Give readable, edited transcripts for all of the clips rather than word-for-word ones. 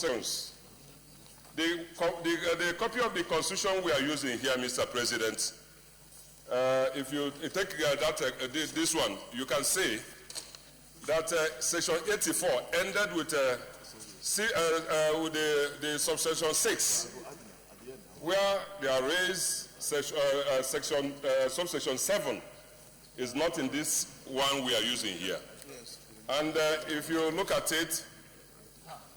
The copy of the Constitution we are using here, Mr. President, if you take this one, you can see that Section 84 ended with the subsection 6, where they are raised subsection 7 is not in this one we are using here. Yes. And if you look at it,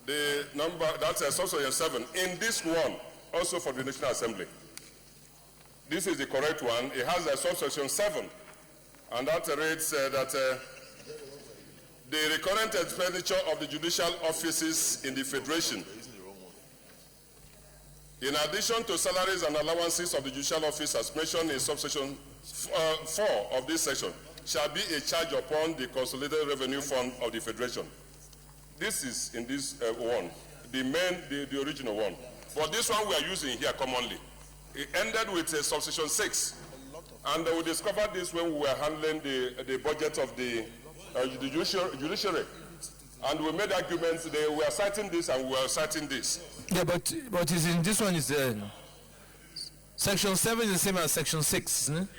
the number, that's subsection 7, in this one, also for the National Assembly. This is the correct one. It has a subsection 7, and that reads that the recurrent expenditure of the judicial offices in the Federation, in addition to salaries and allowances of the judicial office as mentioned in subsection 4 of this section, shall be a charge upon the Consolidated Revenue Fund of the Federation. This is in this one, the original one. But this one we are using here commonly. It ended with subsection 6. And we discovered this when we were handling the budget of the judiciary. And we made arguments. They were citing this and we were citing this. Yeah, but is in this one is section 7 is the same as section 6, isn't it?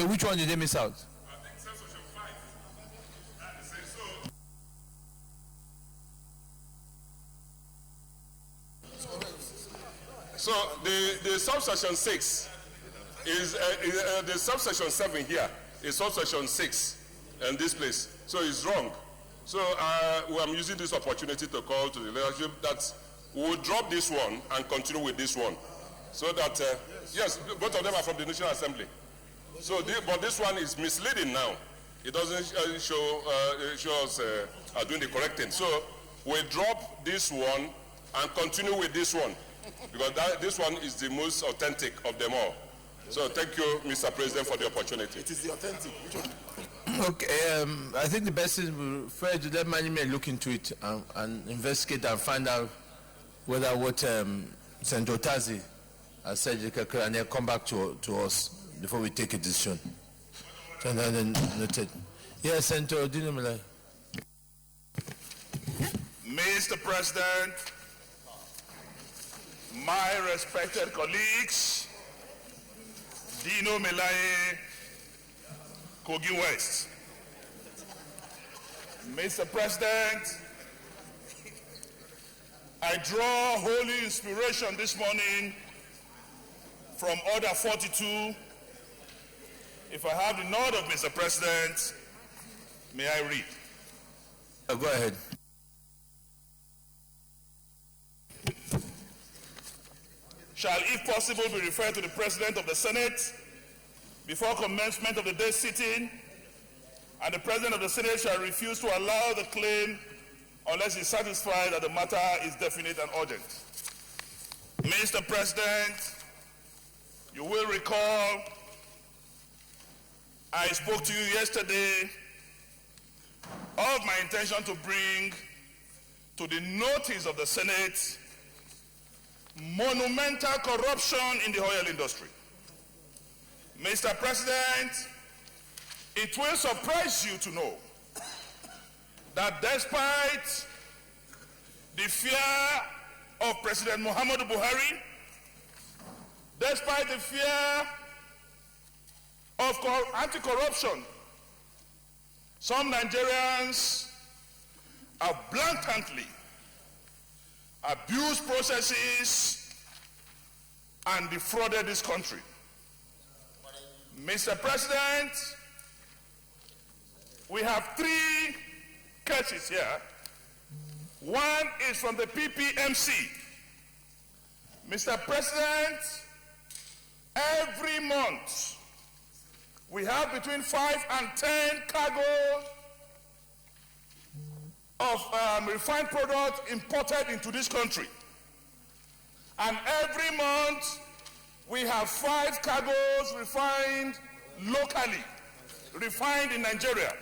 Which one did they miss out? I think section 5. So the subsection 6 is the subsection 7 here is subsection 6 in this place. So it's wrong. So I'm using this opportunity to call to the leadership that we'll drop this one and continue with this one. So that, yes, both of them are from the National Assembly. So, but this one is misleading now. It doesn't show us doing the correct thing. So, we drop this one and continue with this one because this one is the most authentic of them all. So, thank you, Mr. President, for the opportunity. It is the authentic. Which one? Okay, I think the best thing is for let management look into it and investigate and find out whether what Senator Tazi has said, and then come back to us before we take a decision. Yes, Senator Dinomila. Mr. President, my respected colleagues, Dino Melaye, Kogi West. Mr. President, I draw holy inspiration this morning from Order 42. If I have the nod of Mr. President, may I read? Go ahead. Shall, if possible, be referred to the President of the Senate before commencement of the day sitting, and the President of the Senate shall refuse to allow the claim unless he is satisfied that the matter is definite and urgent. Mr. President, you will recall I spoke to you yesterday of my intention to bring to the notice of the Senate monumental corruption in the oil industry. Mr. President, it will surprise you to know that despite the fear of President Muhammadu Buhari, despite the fear of anti-corruption, some Nigerians have blatantly abused processes and defrauded this country. Mr. President, we have 3 cases here. One is from the PPMC. Mr. President, every month we have between 5 and 10 cargoes of refined products imported into this country. And every month we have 5 cargoes refined locally, refined in Nigeria.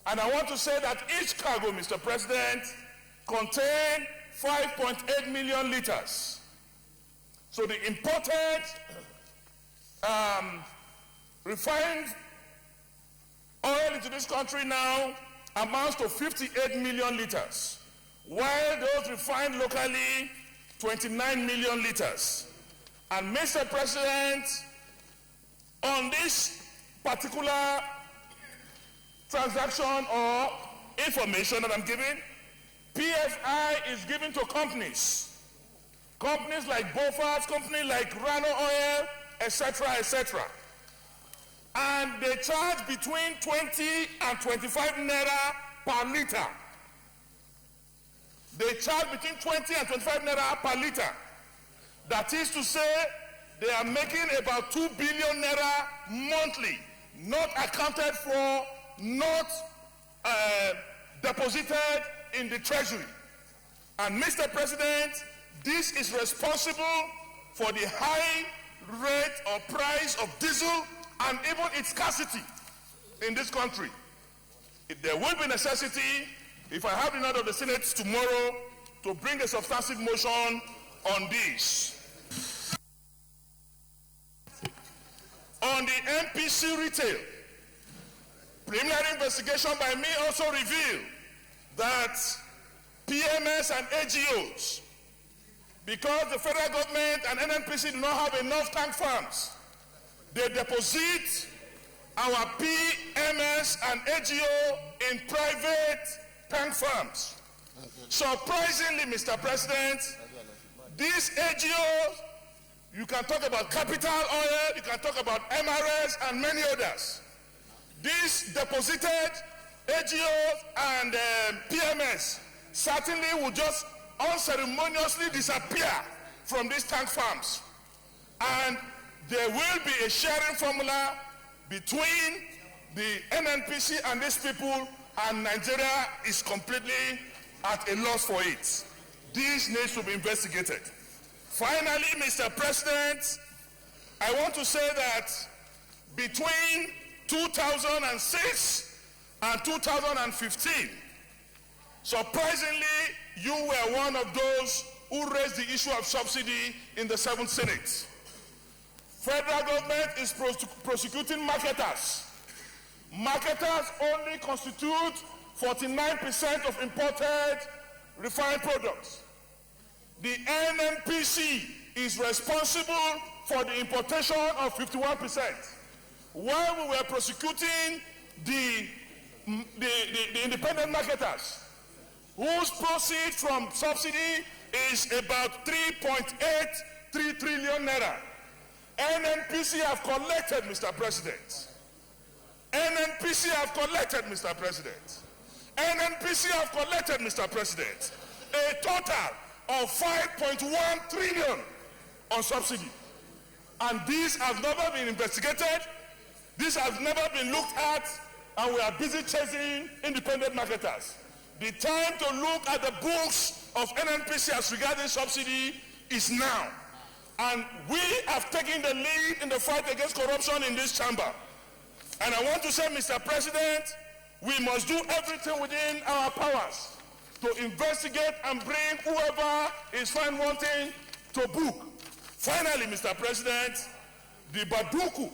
And I want to say that each cargo, Mr. President, contains 5.8 million liters. So the imported refined into this country now amounts to 58 million liters, while those refined locally, 29 million liters. And Mr. President, on this particular transaction or information that I'm giving, PFI is given to companies like Bofas, companies like Rano Oil, etc., etc. And they charge between 20 and 25 naira per liter. They charge between 20 and 25 naira per liter. That is to say, they are making about 2 billion naira monthly, not accounted for, not deposited in the treasury. And Mr. President, this is responsible for the high rate or price of diesel and even its scarcity in this country. There will be necessity, if I have the nod of the Senate tomorrow, to bring a substantive motion on this. On the MPC retail, preliminary investigation by me also revealed that PMS and AGOs, because the federal government and NNPC do not have enough tank farms, they deposit our PMS and AGO in private tank farms. Surprisingly, Mr. President, these AGOs, you can talk about Capital Oil, you can talk about MRS and many others. These deposited AGOs and PMS certainly will just unceremoniously disappear from these tank farms. And there will be a sharing formula between the NNPC and these people, and Nigeria is completely at a loss for it. This needs to be investigated. Finally, Mr. President, I want to say that between 2006 and 2015, surprisingly, you were one of those who raised the issue of subsidy in the 7th Senate. Federal government is prosecuting marketers. Marketers only constitute 49% of imported refined products. The NNPC is responsible for the importation of 51%. While we were prosecuting the independent marketers, whose proceeds from subsidy is about 3.83 trillion naira. NNPC have collected, Mr. President. NNPC have collected, Mr. President. NNPC have collected, Mr. President, a total of 5.1 trillion on subsidy. And these have never been investigated, these have never been looked at, and we are busy chasing independent marketers. The time to look at the books of NNPC as regarding subsidy is now. And we have taken the lead in the fight against corruption in this chamber. And I want to say, Mr. President, we must do everything within our powers to investigate and bring whoever is found wanting to book. Finally, Mr. President, the Baduku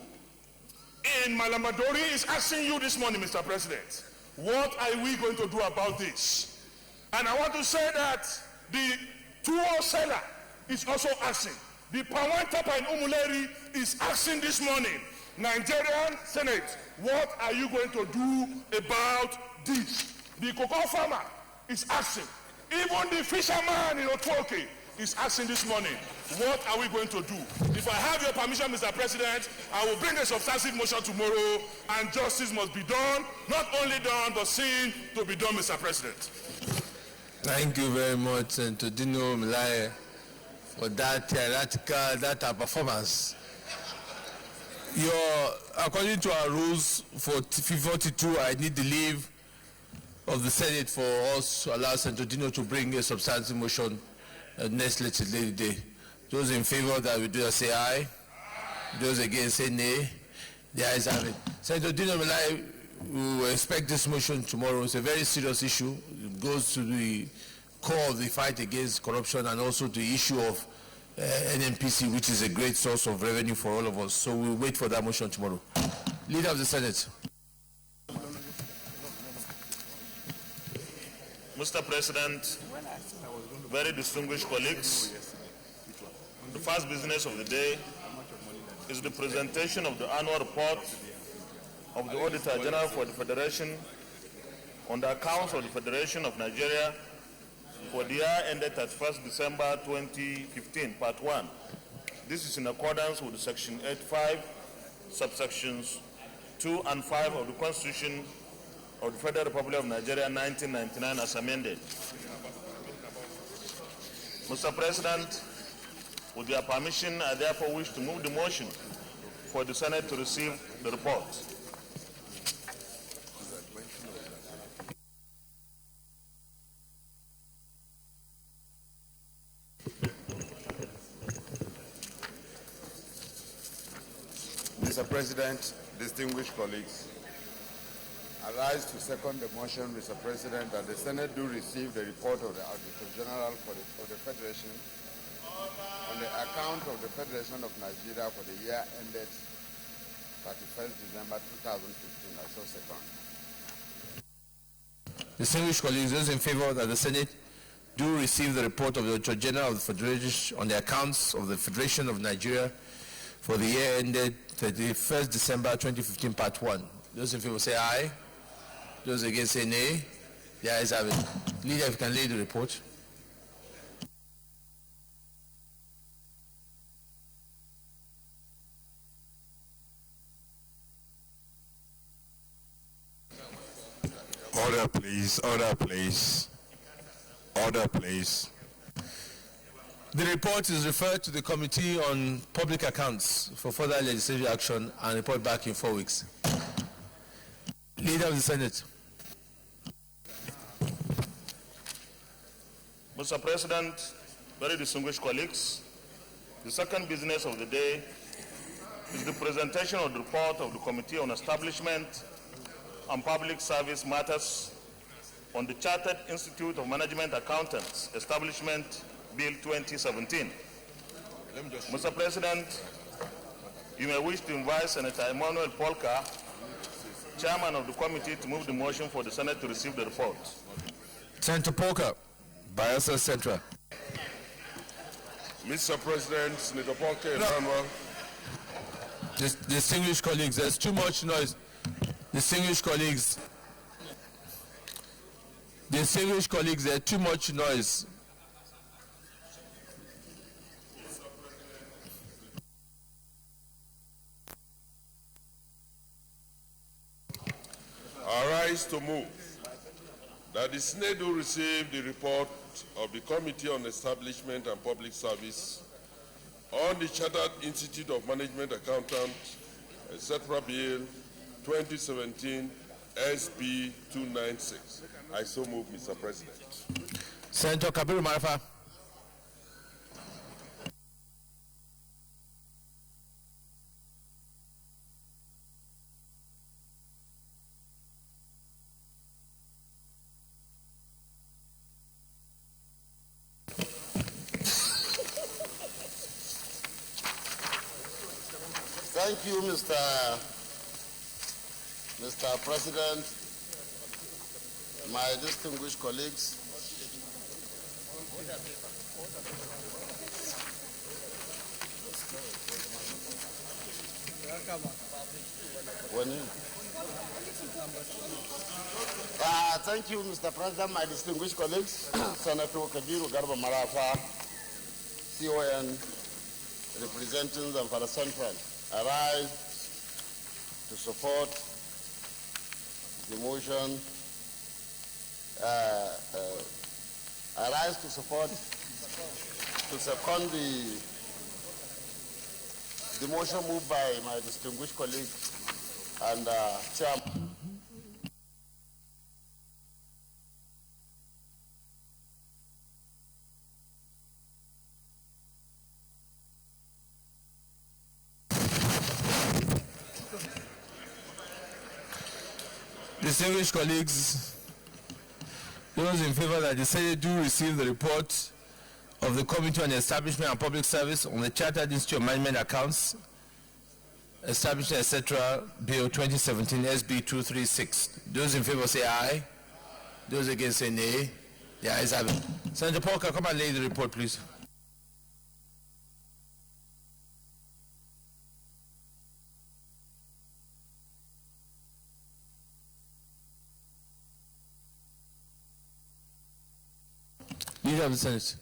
in Malamadori is asking you this morning, Mr. President, what are we going to do about this? And I want to say that the Tuo seller is also asking. The Pawantapa in Umuleri is asking this morning, Nigerian Senate, what are you going to do about this? The cocoa farmer is asking. Even the fisherman in Otwoke is asking this morning, what are we going to do? If I have your permission, Mr. President, I will bring a substantive motion tomorrow, and justice must be done, not only done, but seen to be done, Mr. President. Thank you very much, Senator Dino Melaye, for that theoretical performance. According to our rules for 42, I need the leave of the Senate for us to allow Senator Dino to bring a substantive motion next legislative day. Those in favor that we do say aye. Those against say nay. The ayes have it. Senator Dino Melaye, we will expect this motion tomorrow. It's a very serious issue. It goes to the core of the fight against corruption and also the issue of NNPC, which is a great source of revenue for all of us. So we'll wait for that motion tomorrow. Leader of the Senate. Mr. President, very distinguished colleagues, the first business of the day is the presentation of the annual report of the Auditor General for the Federation on the accounts of the Federation of Nigeria for the year ended 31st December 2015, Part 1. This is in accordance with Section 85, subsections 2 and 5 of the Constitution of the Federal Republic of Nigeria 1999 as amended. Mr. President, with your permission, I therefore wish to move the motion for the Senate to receive the report. Mr. President, distinguished colleagues, I rise to second the motion, Mr. President, that the Senate do receive the report of the Auditor General for the Federation on the account of the Federation of Nigeria for the year ended 31st December 2015. I so second. Distinguished colleagues, those in favor that the Senate do receive the report of the Auditor General of the Federation on the accounts of the Federation of Nigeria for the year ended 31st December 2015, Part 1. Those in favor say aye. Those against say nay. The ayes have it. Leader, if you can lay the report. Order, please. Order, please. Order, please. The report is referred to the Committee on Public Accounts for further legislative action and report back in 4 weeks. Leader of the Senate. Mr. President, very distinguished colleagues, the second business of the day is the presentation of the report of the Committee on Establishment and Public Service Matters on the Chartered Institute of Management Accountants Establishment Bill 2017. Mr. President, you may wish to invite Senator Emmanuel Polka, Chairman of the committee, to move the motion for the Senate to receive the report. Senator Polka, Bayelsa Central. Mr. President, Senator Polka, Emmanuel. Distinguished colleagues, there's too much noise. Distinguished colleagues, there's too much noise. I rise to move that the Senate will receive the report of the Committee on Establishment and Public Service on the Chartered Institute of Management Accountants, etc. Bill 2017 SB 296. I so move, Mr. President. Senator Kabiru Marafa. Thank you, Mr. President, my distinguished colleagues. Thank you, Mr. President, my distinguished colleagues. Senator Kabiru Garba Marafa, CON, representing Zamfara Central. I rise to support the motion. I rise to second the motion moved by my distinguished colleague and Chairman. Distinguished colleagues, those in favor that the Senate do receive the report of the Committee on Establishment and Public Service on the Chartered Institute of Management Accounts, Establishment, etc., Bill 2017 SB 236. Those in favor say aye. Those against say nay. The ayes have it. Senator Parker, come and lay the report, please. Leader of the Senate.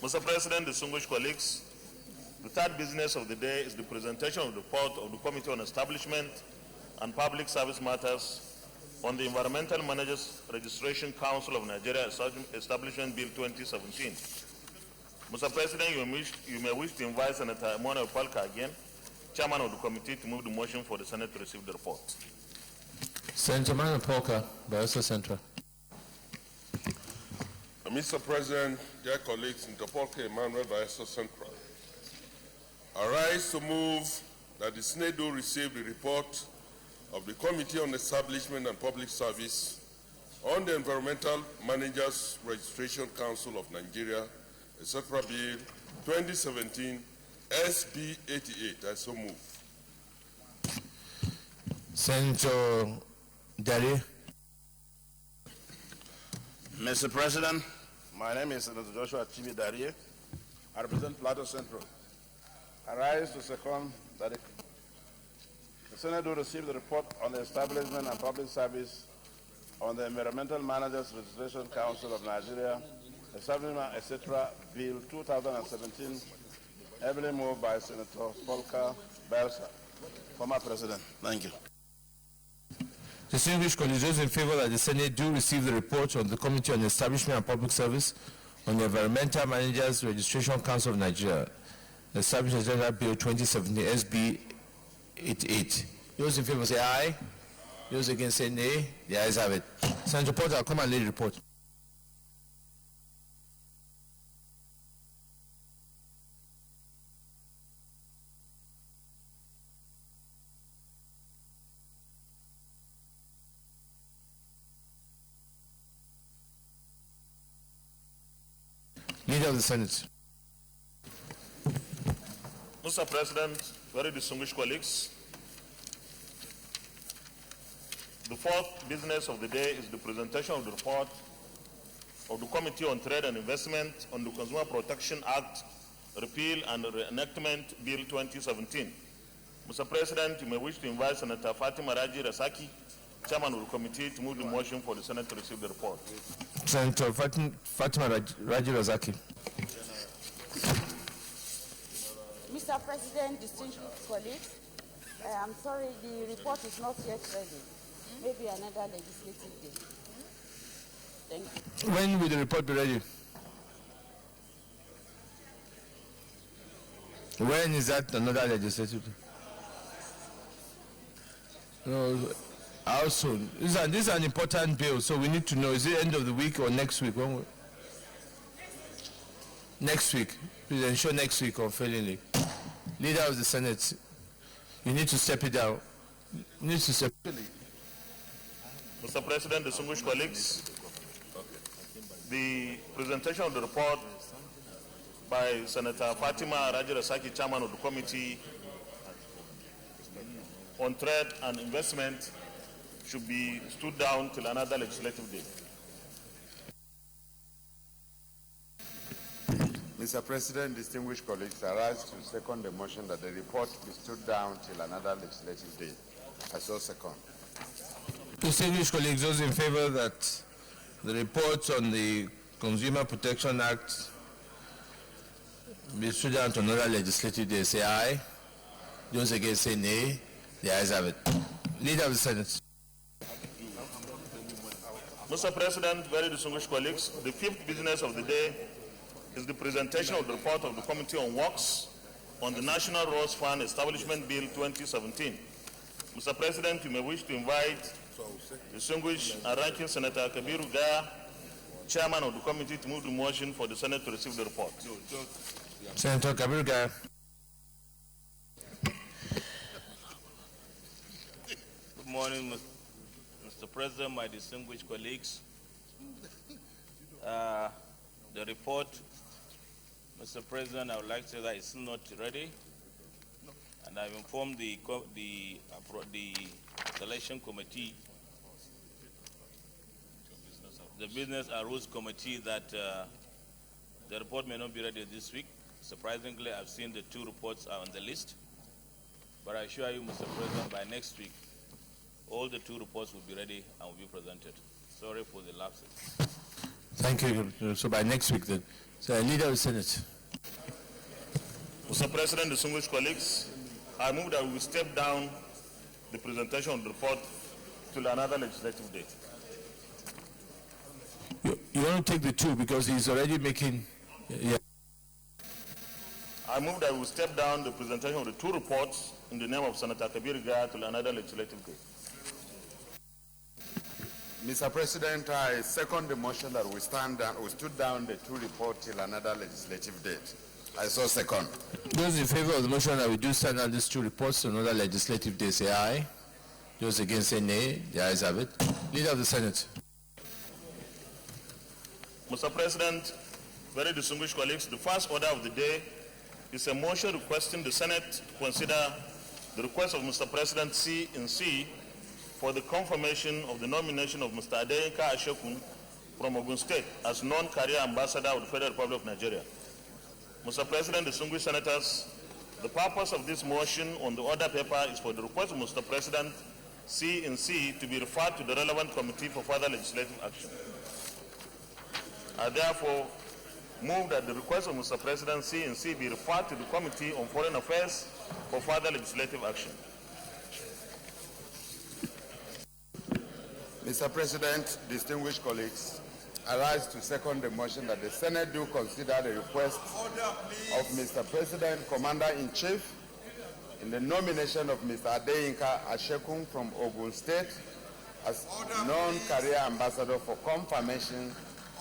Mr. President, distinguished colleagues, the third business of the day is the presentation of the report of the Committee on Establishment and Public Service Matters on the Environmental Managers Registration Council of Nigeria Establishment Bill 2017. Mr. President, you may wish to invite Senator Emmanuel Palka again, Chairman of the committee, to move the motion for the Senate to receive the report. Senator Emmanuel Palka, Bayelsa Central. Mr. President, dear colleagues, Senator Palka Emmanuel, Bayelsa Central. I rise to move that the Senate do receive the report of the Committee on Establishment and Public Service on the Environmental Managers Registration Council of Nigeria, etc. Bill 2017 SB 88. I so move. Senator Dari. Mr. President, my name is Senator Joshua Chibi Darie. I represent Plateau Central. I rise to second that the Senate will receive the report on the establishment and public service on the Environmental Managers Registration Council of Nigeria, Establishment, etc., Bill 2017, heavily moved by Senator Polka Belsa, former President. Thank you. Distinguished colleagues, those in favor that the Senate do receive the report on the Committee on Establishment and Public Service on the Environmental Managers Registration Council of Nigeria, Establishment General Bill 2017 SB 88. Those in favor say aye. Those against say nay. The ayes have it. Senator Porter, come and lay the report. Leader of the Senate. Mr. President, very distinguished colleagues, the fourth business of the day is the presentation of the report of the Committee on Trade and Investment on the Consumer Protection Act, Repeal and Reenactment Bill 2017. Mr. President, you may wish to invite Senator Fatima Raji Rasaki, Chairman of the committee, to move the motion for the Senate to receive the report. Senator Fatima Raji Rasaki. Mr. President, distinguished colleagues, I'm sorry, the report is not yet ready. Maybe another legislative day. Thank you. When will the report be ready? When is that another legislative day? No, how soon? This is an important bill, so we need to know, is it end of the week or next week? Next week. Please ensure next week unfailingly. Leader of the Senate, you need to step it down. You need to step it down. Mr. President, distinguished colleagues, the presentation of the report by Senator Fatima Raji Rasaki, Chairman of the Committee on Trade and Investment, should be stood down till another legislative day. Mr. President, distinguished colleagues, I rise to second the motion that the report be stood down till another legislative day. I so second. Distinguished colleagues, those in favor that the report on the Consumer Protection Act be stood down to another legislative day, say aye. Those against say nay. The ayes have it. Leader of the Senate. Mr. President, very distinguished colleagues, the fifth business of the day is the presentation of the report of the Committee on Works on the National Roads Fund Establishment Bill 2017. Mr. President, you may wish to invite distinguished and ranking Senator Kabiru Gaya, Chairman of the committee, to move the motion for the Senate to receive the report. Senator Kabiru Gaya. Good morning, Mr. President, my distinguished colleagues. The report, Mr. President, I would like to say that it's not ready, and I've informed the selection committee the Business and Rules Committee that the report may not be ready this week. Surprisingly, I've seen the two reports are on the list. But I assure you, Mr. President, by next week, all the two reports will be ready and will be presented. Sorry for the lapses. Thank you. So by next week then. So Leader of the Senate. Mr. President, distinguished colleagues, I move that we step down the presentation of the report till another legislative date. You want to take the two because he's already making... Yeah. I move that we step down the presentation of the two reports in the name of Senator Kabir Gaya till another legislative date. Mr. President, I second the motion that we stood down the two reports till another legislative date. I so second. Those in favor of the motion that we do stand down these two reports to another legislative day say aye. Those against say nay. The ayes have it. Leader of the Senate. Mr. President, very distinguished colleagues, the first order of the day is a motion requesting the Senate to consider the request of Mr. President C for the confirmation of the nomination of Mr. Adeyinka Ashekun from Ogun State as non-career ambassador of the Federal Republic of Nigeria. Mr. President, distinguished senators, the purpose of this motion on the order paper is for the request of Mr. President C to be referred to the relevant committee for further legislative action. I therefore move that the request of Mr. President C be referred to the Committee on Foreign Affairs for further legislative action. Mr. President, distinguished colleagues, I rise to second the motion that the Senate do consider the request of Mr. President, Commander-in-Chief, in the nomination of Mr. Adeyinka Ashekun from Ogun State as non-career ambassador for confirmation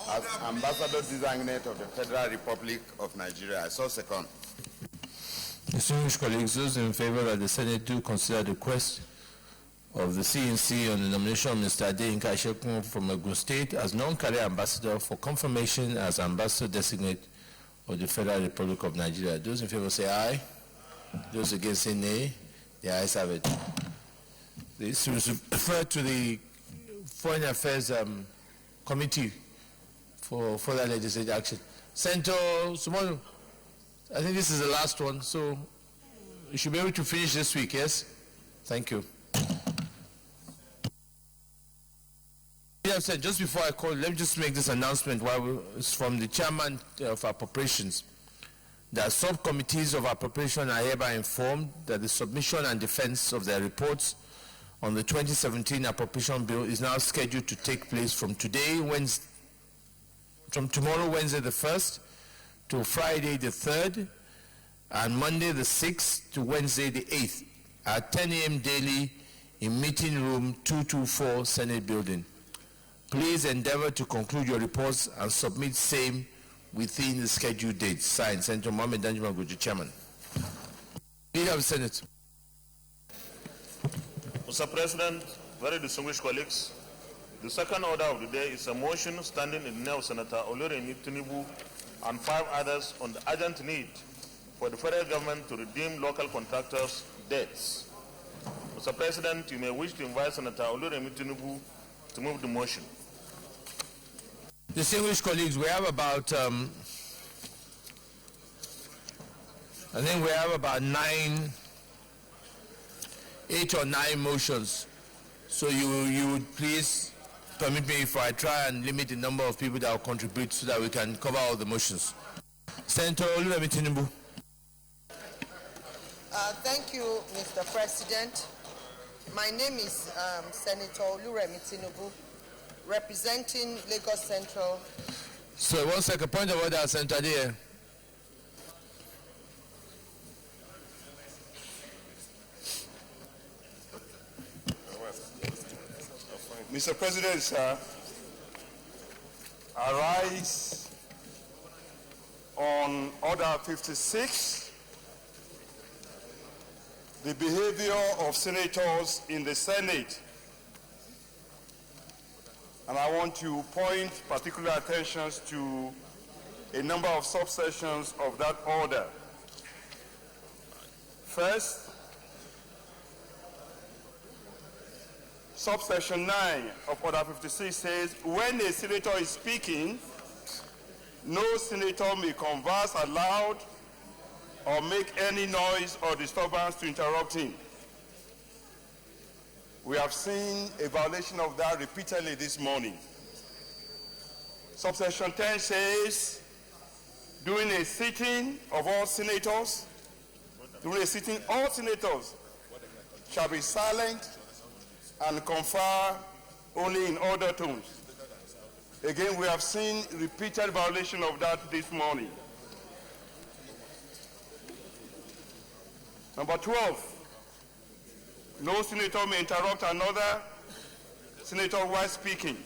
as ambassador designate of the Federal Republic of Nigeria. I so second. Distinguished colleagues, those in favor that the Senate do consider the request of the CNC on the nomination of Mr. Adeyinka Ashekun from Ogun State as non-career ambassador for confirmation as ambassador designate of the Federal Republic of Nigeria. Those in favor say aye. Those against say nay. The ayes have it. This is referred to the Foreign Affairs Committee for further legislative action. Senator Sumonu, I think this is the last one, so you should be able to finish this week, yes? Thank you. Just before I call, let me just make this announcement it's from the chairman of Appropriations. The subcommittees of Appropriation are hereby informed that the submission and defense of their reports on the 2017 Appropriation Bill is now scheduled to take place from tomorrow, Wednesday the 1st, to Friday the 3rd, and Monday the 6th to Wednesday the 8th at 10 a.m. daily in meeting room 224 Senate Building. Please endeavor to conclude your reports and submit same within the scheduled dates. Signed, Senator Mohammed Danjuma Goji, Chairman. Leader of the Senate. Mr. President, very distinguished colleagues, the second order of the day is a motion standing in the name of Senator Oluremi Tinubu and 5 others on the urgent need for the federal government to redeem local contractors' debts. Mr. President, you may wish to invite Senator Oluremi Tinubu to move the motion. Distinguished colleagues, we have about, I think we have about 8 or 9 motions. So you would please permit me if I try and limit the number of people that will contribute so that we can cover all the motions. Senator Oluremi Tinubu. Thank you, Mr. President. My name is Senator Oluremi Tinubu, representing Lagos Central. So 1 second, point of order, Senator Adeyemo. Mr. President, sir, I rise on Order 56, the behavior of senators in the Senate. And I want to point particular attention to a number of subsections of that order. First, Subsection 9 of Order 56 says, when a senator is speaking, no senator may converse aloud or make any noise or disturbance to interrupt him. We have seen a violation of that repeatedly this morning. Subsection 10 says, during a sitting of all senators, all senators shall be silent and confer only in order tones. Again, we have seen repeated violation of that this morning. Number 12, no senator may interrupt another senator while speaking.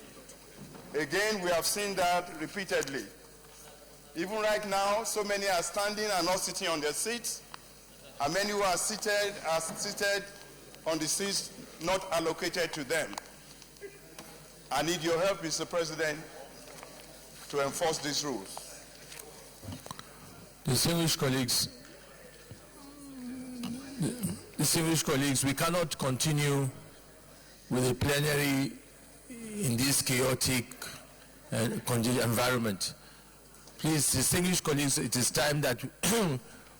Again, we have seen that repeatedly. Even right now, so many are standing and not sitting on their seats, and many who are seated on the seats not allocated to them. I need your help, Mr. President, to enforce these rules. Distinguished colleagues, we cannot continue with the plenary in this chaotic environment. Please, distinguished colleagues, it is time that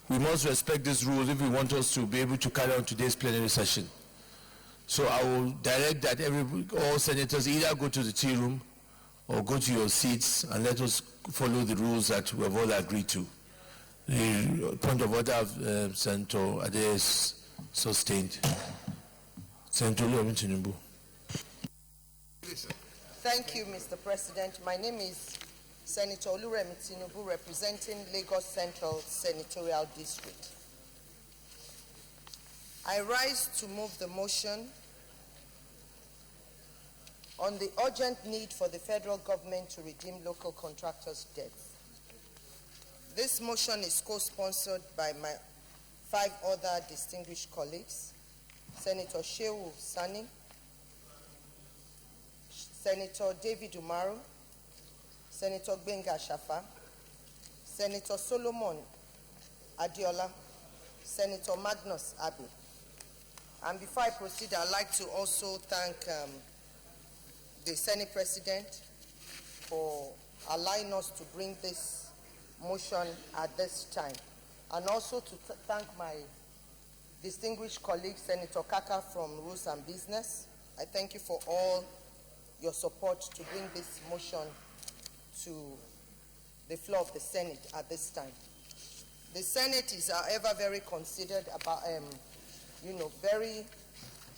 we must respect these rules if we want us to be able to carry on today's plenary session. So I will direct that all senators either go to the tea room or go to your seats and let us follow the rules that we have all agreed to. The point of order of Senator Ade is sustained. Senator Tinubu. Thank you, Mr. President. My name is Senator Tinubu, representing Lagos Central Senatorial District. I rise to move the motion on the urgent need for the federal government to redeem local contractors' debts. This motion is co-sponsored by my 5 other distinguished colleagues, Senator Shehu Sani, Senator David Umaru, Senator Benga Shafa, Senator Solomon Adiola, Senator Magnus Abbey. And before I proceed, I'd like to also thank the Senate President for allowing us to bring this motion at this time. And also to thank my distinguished colleague, Senator Kaka from Rules and Business. I thank you for all your support to bring this motion to the floor of the Senate at this time. The Senate is, however, very considered about, very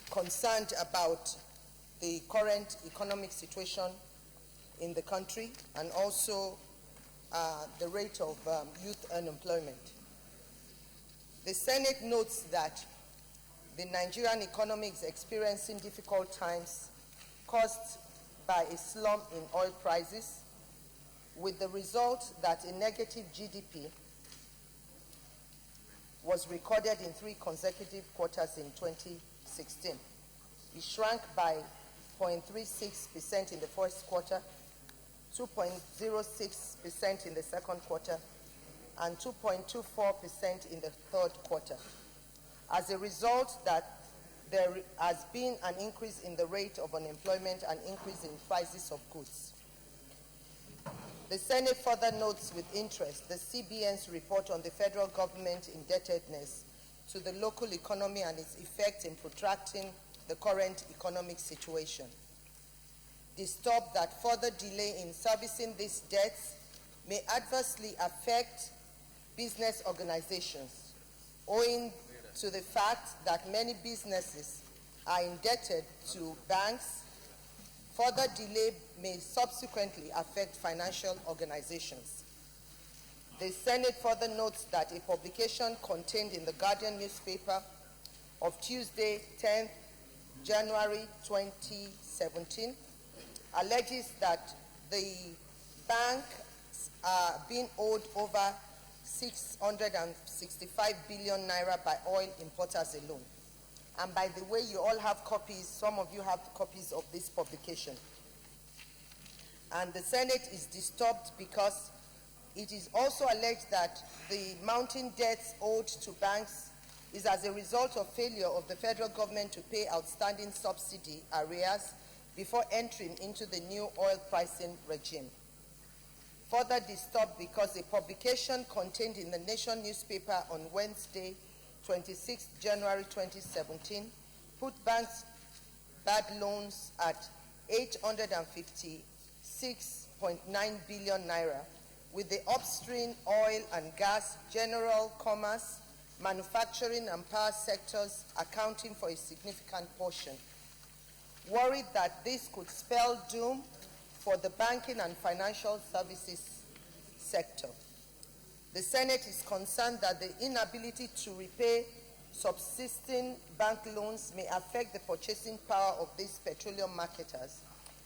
concerned about the current economic situation in the country and also the rate of youth unemployment. The Senate notes that the Nigerian economy is experiencing difficult times caused by a slump in oil prices, with the result that a negative GDP was recorded in 3 consecutive quarters in 2016. It shrank by 0.36% in the first quarter, 2.06% in the second quarter, and 2.24% in the third quarter. As a result, that there has been an increase in the rate of unemployment and increase in prices of goods. The Senate further notes with interest the CBN's report on the federal government indebtedness to the local economy and its effect in protracting the current economic situation. Disturbed that further delay in servicing these debts may adversely affect business organizations, owing to the fact that many businesses are indebted to banks. Further delay may subsequently affect financial organizations. The Senate further notes that a publication contained in the Guardian newspaper of Tuesday, 10th January 2017, alleges that the banks are being owed over 665 billion naira by oil importers alone. And by the way, you all have copies, some of you have copies of this publication. And the Senate is disturbed because it is also alleged that the mounting debts owed to banks is as a result of failure of the federal government to pay outstanding subsidy arrears before entering into the new oil pricing regime. Further disturbed because a publication contained in the Nation newspaper on Wednesday, 26 January 2017, put banks' bad loans at 856.9 billion naira, with the upstream oil and gas, general commerce, manufacturing and power sectors accounting for a significant portion. Worried that this could spell doom for the banking and financial services sector. The Senate is concerned that the inability to repay subsisting bank loans may affect the purchasing power of these petroleum marketers,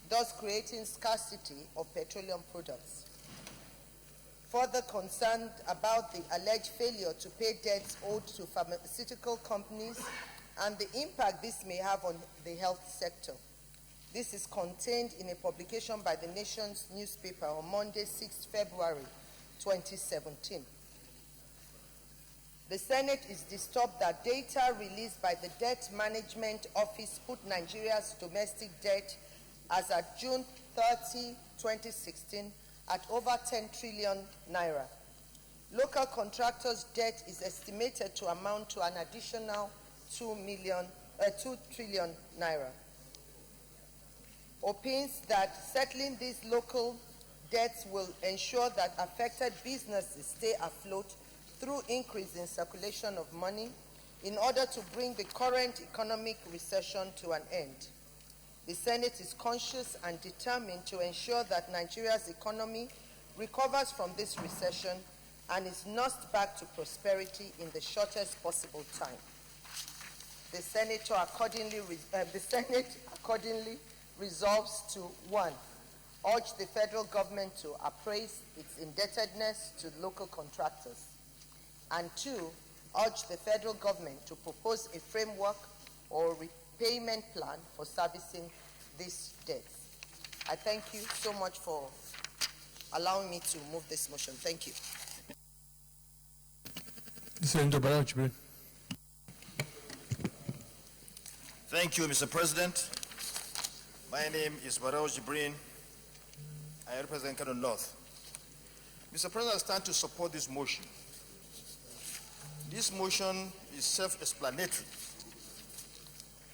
thus creating scarcity of petroleum products. Further concerned about the alleged failure to pay debts owed to pharmaceutical companies and the impact this may have on the health sector. This is contained in a publication by the Nation's newspaper on Monday, 6 February 2017. The Senate is disturbed that data released by the Debt Management Office put Nigeria's domestic debt as at June 30, 2016, at over 10 trillion naira. Local contractors' debt is estimated to amount to an additional 2 trillion naira. Opines that settling these local debts will ensure that affected businesses stay afloat through increase in circulation of money in order to bring the current economic recession to an end. The Senate is conscious and determined to ensure that Nigeria's economy recovers from this recession and is nursed back to prosperity in the shortest possible time. The Senate accordingly resolves to 1. Urge the federal government to appraise its indebtedness to local contractors, and 2. Urge the federal government to propose a framework or repayment plan for servicing these debts. I thank you so much for allowing me to move this motion. Thank you. Senator Barao. Thank you, Mr. President. My name is Barao Jibrin. I represent Kano North. Mr. President, I stand to support this motion. This motion is self-explanatory.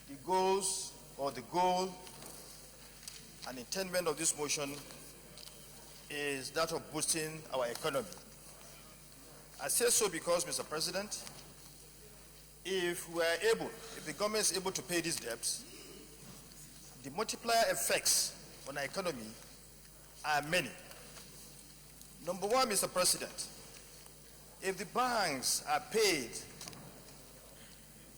The goals or the goal and intendment of this motion is that of boosting our economy. I say so because, Mr. President, if the government is able to pay these debts, the multiplier effects on our economy are many. Number one, Mr. President, if the banks are paid,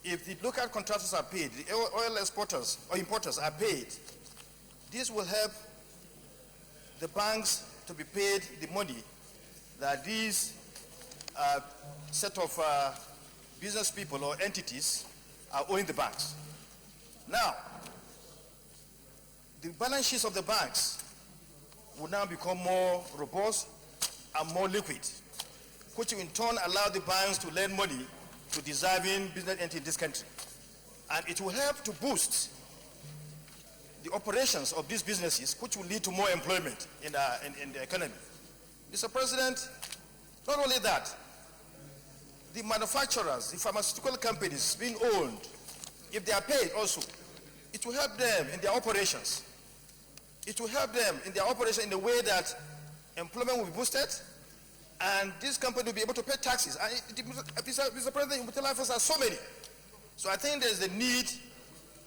if the local contractors are paid, the oil exporters or importers are paid, this will help the banks to be paid the money that these set of business people or entities are owing the banks. Now, the balance sheets of the banks will now become more robust and more liquid, which will in turn allow the banks to lend money to deserving business entities in this country. And it will help to boost the operations of these businesses, which will lead to more employment in the economy. Mr. President, not only that, the manufacturers, the pharmaceutical companies being owned, if they are paid also, it will help them in their operations. It will help them in their operation in the way that employment will be boosted, and this company will be able to pay taxes. And Mr. President, utilities are so many. So I think there's a need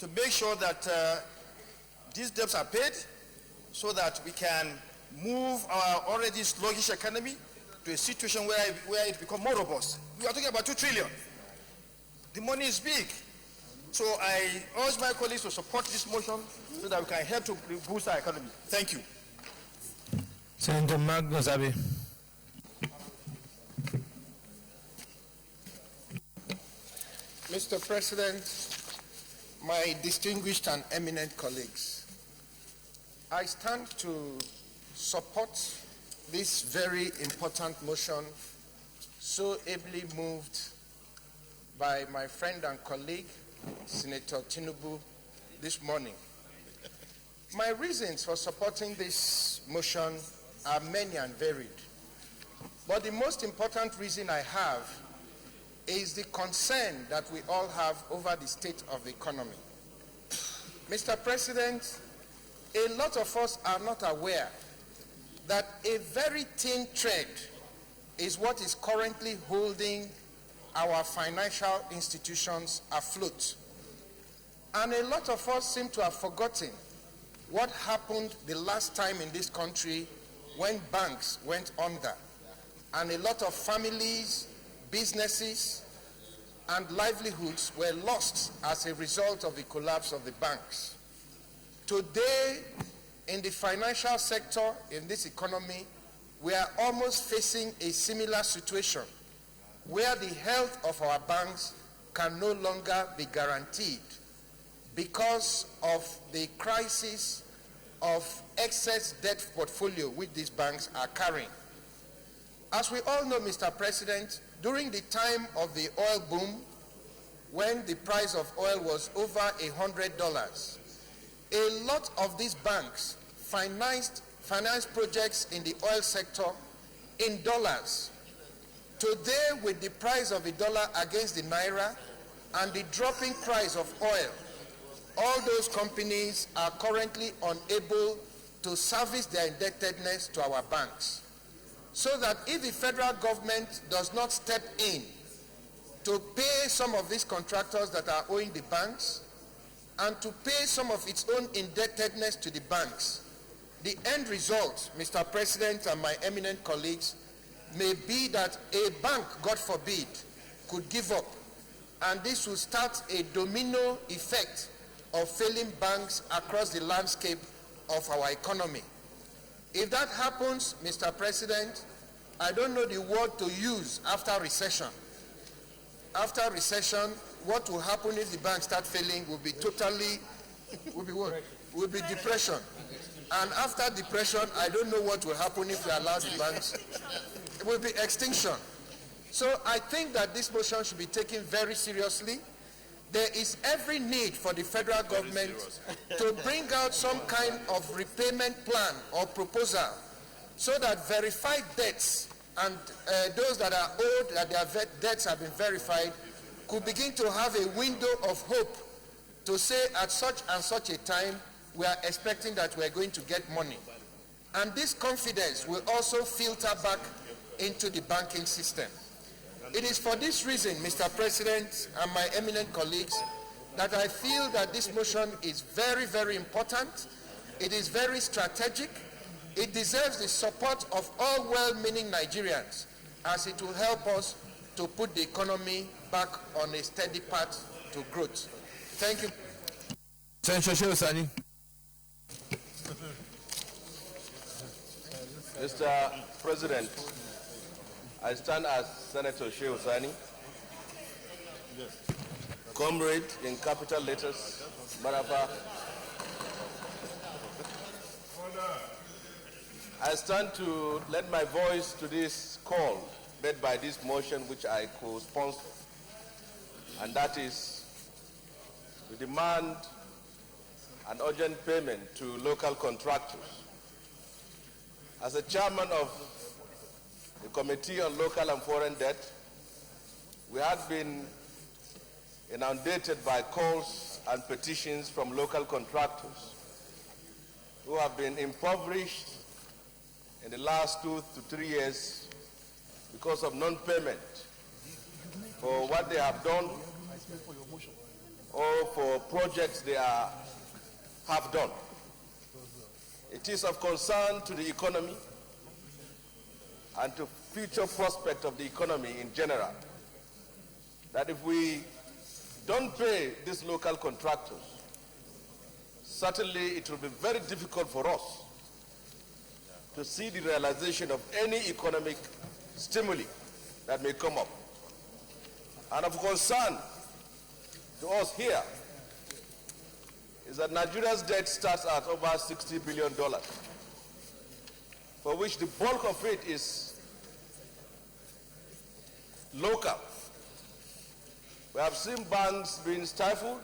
to make sure that these debts are paid so that we can move our already sluggish economy to a situation where it becomes more robust. We are talking about 2 trillion. The money is big. So I urge my colleagues to support this motion so that we can help to boost our economy. Thank you. Senator Magnus Abbey. Mr. President, my distinguished and eminent colleagues, I stand to support this very important motion so ably moved by my friend and colleague, Senator Tinubu, this morning. My reasons for supporting this motion are many and varied. But the most important reason I have is the concern that we all have over the state of the economy. Mr. President, a lot of us are not aware that a very thin thread is what is currently holding our financial institutions afloat. And a lot of us seem to have forgotten what happened the last time in this country when banks went under, and a lot of families, businesses, and livelihoods were lost as a result of the collapse of the banks. Today, in the financial sector, in this economy, we are almost facing a similar situation where the health of our banks can no longer be guaranteed because of the crisis of excess debt portfolio which these banks are carrying. As we all know, Mr. President, during the time of the oil boom, when the price of oil was over $100, a lot of these banks financed projects in the oil sector in dollars. Today, with the price of the dollar against the naira and the dropping price of oil, all those companies are currently unable to service their indebtedness to our banks. So that if the federal government does not step in to pay some of these contractors that are owing the banks and to pay some of its own indebtedness to the banks, the end result, Mr. President and my eminent colleagues, may be that a bank, God forbid, could give up, and this will start a domino effect of failing banks across the landscape of our economy. If that happens, Mr. President, I don't know the word to use after recession. After recession, what will happen if the banks start failing will be will be depression. And after depression, I don't know what will happen if we allow the banks. It will be extinction. So I think that this motion should be taken very seriously. There is every need for the federal government to bring out some kind of repayment plan or proposal so that verified debts and those that are owed, that their debts have been verified, could begin to have a window of hope to say at such and such a time we are expecting that we are going to get money. And this confidence will also filter back into the banking system. It is for this reason, Mr. President and my eminent colleagues, that I feel that this motion is very, very important. It is very strategic. It deserves the support of all well-meaning Nigerians, as it will help us to put the economy back on a steady path to growth. Thank you. Senator Osani. Mr. President, I stand as Senator Osani, comrade in capital letters, Maraba. I stand to lend my voice to this call made by this motion which I co-sponsor, and that is to demand an urgent payment to local contractors. As a chairman of the Committee on Local and Foreign Debt, we have been inundated by calls and petitions from local contractors who have been impoverished in the last 2 to 3 years because of non-payment for what they have done or for projects they have done. It is of concern to the economy and to future prospect of the economy in general that if we don't pay these local contractors, certainly it will be very difficult for us to see the realization of any economic stimuli that may come up. And of concern to us here is that Nigeria's debt starts at over $60 billion, for which the bulk of it is local. We have seen banks being stifled.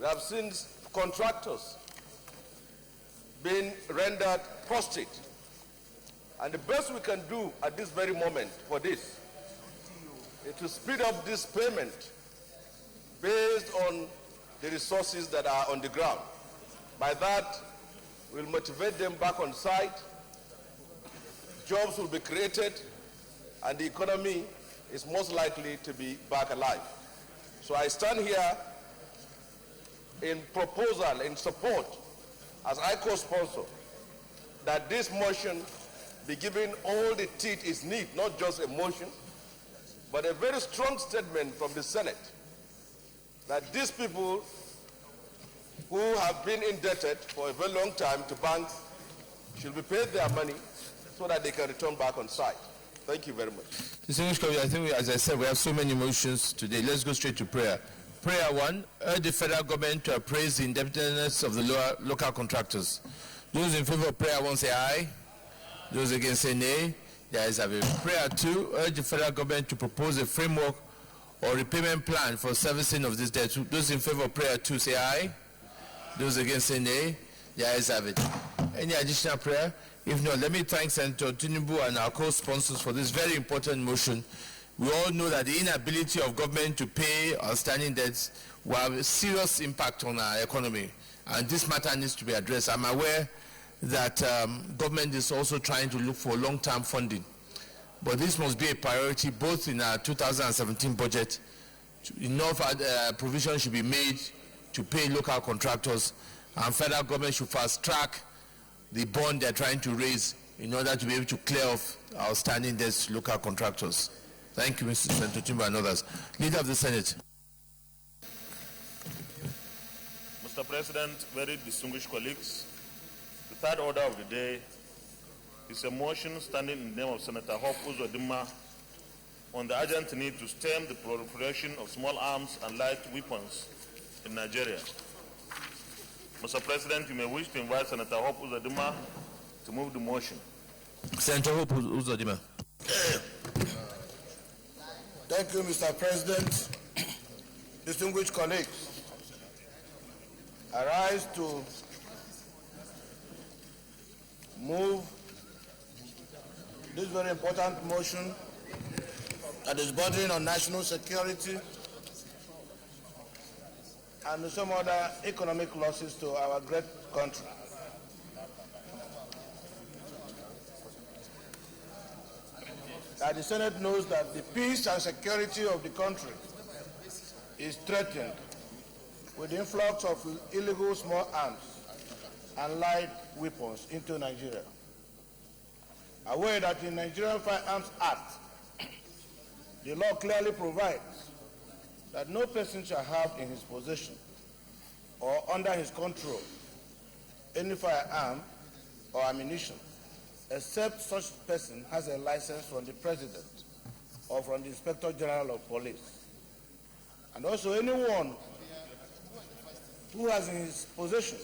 We have seen contractors being rendered prostrate. And the best we can do at this very moment for this is to speed up this payment based on the resources that are on the ground. By that, we'll motivate them back on site, jobs will be created, and the economy is most likely to be back alive. So I stand here in proposal, in support, as I co-sponsor, that this motion be given all the teeth it needs, not just a motion, but a very strong statement from the Senate that these people who have been indebted for a very long time to banks should be paid their money so that they can return back on site. Thank you very much. Distinguished colleagues, I think, as I said, we have so many motions today. Let's go straight to prayer. Prayer 1, urge the federal government to appraise the indebtedness of the local contractors. Those in favor of prayer 1 say aye. Those against say nay. The ayes have it. Prayer 2, urge the federal government to propose a framework or repayment plan for servicing of this debt. Those in favor of prayer 2 say aye. Those against say nay. The ayes have it. Any additional prayer? If not, let me thank Senator Tinubu and our co-sponsors for this very important motion. We all know that the inability of government to pay outstanding debts will have a serious impact on our economy, and this matter needs to be addressed. I'm aware that government is also trying to look for long-term funding, but this must be a priority both in our 2017 budget. Enough provision should be made to pay local contractors, and federal government should fast-track the bond they're trying to raise in order to be able to clear off outstanding debts to local contractors. Thank you, Mr. Senator Timber and others. Leader of the Senate. Mr. President, very distinguished colleagues, the third order of the day is a motion standing in the name of Senator Hope Uzodinma on the urgent need to stem the proliferation of small arms and light weapons in Nigeria. Mr. President, you may wish to invite Senator Hope Uzodinma to move the motion. Senator Hope Uzodinma. Thank you, Mr. President. Distinguished colleagues, I rise to move this very important motion that is bordering on national security and some other economic losses to our great country. That the Senate knows that the peace and security of the country is threatened with the influx of illegal small arms and light weapons into Nigeria. Aware that in the Nigerian Firearms Act, the law clearly provides that no person shall have in his possession or under his control any firearm or ammunition except such person has a license from the President or from the Inspector General of Police. And also anyone who has in his possession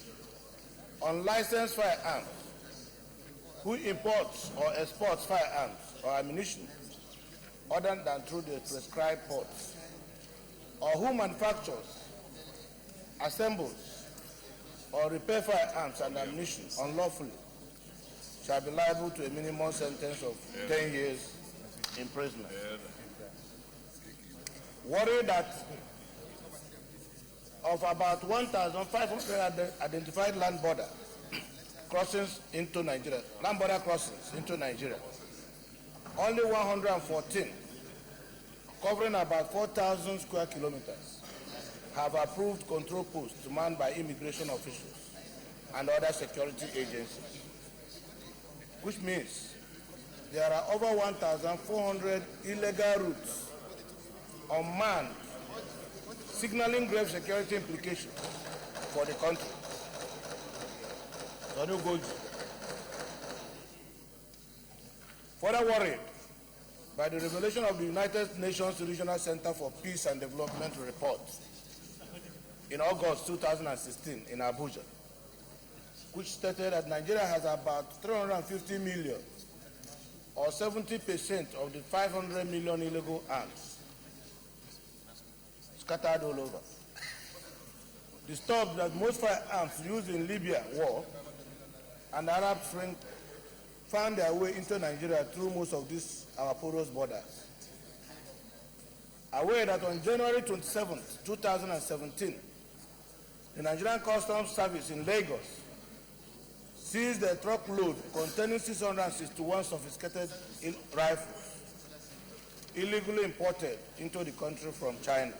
unlicensed firearms, who imports or exports firearms or ammunition other than through the prescribed ports, or who manufactures, assembles, or repair firearms and ammunition unlawfully, shall be liable to a minimum sentence of 10 years imprisonment. Worry that of about 1,500 identified land border crossings into Nigeria, land border crossings into Nigeria, only 114, covering about 4,000 square kilometers, have approved control posts manned by immigration officials and other security agencies, which means there are over 1,400 illegal routes unmanned, signaling grave security implications for the country. Further worried by the revelation of the United Nations Regional Center for Peace and Development report in August 2016 in Abuja, which stated that Nigeria has about 350 million, or 70% of the 500 million illegal arms. scattered all over. Disturbed that most firearms used in Libya war and Arab Spring found their way into Nigeria through most of these our porous borders. Aware that on January 27, 2017, the Nigerian Customs Service in Lagos seized a truckload containing 661 sophisticated rifles illegally imported into the country from China,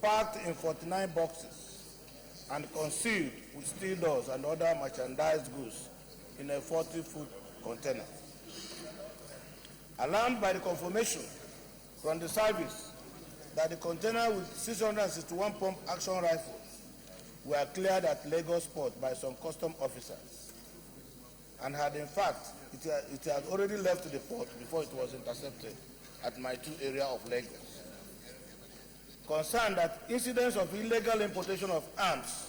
packed in 49 boxes and concealed with steel doors and other merchandised goods in a 40-foot container. Alarmed by the confirmation from the service that the container with 661 pump action rifles were cleared at Lagos port by some custom officers, and had in fact, it had already left the port before it was intercepted at my 2 area of Lagos. Concerned that incidents of illegal importation of arms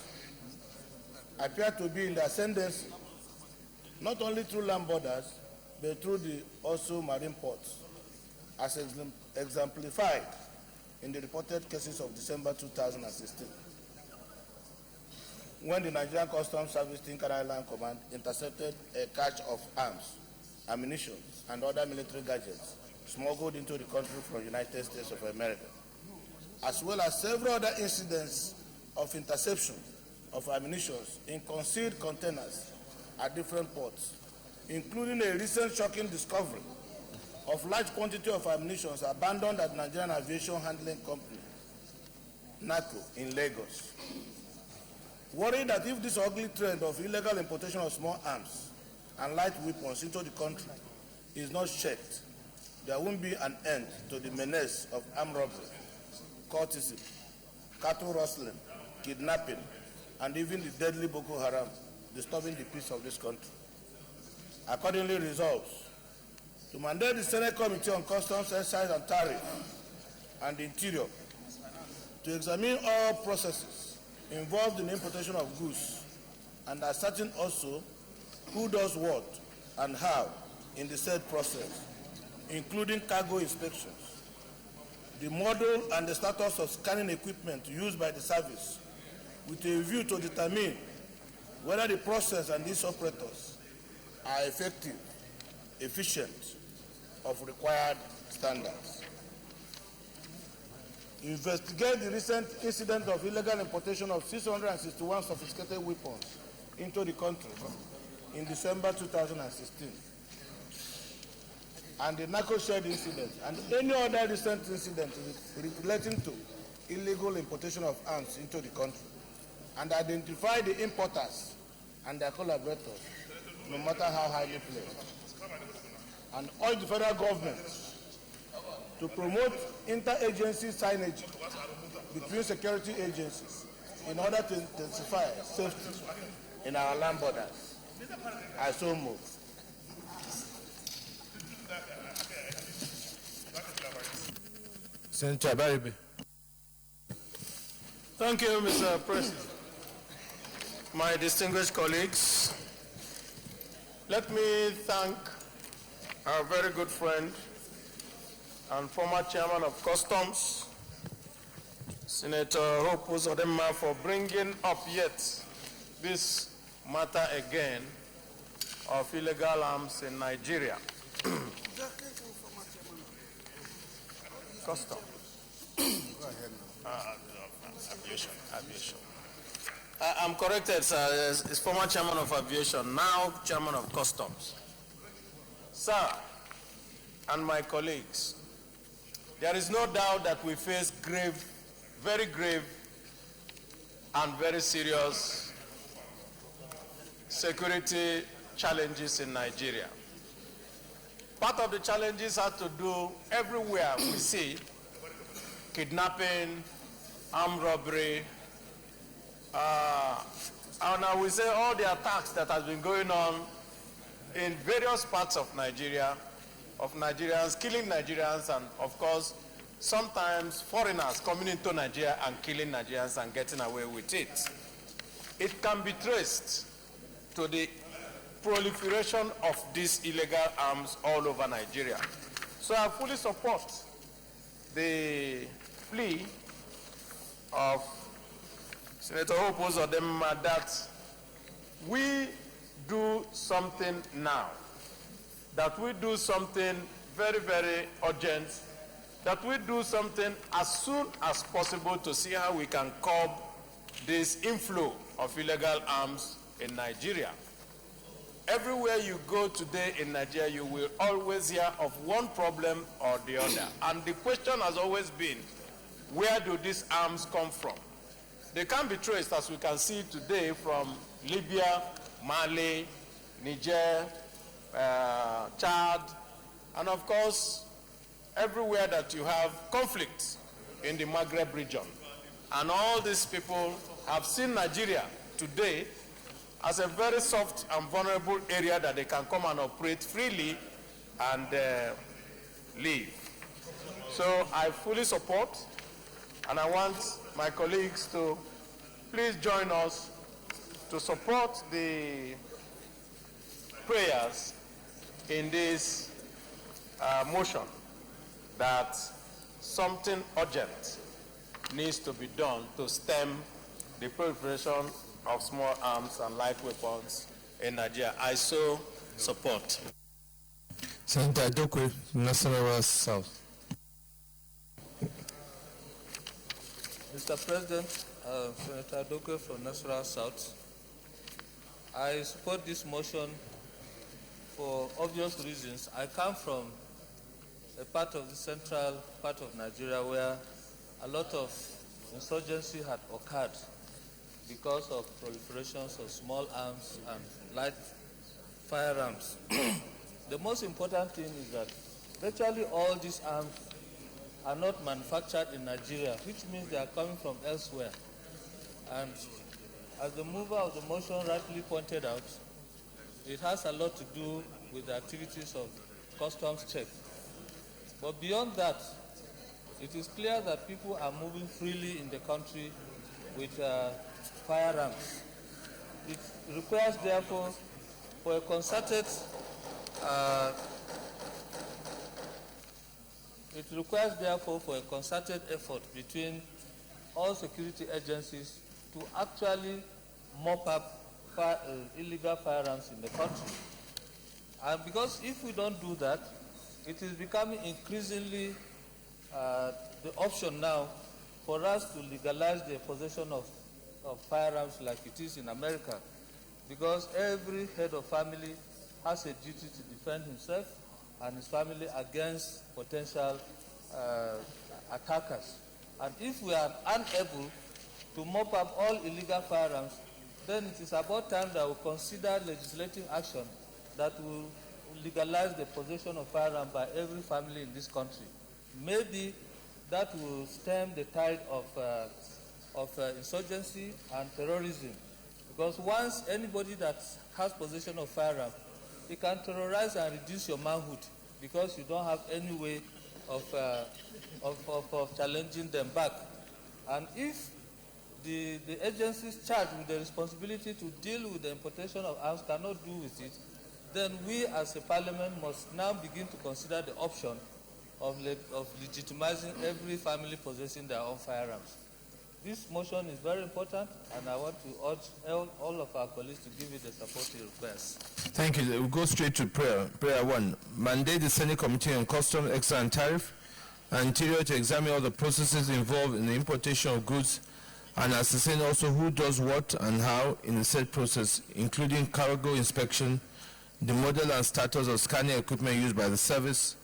appear to be in the ascendancy, not only through land borders, but through the also marine ports, as exemplified in the reported cases of December 2016, when the Nigerian Customs Service Tinker Island Command intercepted a cache of arms, ammunition, and other military gadgets smuggled into the country from the United States of America, as well as several other incidents of interception of ammunition in concealed containers at different ports, including a recent shocking discovery of large quantity of ammunition abandoned at Nigerian Aviation Handling Company, NACO, in Lagos. Worried that if this ugly trend of illegal importation of small arms and light weapons into the country is not checked, there won't be an end to the menace of armed robbery, courtesy, cattle rustling, kidnapping, and even the deadly Boko Haram disturbing the peace of this country. Accordingly resolves to mandate the Senate Committee on Customs, Excise and Tariff and the Interior to examine all processes involved in the importation of goods and ascertain also who does what and how in the said process, including cargo inspections, the model and the status of scanning equipment used by the service, with a view to determine whether the process and these operators are effective, efficient, of required standards. Investigate the recent incident of illegal importation of 661 sophisticated weapons into the country in December 2016, and the narco shed incident, and any other recent incident relating to illegal importation of arms into the country, and identify the importers and their collaborators, no matter how highly placed, and urge the federal government to promote inter-agency signage between security agencies in order to intensify safety in our land borders. I so move. Senator Baribe. Thank you, Mr. President. My distinguished colleagues, let me thank our very good friend and former chairman of Customs, Senator Hope Uzodimma, for bringing up yet this matter again of illegal arms in Nigeria. Customs. Aviation. I'm corrected, sir. It's former chairman of Aviation, now chairman of Customs. Sir, and my colleagues, there is no doubt that we face grave, very grave, and very serious security challenges in Nigeria. Part of the challenges have to do everywhere we see kidnapping, armed robbery, and I will say all the attacks that have been going on in various parts of Nigeria, of Nigerians, killing Nigerians, and of course, sometimes foreigners coming into Nigeria and killing Nigerians and getting away with it. It can be traced to the proliferation of these illegal arms all over Nigeria. So I fully support the plea of Senator Hope Uzodimma that we do something now, that we do something very, very urgent, that we do something as soon as possible to see how we can curb this inflow of illegal arms in Nigeria. Everywhere you go today in Nigeria, you will always hear of one problem or the other. And the question has always been, where do these arms come from? They can be traced, as we can see today, from Libya, Mali, Niger, Chad, and of course, everywhere that you have conflicts in the Maghreb region. And all these people have seen Nigeria today as a very soft and vulnerable area that they can come and operate freely and live. So I fully support, and I want my colleagues to please join us to support the prayers in this motion that something urgent needs to be done to stem the proliferation of small arms and light weapons in Nigeria. I so support. Senator Adokwe, National South. Mr. President, Senator Adokwe from National South. I support this motion for obvious reasons. I come from a part of the central part of Nigeria where a lot of insurgency had occurred because of proliferations of small arms and light firearms. The most important thing is that virtually all these arms are not manufactured in Nigeria, which means they are coming from elsewhere. And as the mover of the motion rightly pointed out, it has a lot to do with the activities of customs check. But beyond that, it is clear that people are moving freely in the country with firearms. It requires, therefore, for a concerted effort between all security agencies to actually mop up illegal firearms in the country. And because if we don't do that, it is becoming increasingly the option now for us to legalize the possession of firearms like it is in America, because every head of family has a duty to defend himself and his family against potential attackers. And if we are unable to mop up all illegal firearms, then it is about time that we consider legislative action that will legalize the possession of firearms by every family in this country. Maybe that will stem the tide of insurgency and terrorism. Because once anybody that has possession of firearms, it can terrorize and reduce your manhood because you don't have any way of challenging them back. And if the agencies charged with the responsibility to deal with the importation of arms cannot do with it, then we as a parliament must now begin to consider the option of legitimizing every family possessing their own firearms. This motion is very important, and I want to urge all of our colleagues to give it the support it requires. Thank you. We'll go straight to prayer. Prayer 1. Mandate the Senate Committee on Customs, Excise and Tariff and Interior to examine all the processes involved in the importation of goods and ascertain also who does what and how in the said process, including cargo inspection, the model and status of scanning equipment used by the service,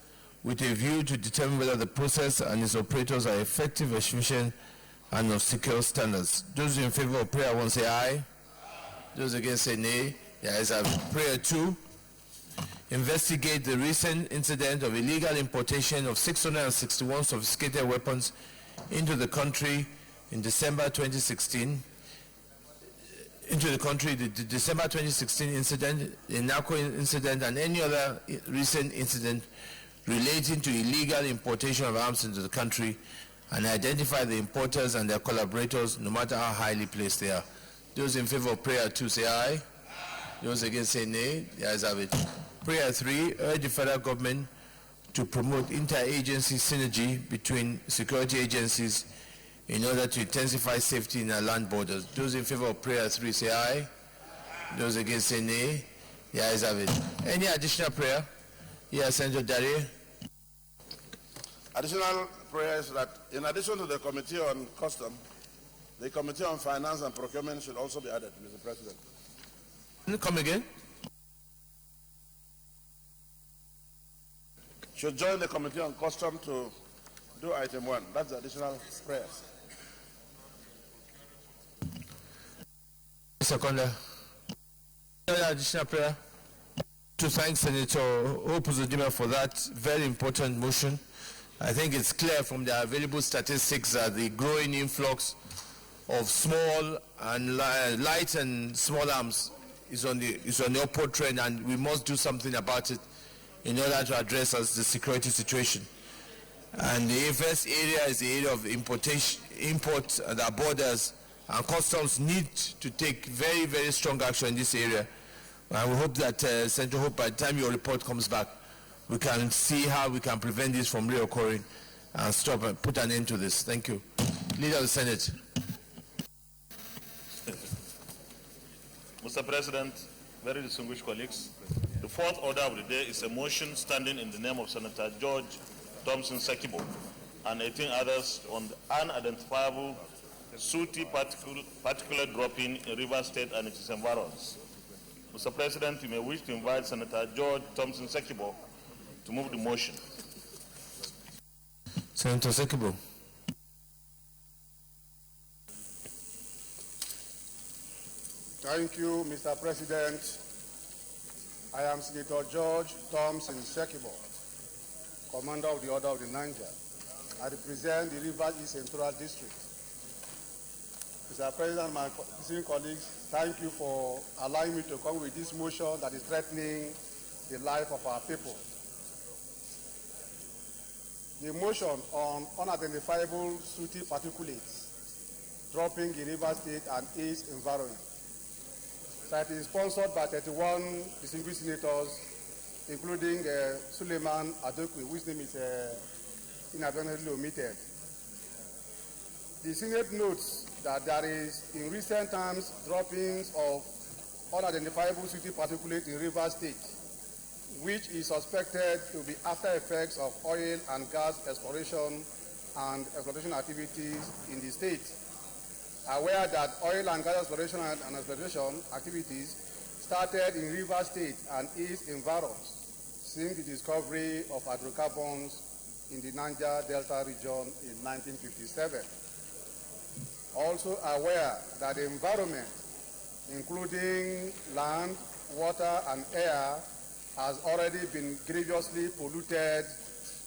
with a view to determine whether the process and its operators are effective, efficient, and of secure standards. Those in favor of prayer 1 say aye. Those against say nay. The ayes have it. Prayer 2. Investigate the recent incident of illegal importation of 661 sophisticated weapons into the country in December 2016. The December 2016 incident, the narco incident, and any other recent incident relating to illegal importation of arms into the country, and identify the importers and their collaborators, no matter how highly placed they are. Those in favor of prayer 2 say aye. Those against say nay. The ayes have it. Prayer 3, urge the federal government to promote interagency synergy between security agencies in order to intensify safety in our land borders. Those in favor of prayer 3 say aye. Those against say nay. The ayes have it. Any additional prayer? Yes, Senator Darie. Additional prayer is that in addition to the Committee on Custom, the Committee on Finance and Procurement should also be added, Mr. President. Come again? Should join the Committee on Custom to do item 1. That's the additional prayers. Seconder. Additional prayer. To thank Senator Opuzodima for that very important motion. I think it's clear from the available statistics that the growing influx of small and light and small arms is on the upward trend, and we must do something about it in order to address the security situation. And the first area is the area of import at our borders, and customs need to take very, very strong action in this area. And we hope that, Senator Hope, by the time your report comes back, we can see how we can prevent this from reoccurring and stop and put an end to this. Thank you. Leader of the Senate. Mr. President, very distinguished colleagues, the fourth order of the day is a motion standing in the name of Senator George Thompson Sekibo and 18 others on the unidentifiable sooty particulate dropping in River State and its environs. Mr. President, you may wish to invite Senator George Thompson Sekibo to move the motion. Senator Sekibo. Thank you, Mr. President. I am Senator George Thompson Sekibo, Commander of the Order of the Niger. I represent the Rivers East Central District. Mr. President, my esteemed colleagues, thank you for allowing me to come with this motion that is threatening the life of our people. The motion on unidentifiable sooty particulates dropping in River State and its environment. That is sponsored by 31 distinguished senators, including Suleiman Adokwe, whose name is inadvertently omitted. The Senate notes that there is, in recent times, droppings of unidentifiable sooty particulate in River State, which is suspected to be after effects of oil and gas exploration and exploitation activities in the state. Aware that oil and gas exploration and exploitation activities started in River State and its environs since the discovery of hydrocarbons in the Niger Delta region in 1957. Also aware that the environment, including land, water, and air, has already been grievously polluted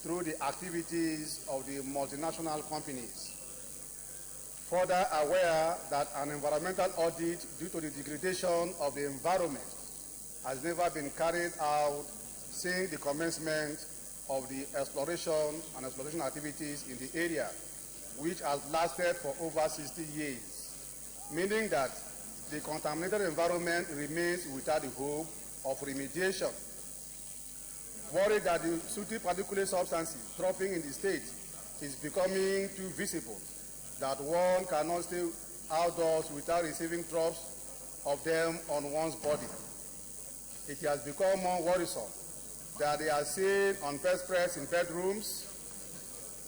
through the activities of the multinational companies. Further aware that an environmental audit due to the degradation of the environment has never been carried out since the commencement of the exploration and exploitation activities in the area, which has lasted for over 60 years, meaning that the contaminated environment remains without the hope of remediation. Worried that the sooty particulate substances dropping in the state is becoming too visible, that one cannot stay outdoors without receiving drops of them on one's body. It has become more worrisome that they are seen on bedspreads in bedrooms,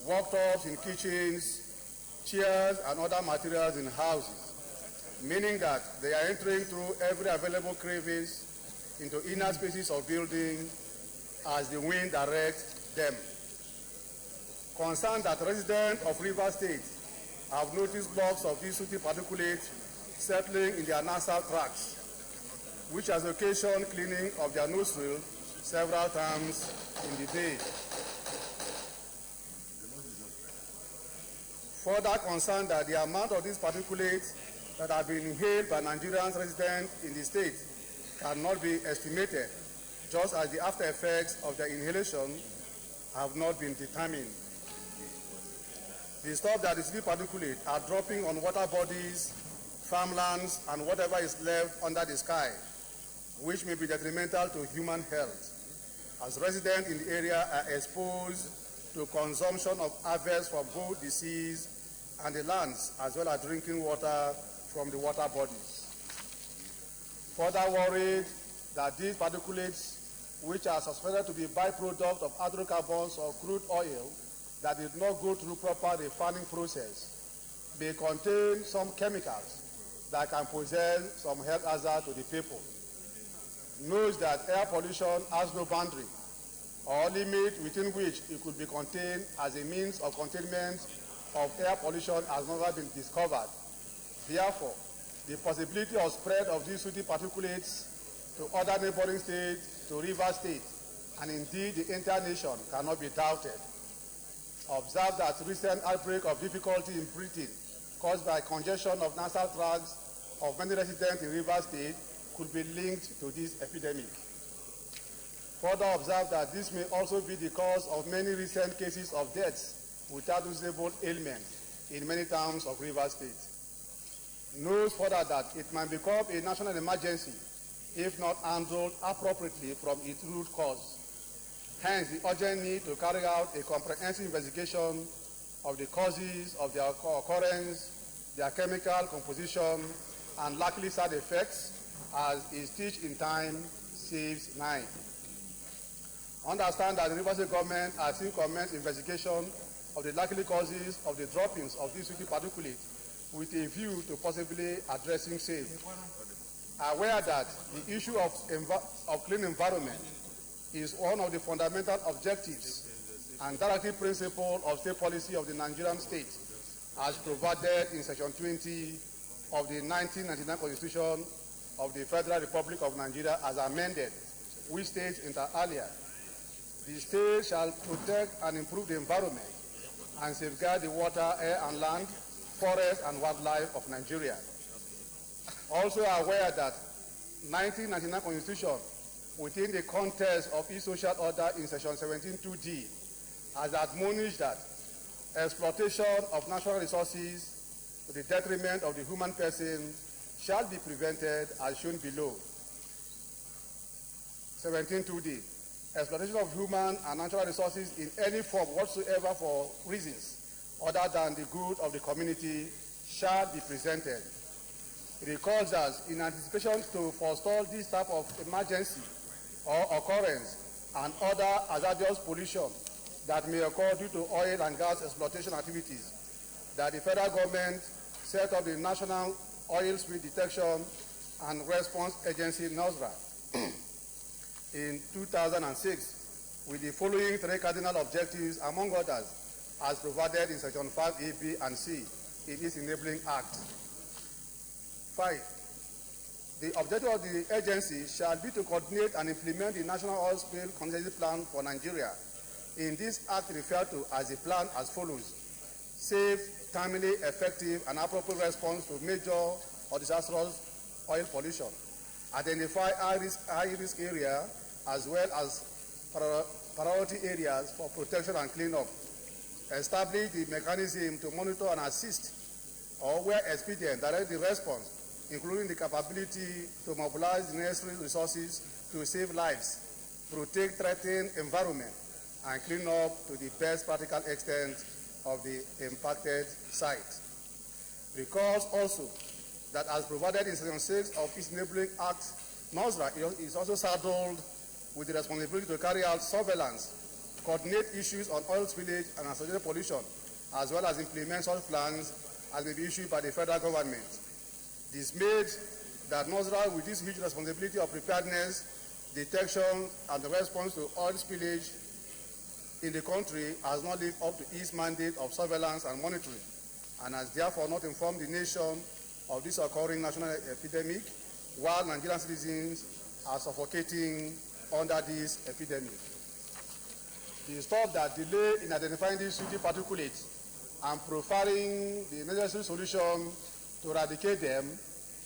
worktops in kitchens, chairs, and other materials in houses, meaning that they are entering through every available crevice into inner spaces of buildings as the wind directs them. Concerned that residents of River State have noticed blocks of these sooty particulate settling in their nasal tracts, which has occasioned cleaning of their nostril several times in the day. Further concerned that the amount of these particulates that have been inhaled by Nigerian residents in the state cannot be estimated, just as the after effects of their inhalation have not been determined. The stuff that is particulate are dropping on water bodies, farmlands, and whatever is left under the sky, which may be detrimental to human health. as residents in the area are exposed to consumption of harvest from both the seas and the lands, as well as drinking water from the water bodies. Further worried that these particulates, which are suspected to be byproduct of hydrocarbons or crude oil that did not go through proper refining process, may contain some chemicals that can pose some health hazard to the people. Knows that air pollution has no boundary or limit within which it could be contained as a means of containment of air pollution has never been discovered. Therefore, the possibility of spread of these sooty particulates to other neighboring states, to Rivers State, and indeed the entire nation cannot be doubted. Observe that recent outbreak of difficulty in breathing caused by congestion of nasal tracts of many residents in Rivers State could be linked to this epidemic. Further observe that this may also be the cause of many recent cases of deaths without visible ailment in many towns of Rivers State. Knows further that it might become a national emergency if not handled appropriately from its root cause. Hence, the urgent need to carry out a comprehensive investigation of the causes of their occurrence, their chemical composition, and likely side effects, as is teach in time saves 9. Understand that the Rivers State government has seen commenced investigation of the likely causes of the droppings of these sooty particulates with a view to possibly addressing same. Aware that the issue of clean environment is one of the fundamental objectives and directive principle of state policy of the Nigerian state, as provided in Section 20 of the 1999 Constitution of the Federal Republic of Nigeria as amended, which states inter alia, the state shall protect and improve the environment and safeguard the water, air and land, forest and wildlife of Nigeria. Also aware that 1999 Constitution, within the context of its social order in Section 17(2)(d), has admonished that exploitation of natural resources to the detriment of the human person shall be prevented as shown below. 17(2)(d). Exploitation of human and natural resources in any form whatsoever for reasons other than the good of the community shall be presented. It recalls us in anticipation to forestall this type of emergency or occurrence and other hazardous pollution that may occur due to oil and gas exploitation activities, that the federal government set up the National Oil Spill Detection and Response Agency, NOSRA, in 2006 with the following 3 cardinal objectives, among others, as provided in Section 5A, B, and C in its Enabling Act. 5. The objective of the agency shall be to coordinate and implement the National Oil Spill Contingency Plan for Nigeria. In this act referred to as a plan as follows: safe, timely, effective, and appropriate response to major or disastrous oil pollution. Identify high-risk area as well as priority areas for protection and cleanup. Establish the mechanism to monitor and assist, or where expedient, direct the response, including the capability to mobilize the necessary resources to save lives, protect threatened environment, and clean up to the best practical extent of the impacted site. Recalls also that as provided in Section 6 of its Enabling Act, NOSRA is also saddled with the responsibility to carry out surveillance, coordinate issues on oil spillage and associated pollution, as well as implement such plans as may be issued by the federal government. Dismayed that NOSRA, with this huge responsibility of preparedness, detection, and the response to oil spillage in the country, has not lived up to its mandate of surveillance and monitoring, and has therefore not informed the nation of this occurring national epidemic, while Nigerian citizens are suffocating under this epidemic. The stop that delay in identifying these sooty particulates and profiling the necessary solution to eradicate them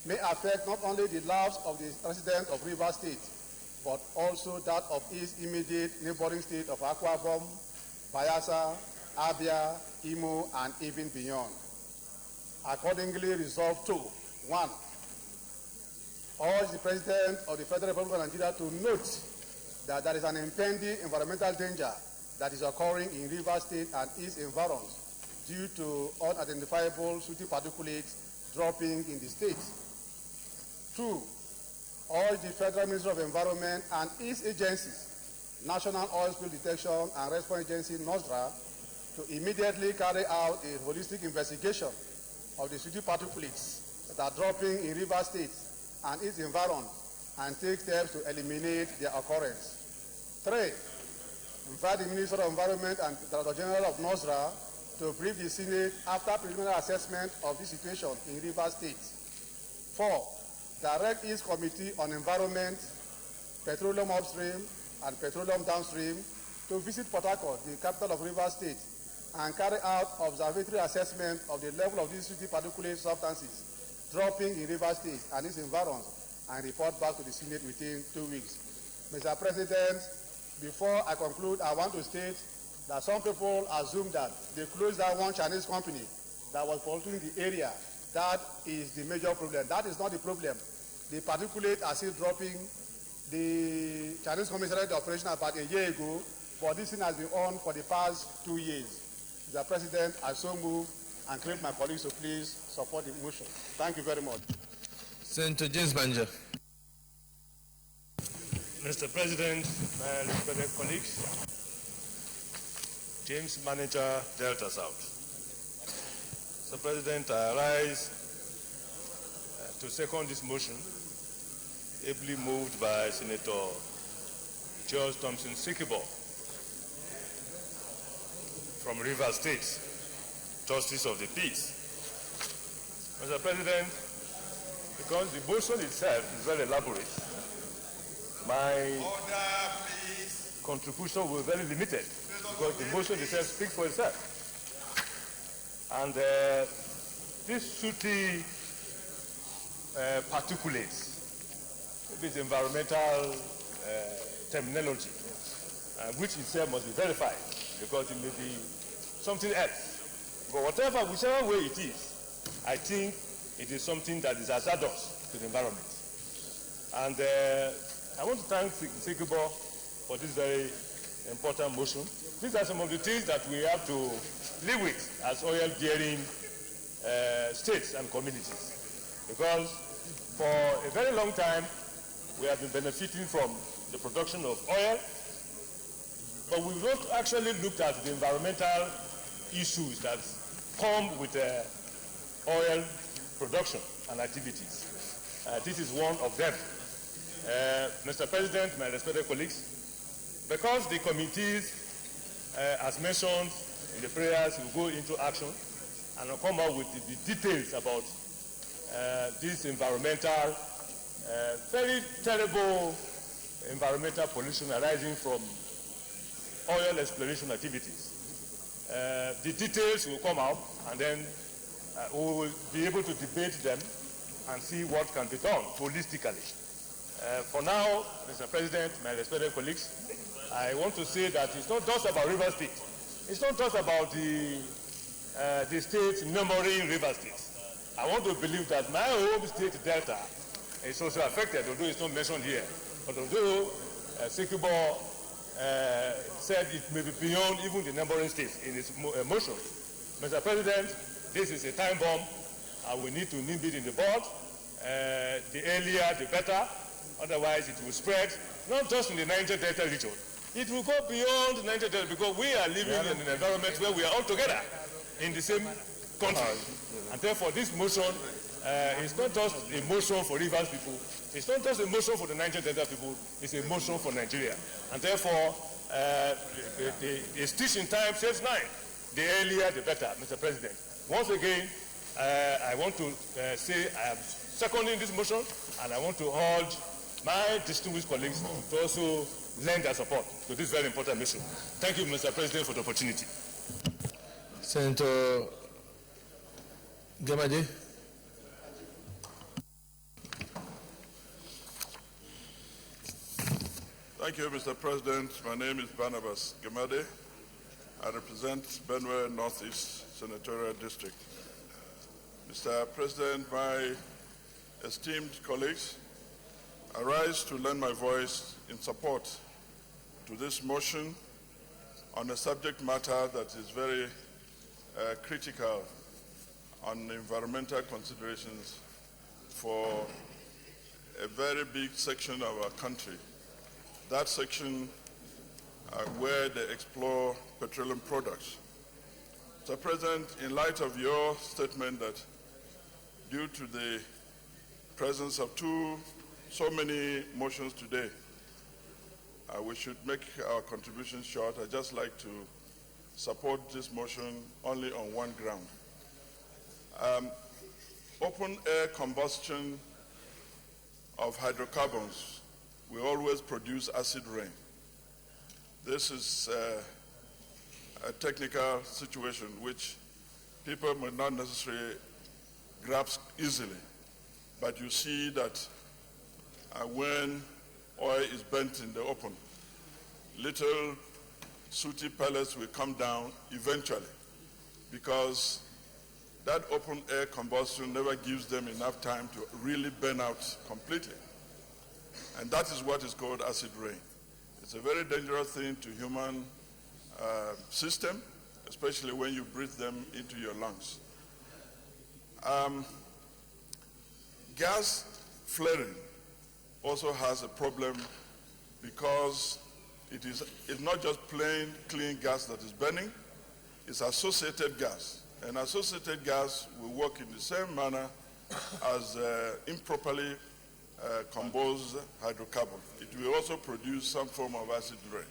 may affect not only the lives of the residents of Rivers State, but also that of its immediate neighboring state of Akwa Ibom, Bayelsa, Abia, Imo, and even beyond. Accordingly, resolved to: 1. Urge the President of the Federal Republic of Nigeria to note that there is an impending environmental danger that is occurring in Rivers State and its environs due to unidentifiable sooty particulates dropping in the state. 2, urge the Federal Ministry of Environment and its agencies, National Oil Spill Detection and Response Agency, NOSDRA, to immediately carry out a holistic investigation of the sooty particulates that are dropping in Rivers State and its environs and take steps to eliminate their occurrence. 3, invite the Minister of Environment and the Director General of NOSDRA to brief the Senate after preliminary assessment of the situation in Rivers State. 4, direct its Committee on Environment, Petroleum Upstream, and Petroleum Downstream to visit Port Harcourt, the capital of Rivers State, and carry out observatory assessment of the level of these sooty particulate substances dropping in Rivers State and its environs, and report back to the Senate within 2 weeks. Mr. President, before I conclude, I want to state that some people assume that they closed down one Chinese company that was polluting the area. That is the major problem. That is not the problem. The particulate are still dropping. The Chinese company started the operation about a year ago, but this thing has been on for the past 2 years. Mr. President, I so move and claim my colleagues to please support the motion. Thank you very much. Senator James Banja. Mr. President, my respected colleagues, James Manager, Delta South. Mr. President, I rise to second this motion, ably moved by Senator George Thompson Sikibo from Rivers State, Justice of the Peace. Mr. President, because the motion itself is very elaborate, my contribution will be very limited because the motion itself speaks for itself. And this sooty particulates, this environmental terminology, which itself must be verified because it may be something else. But whichever way it is, I think it is something that is hazardous to the environment. And I want to thank Sikibo for this very important motion. These are some of the things that we have to live with as oil-bearing states and communities. Because for a very long time, we have been benefiting from the production of oil, but we've not actually looked at the environmental issues that come with oil production and activities. This is one of them. Mr. President, my respected colleagues, because the committees, as mentioned in the prayers, will go into action and will come out with the details about this environmental, very terrible environmental pollution arising from oil exploration activities. The details will come out, and then we will be able to debate them and see what can be done holistically. For now, Mr. President, my respected colleagues, I want to say that it's not just about Rivers State. It's not just about the state numbering Rivers State. I want to believe that my home state, Delta, is also affected, although it's not mentioned here. But although Sikibo said it may be beyond even the numbering states in its motion, Mr. President, this is a time bomb, and we need to nip it in the bud. The earlier, the better. Otherwise, it will spread, not just in the Niger Delta region. It will go beyond the Niger Delta because we are living in an environment where we are all together in the same country. And therefore, this motion is not just a motion for Rivers people. It's not just a motion for the Niger Delta people. It's a motion for Nigeria. And therefore, the stitch in time saves 9. The earlier, the better, Mr. President. Once again, I want to say I am seconding this motion, and I want to urge my distinguished colleagues to also lend their support to this very important mission. Thank you, Mr. President, for the opportunity. Senator Gamade. Thank you, Mr. President. My name is Barnabas Gamade. I represent Benue Northeast Senatorial District. Mr. President, my esteemed colleagues, I rise to lend my voice in support to this motion on a subject matter that is very critical on environmental considerations for a very big section of our country. That section where they explore petroleum products. Mr. President, in light of your statement that due to the presence of so many motions today, we should make our contribution short. I'd just like to support this motion only on one ground. Open air combustion of hydrocarbons will always produce acid rain. This is a technical situation which people may not necessarily grasp easily, but you see that when oil is burnt in the open, little sooty pellets will come down eventually, because that open air combustion never gives them enough time to really burn out completely. And that is what is called acid rain. It's a very dangerous thing to human system, especially when you breathe them into your lungs. Gas flaring also has a problem because it's not just plain clean gas that is burning, it's associated gas. And associated gas will work in the same manner as improperly combusted hydrocarbon. It will also produce some form of acid rain.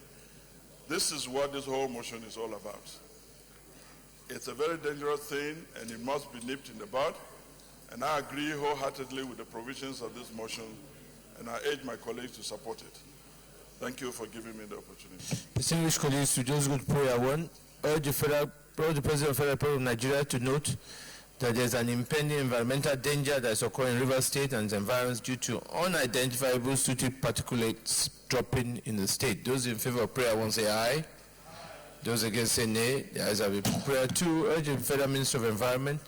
This is what this whole motion is all about. It's a very dangerous thing, and it must be nipped in the bud. And I agree wholeheartedly with the provisions of this motion, and I urge my colleagues to support it. Thank you for giving me the opportunity. Distinguished colleagues, we just go to prayer one. Urge the President of the Federal Republic of Nigeria to note that there's an impending environmental danger that is occurring in River State and its environs due to unidentifiable sooty particulates dropping in the state. Those in favor of prayer one say aye. Those against say nay. The ayes have it. Prayer two, urge the Federal Minister of Environment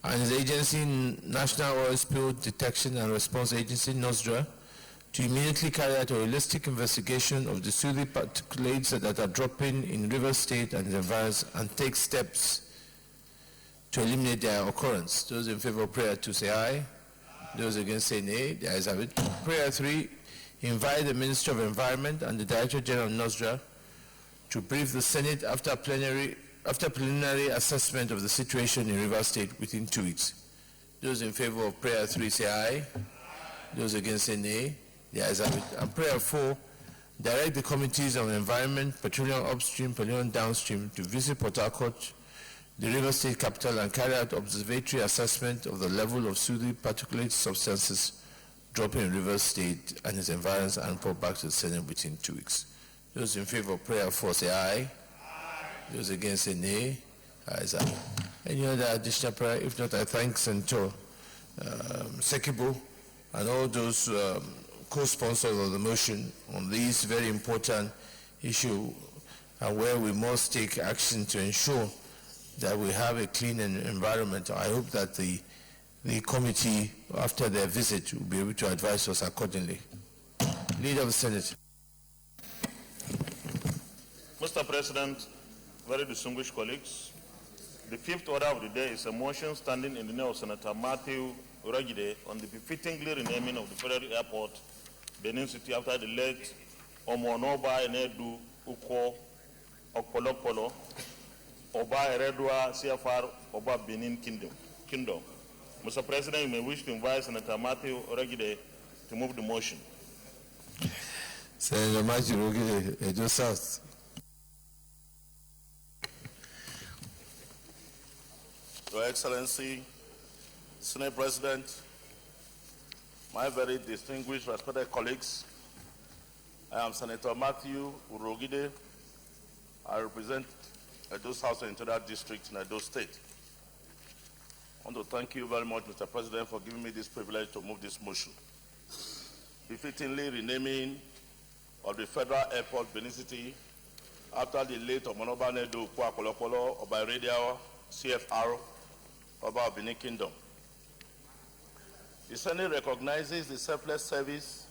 and his agency, National Oil Spill Detection and Response Agency, NOSDRA, to immediately carry out a holistic investigation of the sooty particulates that are dropping in River State and its environs and take steps to eliminate their occurrence. Those in favor of prayer 2 say aye. Those against say nay. The ayes have it. Prayer 3, invite the Minister of Environment and the Director General of NOSDRA to brief the Senate after preliminary assessment of the situation in River State within 2 weeks. Those in favor of prayer 3 say aye. Those against say nay. The ayes have it. And prayer 4, direct the committees on environment, petroleum upstream, petroleum downstream to visit Port Harcourt, the River State capital, and carry out observatory assessment of the level of sooty particulate substances dropping in River State and its environs and report back to the Senate within 2 weeks. Those in favor of prayer 4 say aye. Those against say nay. Ayes have it. Any other additional prayer? If not, I thank Senator Sekibo and all those co-sponsors of the motion on this very important issue, and where we must take action to ensure that we have a clean environment. I hope that the committee, after their visit, will be able to advise us accordingly. Leader of the Senate. Mr. President, very distinguished colleagues, the fifth order of the day is a motion standing in the name of Senator Matthew Uragide on the befittingly renaming of the Federal Airport, Benin City, after the late Omonoba Enedu Uko Okpolokpolo, Oba Eredua CFR, Oba Benin Kingdom. Mr. President, you may wish to invite Senator Matthew Uragide to move the motion. Senator Matthew Uragide, Edo South. Your Excellency, Senate President, my very distinguished, respected colleagues, I am Senator Matthew Urogide. I represent Edo South Senatorial District in Edo State. I want to thank you very much, Mr. President, for giving me this privilege to move this motion. Befittingly renaming of the Federal Airport Benin City after the late Omonoba Nedu Kwakolokolo Oba Radio CFR Oba Benin Kingdom. The Senate recognizes the selfless service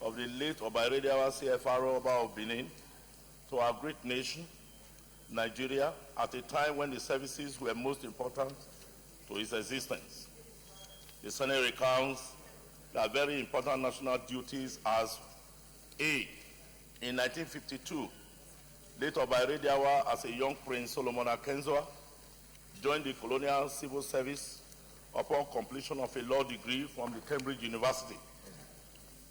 of the late Obairediawa CFRO Oba of Benin to our great nation, Nigeria, at a time when the services were most important to its existence. The Senate recounts their very important national duties as A. In 1952, late Obairediawa, as a young Prince Solomon Akenzwa, joined the colonial civil service upon completion of a law degree from the Cambridge University.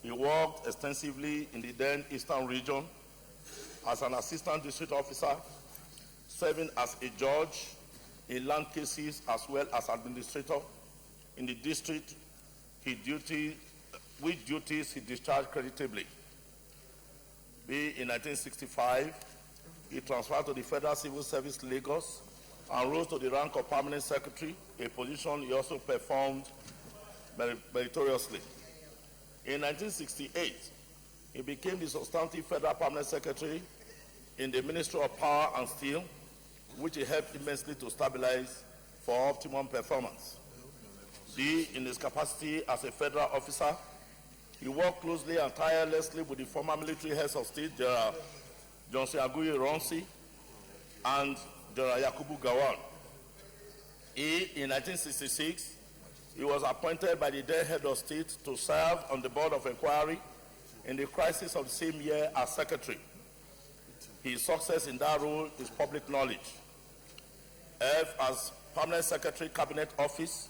He worked extensively in the then Eastern region as an assistant district officer, serving as a judge in land cases as well as administrator in the district, which duties he discharged creditably. B. In 1965, he transferred to the Federal Civil Service, Lagos, and rose to the rank of Permanent Secretary, a position he also performed meritoriously. In 1968, he became the substantive Federal Permanent Secretary in the Ministry of Power and Steel, which he helped immensely to stabilize for optimum performance. D. In his capacity as a federal officer, he worked closely and tirelessly with the former military heads of state, General Johnson Aguiyi Ronsi and General Yakubu Gowon. E. In 1966, he was appointed by the then head of state to serve on the board of inquiry in the crisis of the same year as secretary. His success in that role is public knowledge. F. As permanent secretary, cabinet office,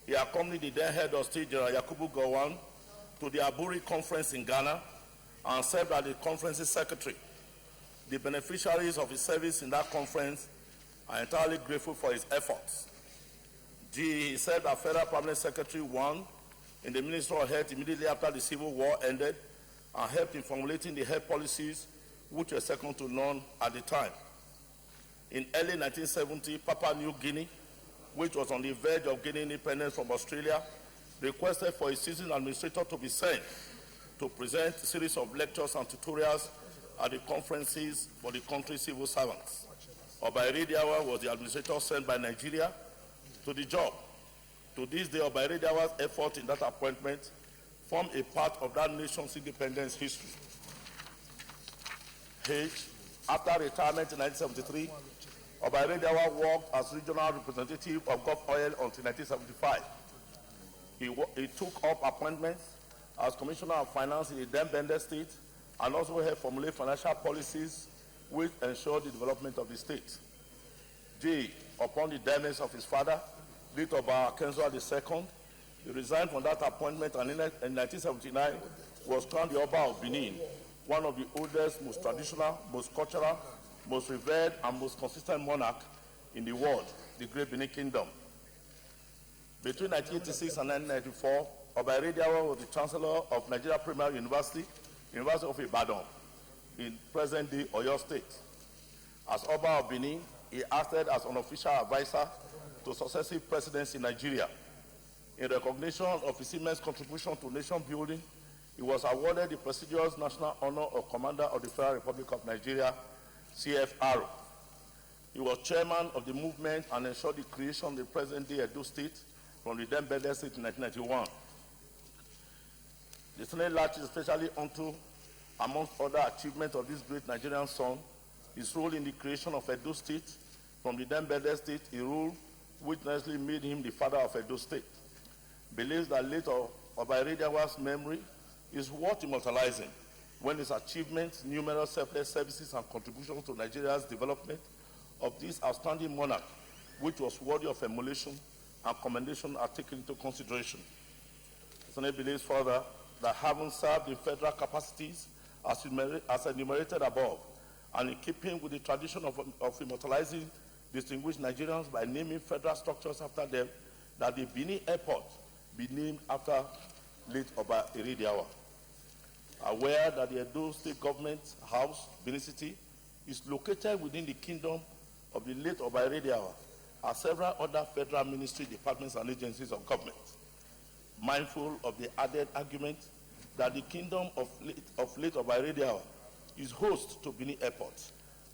he accompanied the then head of state, General Yakubu Gowon, to the Aburi conference in Ghana and served as the conference's secretary. The beneficiaries of his service in that conference are entirely grateful for his efforts. G. He served as Federal Permanent Secretary 1 in the Ministry of Health immediately after the Civil War ended and helped in formulating the health policies which were second to none at the time. In early 1970, Papua New Guinea, which was on the verge of gaining independence from Australia, requested for a seasoned administrator to be sent to present a series of lectures and tutorials at the conferences for the country's civil servants. Obairediawa was the administrator sent by Nigeria to the job. To this day, Obairediawa's effort in that appointment form a part of that nation's independence history. H. After retirement in 1973, Obairediawa worked as regional representative of Gulf Oil until 1975. He took up appointments as Commissioner of Finance in the then Bender State and also helped formulate financial policies which ensured the development of the state. J. Upon the demise of his father, late Oba Akenzwa II, he resigned from that appointment and in 1979 was crowned the Oba of Benin, one of the oldest, most traditional, most cultural, most revered, and most consistent monarch in the world, the Great Benin Kingdom. Between 1986 and 1994, Obairediawa was the Chancellor of Nigeria Primary University, University of Ibadan, in present-day Oyo State. As Oba of Benin, he acted as an official advisor to successive presidents in Nigeria. In recognition of his immense contribution to nation building, he was awarded the prestigious national honor of Commander of the Federal Republic of Nigeria, CFR. He was chairman of the movement and ensured the creation of the present-day Edo State from the then Bender State in 1991. The Senate latches especially onto, amongst other achievements of this great Nigerian son, his role in the creation of Edo State from the then Bender State, a role which necessarily made him the father of Edo State. Believes that late Obairediawa's memory is worth immortalizing when his achievements, numerous selfless services, and contributions to Nigeria's development of this outstanding monarch, which was worthy of emulation and commendation, are taken into consideration. The Senate believes further that having served in federal capacities as enumerated above, and in keeping with the tradition of immortalizing distinguished Nigerians by naming federal structures after them, that the Benin Airport be named after late Obairediawa. Aware that the Edo State Government House, Benin City, is located within the kingdom of the late Obairediawa, are several other federal ministry, departments, and agencies of government. Mindful of the added argument that the kingdom of late Obairediawa is host to Benin Airport,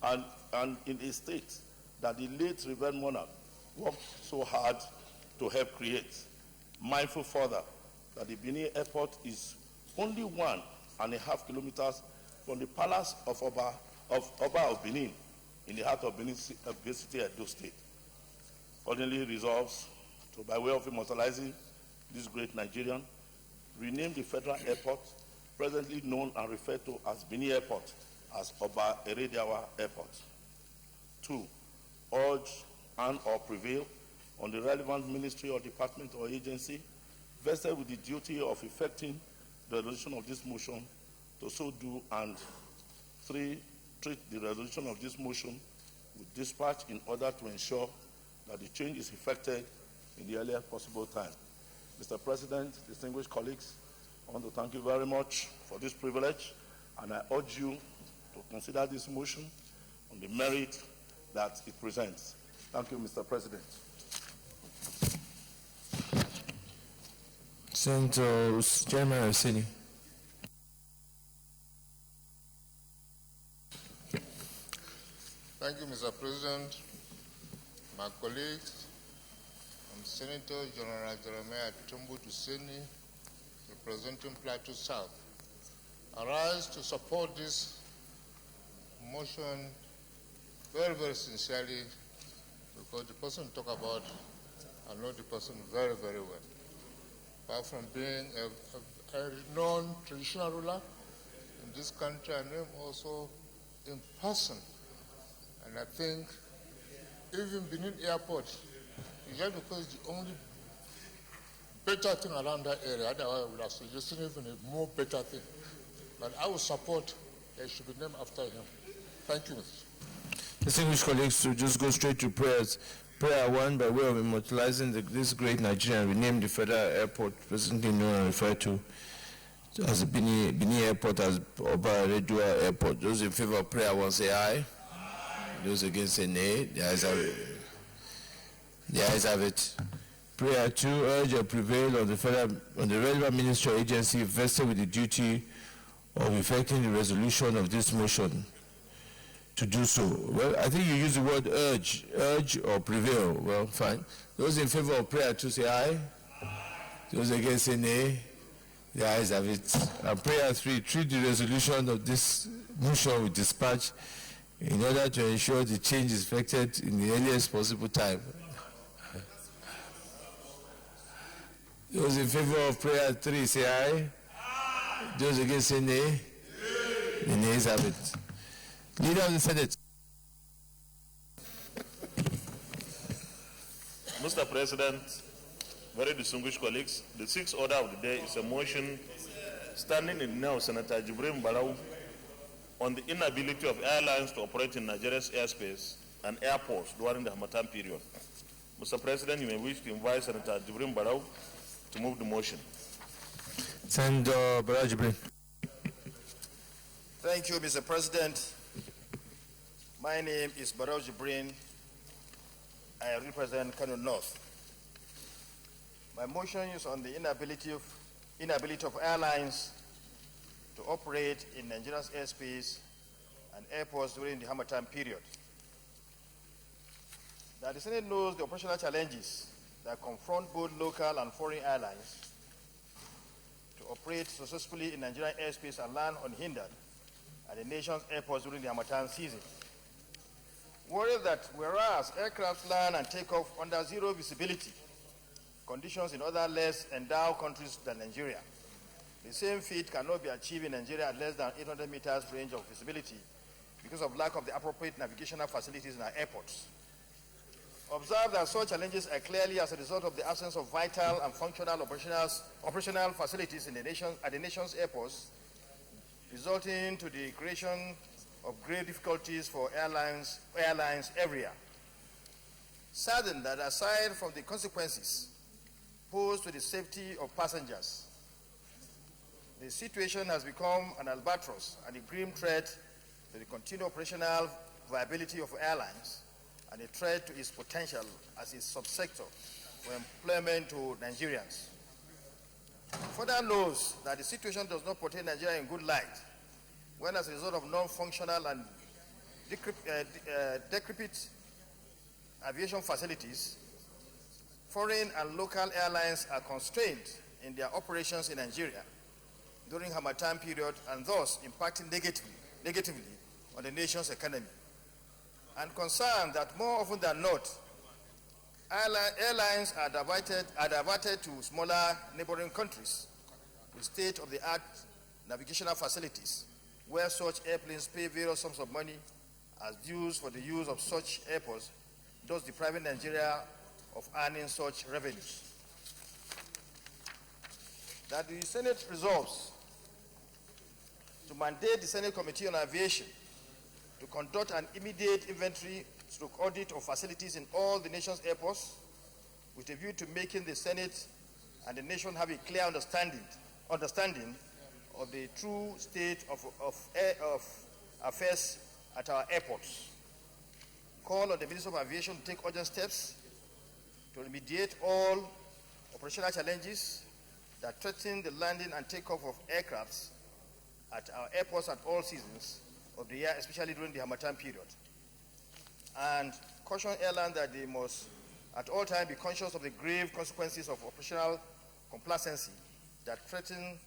and in a state that the late revered monarch worked so hard to help create. Mindful further that the Benin Airport is only one 1.5 kilometers from the palace of Oba of Benin in the heart of Benin City, Edo State. Accordingly resolves to, by way of immortalizing this great Nigerian, rename the federal airport, presently known and referred to as Benin Airport, as Oba Erediawa Airport. 2, urge and or prevail on the relevant ministry or department or agency vested with the duty of effecting the resolution of this motion to so do, and 3, treat the resolution of this motion with dispatch in order to ensure that the change is effected in the earliest possible time. Mr. President, distinguished colleagues, I want to thank you very much for this privilege, and I urge you to consider this motion on the merit that it presents. Thank you, Mr. President. Senator Chairman Orsini. Thank you, Mr. President. My colleagues, I'm Senator General Jeremiah Tumbu Tuseni, representing Plateau South. I rise to support this motion very, very sincerely, because the person talk about, I know the person very, very well. Apart from being a renowned traditional ruler in this country, I know him also in person. And I think even Benin Airport is just because it's the only better thing around that area. Otherwise, I would have suggested even a more better thing. But I would support that it should be named after him. Thank you, Mr. Distinguished colleagues, to just go straight to prayers. Prayer 1, by way of immortalizing this great Nigerian, rename the federal airport, presently known and referred to as the Benin Airport, as Oba Redua Airport. Those in favor of prayer 1 say aye. Those against say nay. The ayes have it. The ayes have it. Prayer 2, urge or prevail on the relevant ministry or agency vested with the duty of effecting the resolution of this motion to do so. Well, I think you use the word urge or prevail. Well, fine. Those in favor of prayer 2 say aye. Those against say nay. The ayes have it. And prayer 3, treat the resolution of this motion with dispatch in order to ensure the change is effected in the earliest possible time. Those in favor of prayer 3 say aye. Those against say nay. The nays have it. Leader of the Senate. Mr. President, very distinguished colleagues, the 6th order of the day is a motion standing in now Senator Jibril Barau on the inability of airlines to operate in Nigeria's airspace and airports during the Harmattan period. Mr. President, you may wish to invite Senator Jibril Barau to move the motion. Senator Barau Jibril. Thank you, Mr. President. My name is Barau Jibril. I represent Kano North. My motion is on the inability of airlines to operate in Nigeria's airspace and airports during the Harmattan period. That the Senate knows the operational challenges that confront both local and foreign airlines to operate successfully in Nigerian airspace and land unhindered at the nation's airports during the Harmattan season. Worry that whereas aircraft land and take off under zero visibility conditions in other less endowed countries than Nigeria, the same feat cannot be achieved in Nigeria at less than 800 meters range of visibility because of lack of the appropriate navigational facilities in our airports. Observe that such challenges are clearly as a result of the absence of vital and functional operational facilities in at the nation's airports, resulting to the creation of great difficulties for airlines every year. Saddened that aside from the consequences posed to the safety of passengers, the situation has become an albatross and a grim threat to the continued operational viability of airlines and a threat to its potential as a subsector for employment to Nigerians. Further knows that the situation does not portray Nigeria in good light when, as a result of non-functional and decrepit aviation facilities, foreign and local airlines are constrained in their operations in Nigeria. during Harmattan period and thus impacting negatively on the nation's economy. And concerned that more often than not, airlines are diverted to smaller neighboring countries with state-of-the-art navigational facilities, where such airplanes pay various sums of money as dues for the use of such airports, thus depriving Nigeria of earning such revenues. That the Senate resolves to mandate the Senate Committee on Aviation to conduct an immediate inventory stroke audit of facilities in all the nation's airports with a view to making the Senate and the nation have a clear understanding of the true state of affairs at our airports. Call on the Minister of Aviation to take urgent steps to remediate all operational challenges that threaten the landing and takeoff of aircrafts at our airports at all seasons of the year, especially during the Harmattan period. And caution airlines that they must at all times be conscious of the grave consequences of operational complacency that threatens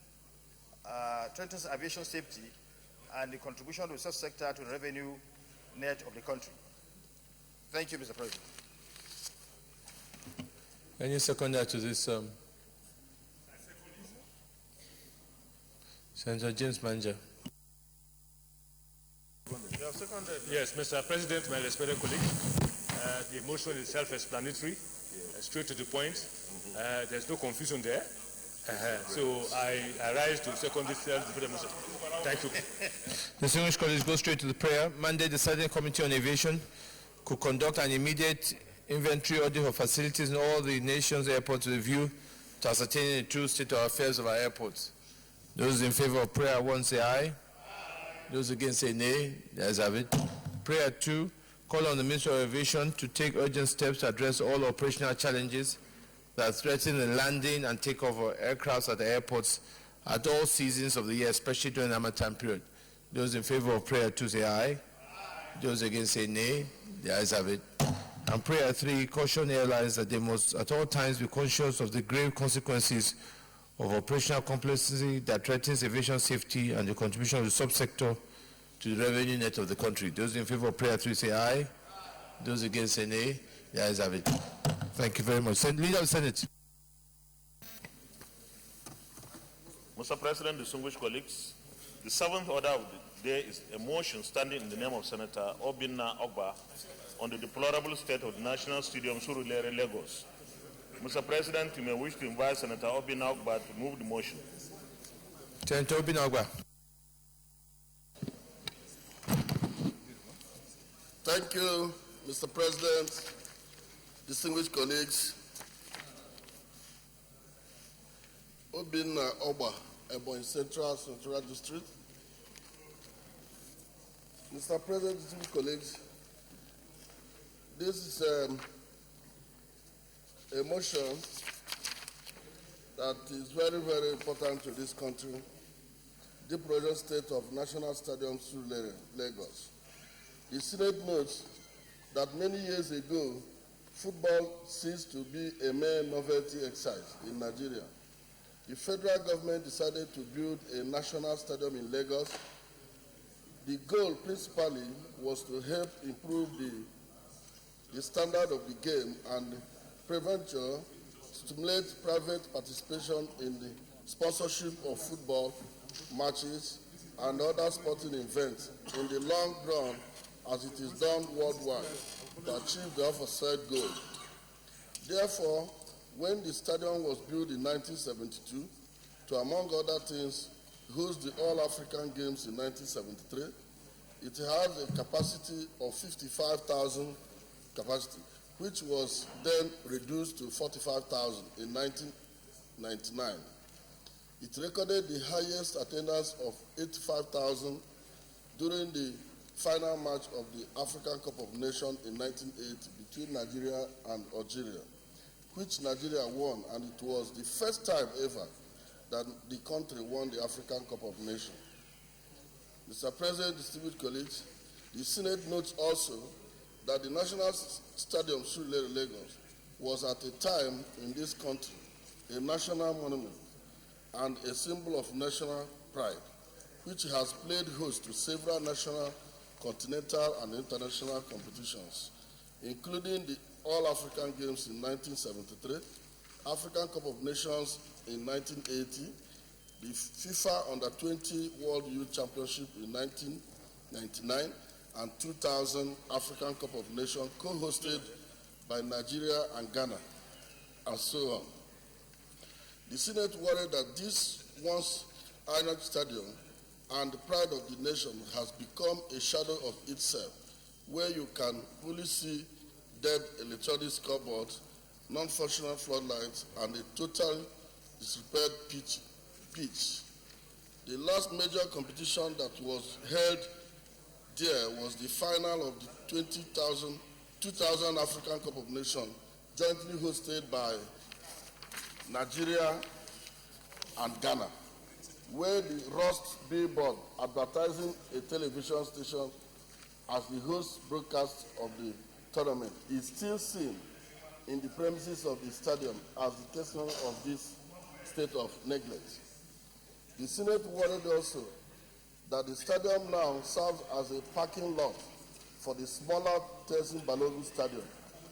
aviation safety and the contribution to such sector to the revenue net of the country. Thank you, Mr. President. Any seconder to this? Senator James Manja. Yes, Mr. President, my respected colleagues, the motion is self-explanatory, straight to the point. There's no confusion there. So I rise to second this motion. Thank you. Distinguished colleagues, go straight to the prayer. Mandate the Senate Committee on Aviation could conduct an immediate inventory audit of facilities in all the nation's airports with a view to ascertaining the true state of affairs of our airports. Those in favor of prayer 1 say aye. Those against say nay. The ayes have it. Prayer 2, call on the Minister of Aviation to take urgent steps to address all operational challenges that threaten the landing and takeoff of aircrafts at the airports at all seasons of the year, especially during the Harmattan period. Those in favor of prayer 2 say aye. Those against say nay. The ayes have it. And prayer 3, caution airlines that they must at all times be conscious of the grave consequences of operational complexity that threatens aviation safety and the contribution of the subsector to the revenue net of the country. Those in favor of prayer 3 say aye. Those against say nay. The ayes have it. Thank you very much. Leader of the Senate. Mr. President, distinguished colleagues, the seventh order of the day is a motion standing in the name of Senator Obinna Ogba on the deplorable state of the National Stadium, Surulere, Lagos. Mr. President, you may wish to invite Senator Obinna Ogba to move the motion. Senator Obinna Ogba. Thank you, Mr. President, distinguished colleagues. Obinna Ogba, Ebonyi Central District. Mr. President, distinguished colleagues, this is a motion that is very, very important to this country, deplorable state of National Stadium, Surulere, Lagos. The Senate notes that many years ago, football ceased to be a mere novelty exercise in Nigeria. The federal government decided to build a national stadium in Lagos. The goal principally was to help improve the standard of the game and prevention, stimulate private participation in the sponsorship of football matches and other sporting events in the long run, as it is done worldwide, to achieve the aforesaid goal. Therefore, when the stadium was built in 1972, to among other things, host the All-African Games in 1973, it has a capacity of 55,000 capacity, which was then reduced to 45,000 in 1999. It recorded the highest attendance of 85,000 during the final match of the African Cup of Nations in 1980 between Nigeria and Algeria, which Nigeria won, and it was the first time ever that the country won the African Cup of Nations. Mr. President, distinguished colleagues, the Senate notes also that the National Stadium, Surulere, Lagos, was at a time in this country a national monument and a symbol of national pride, which has played host to several national, continental, and international competitions, including the All-African Games in 1973, African Cup of Nations in 1980, the FIFA Under-20 World Youth Championship in 1999, and 2000 African Cup of Nations co-hosted by Nigeria and Ghana, and so on. The Senate worried that this once honored stadium and the pride of the nation has become a shadow of itself, where you can fully see dead electronic scoreboard, non-functional floodlights, and a total disrepaired pitch. The last major competition that was held there was the final of the 2000 African Cup of Nations, jointly hosted by Nigeria and Ghana, where the Rust billboard advertising a television station as the host broadcast of the tournament is still seen in the premises of the stadium as the testimony of this state of neglect. The Senate worried also that the stadium now serves as a parking lot for the smaller Tessin Balogun Stadium,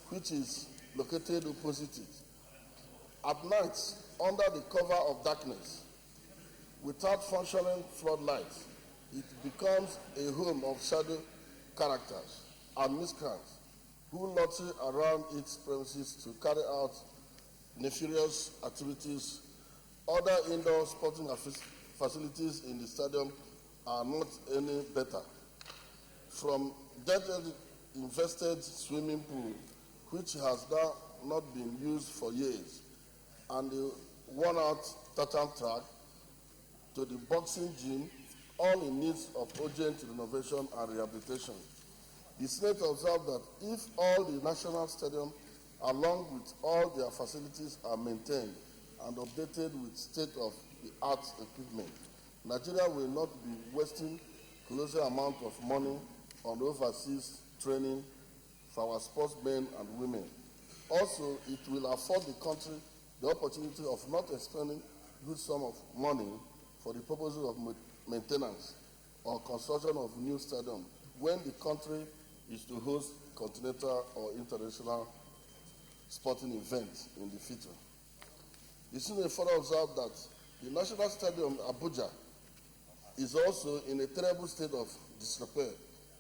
which is located opposite it. At night, under the cover of darkness, without functioning floodlights, it becomes a home of shadow characters and miscreants who loiter around its premises to carry out nefarious activities. Other indoor sporting facilities in the stadium are not any better. From debt-invested swimming pool, which has now not been used for years, and the worn-out tartan track, to the boxing gym, all in need of urgent renovation and rehabilitation. The Senate observed that if all the national stadium, along with all their facilities, are maintained and updated with state-of-the-art equipment, Nigeria will not be wasting colossal amount of money on overseas training for our sportsmen and women. Also, it will afford the country the opportunity of not expending good sum of money for the purposes of maintenance or construction of new stadium when the country is to host continental or international sporting events in the future. The Senate further observed that the National Stadium, Abuja, is also in a terrible state of disrepair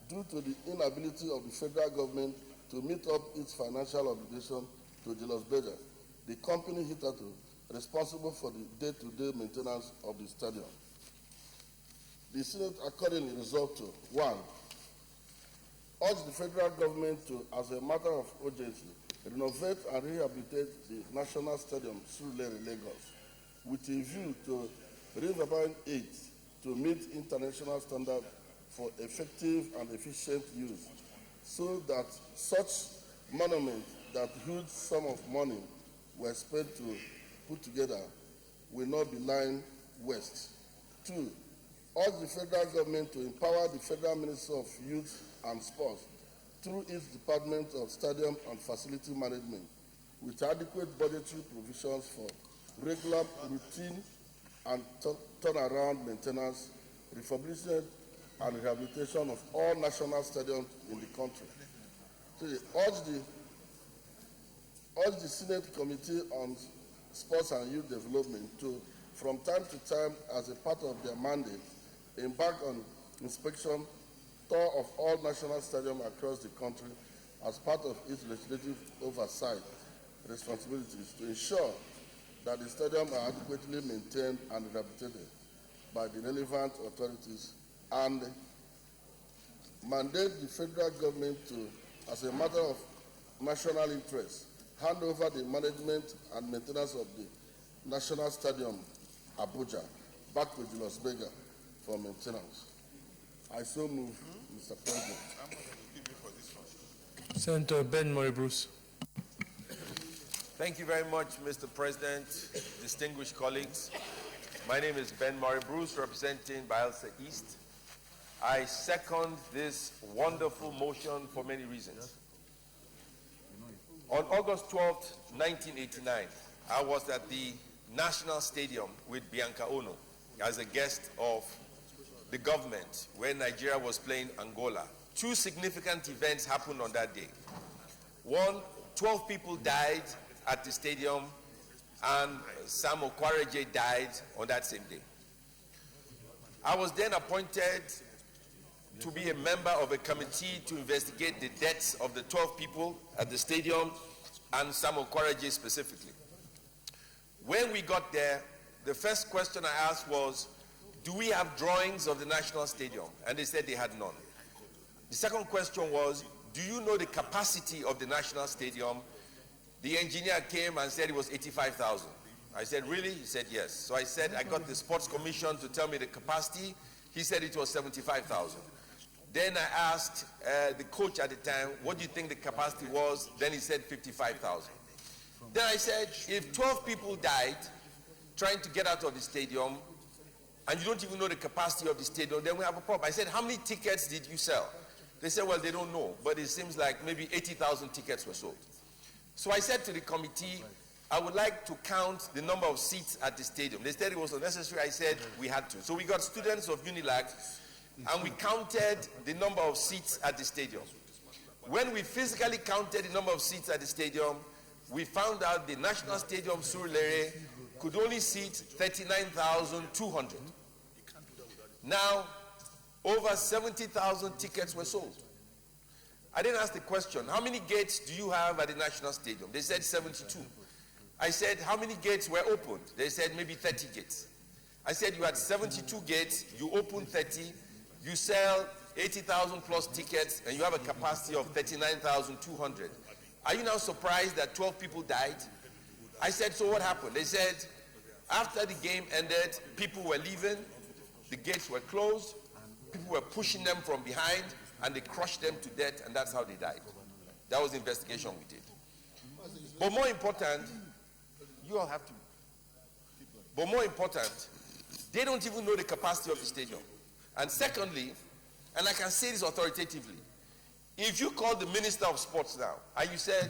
due to the inability of the federal government to meet up its financial obligation to Julius Berger, the company hitherto responsible for the day-to-day maintenance of the stadium. The Senate accordingly resolved to, 1, urge the federal government to, as a matter of urgency, renovate and rehabilitate the National Stadium, Surulere, Lagos, with a view to redeveloping it to meet international standards for effective and efficient use, so that such monuments that huge sum of money were spent to put together will not be lying waste. 2, urge the federal government to empower the Federal Ministry of Youth and Sports through its Department of Stadium and Facility Management with adequate budgetary provisions for regular, routine, and turnaround maintenance, refurbishment, and rehabilitation of all national stadiums in the country. 3, urge the Senate Committee on Sports and Youth Development to, from time to time, as a part of their mandate, embark on inspection tour of all national stadiums across the country as part of its legislative oversight responsibilities to ensure that the stadiums are adequately maintained and rehabilitated by the relevant authorities, and mandate the federal government to, as a matter of national interest, hand over the management and maintenance of the National Stadium, Abuja, back to Julius Berger for maintenance. I so move, Mr. President. Senator Ben Murray-Bruce. Thank you very much, Mr. President, distinguished colleagues. My name is Ben Murray-Bruce, representing Bayelsa East. I second this wonderful motion for many reasons. On August 12, 1989, I was at the National Stadium with Bianca Ono as a guest of the government when Nigeria was playing Angola. Two significant events happened on that day. One, 12 people died at the stadium, and Sam Okwareje died on that same day. I was then appointed to be a member of a committee to investigate the deaths of the 12 people at the stadium and Sam Okwareje specifically. When we got there, the first question I asked was, do we have drawings of the National Stadium? And they said they had none. The second question was, do you know the capacity of the National Stadium? The engineer came and said it was 85,000. I said, really? He said, yes. So I said, I got the Sports Commission to tell me the capacity. He said it was 75,000. Then I asked the coach at the time, what do you think the capacity was? Then he said 55,000. Then I said, if 12 people died trying to get out of the stadium, and you don't even know the capacity of the stadium, then we have a problem. I said, how many tickets did you sell? They said, well, they don't know, but it seems like maybe 80,000 tickets were sold. So I said to the committee, I would like to count the number of seats at the stadium. They said it was unnecessary. I said we had to. So we got students of Unilag, and we counted the number of seats at the stadium. When we physically counted the number of seats at the stadium, we found out the National Stadium Surulere could only seat 39,200. Now, over 70,000 tickets were sold. I didn't ask the question, how many gates do you have at the National Stadium? They said 72. I said, how many gates were opened? They said maybe 30 gates. I said, you had 72 gates, you opened 30, you sell 80,000 plus tickets, and you have a capacity of 39,200. Are you now surprised that 12 people died? I said, so what happened? They said, after the game ended, people were leaving, the gates were closed, people were pushing them from behind, and they crushed them to death, and that's how they died. That was the investigation we did. But more important, you all have to. But more important, they don't even know the capacity of the stadium. And secondly, and I can say this authoritatively, if you call the Minister of Sports now, and you said,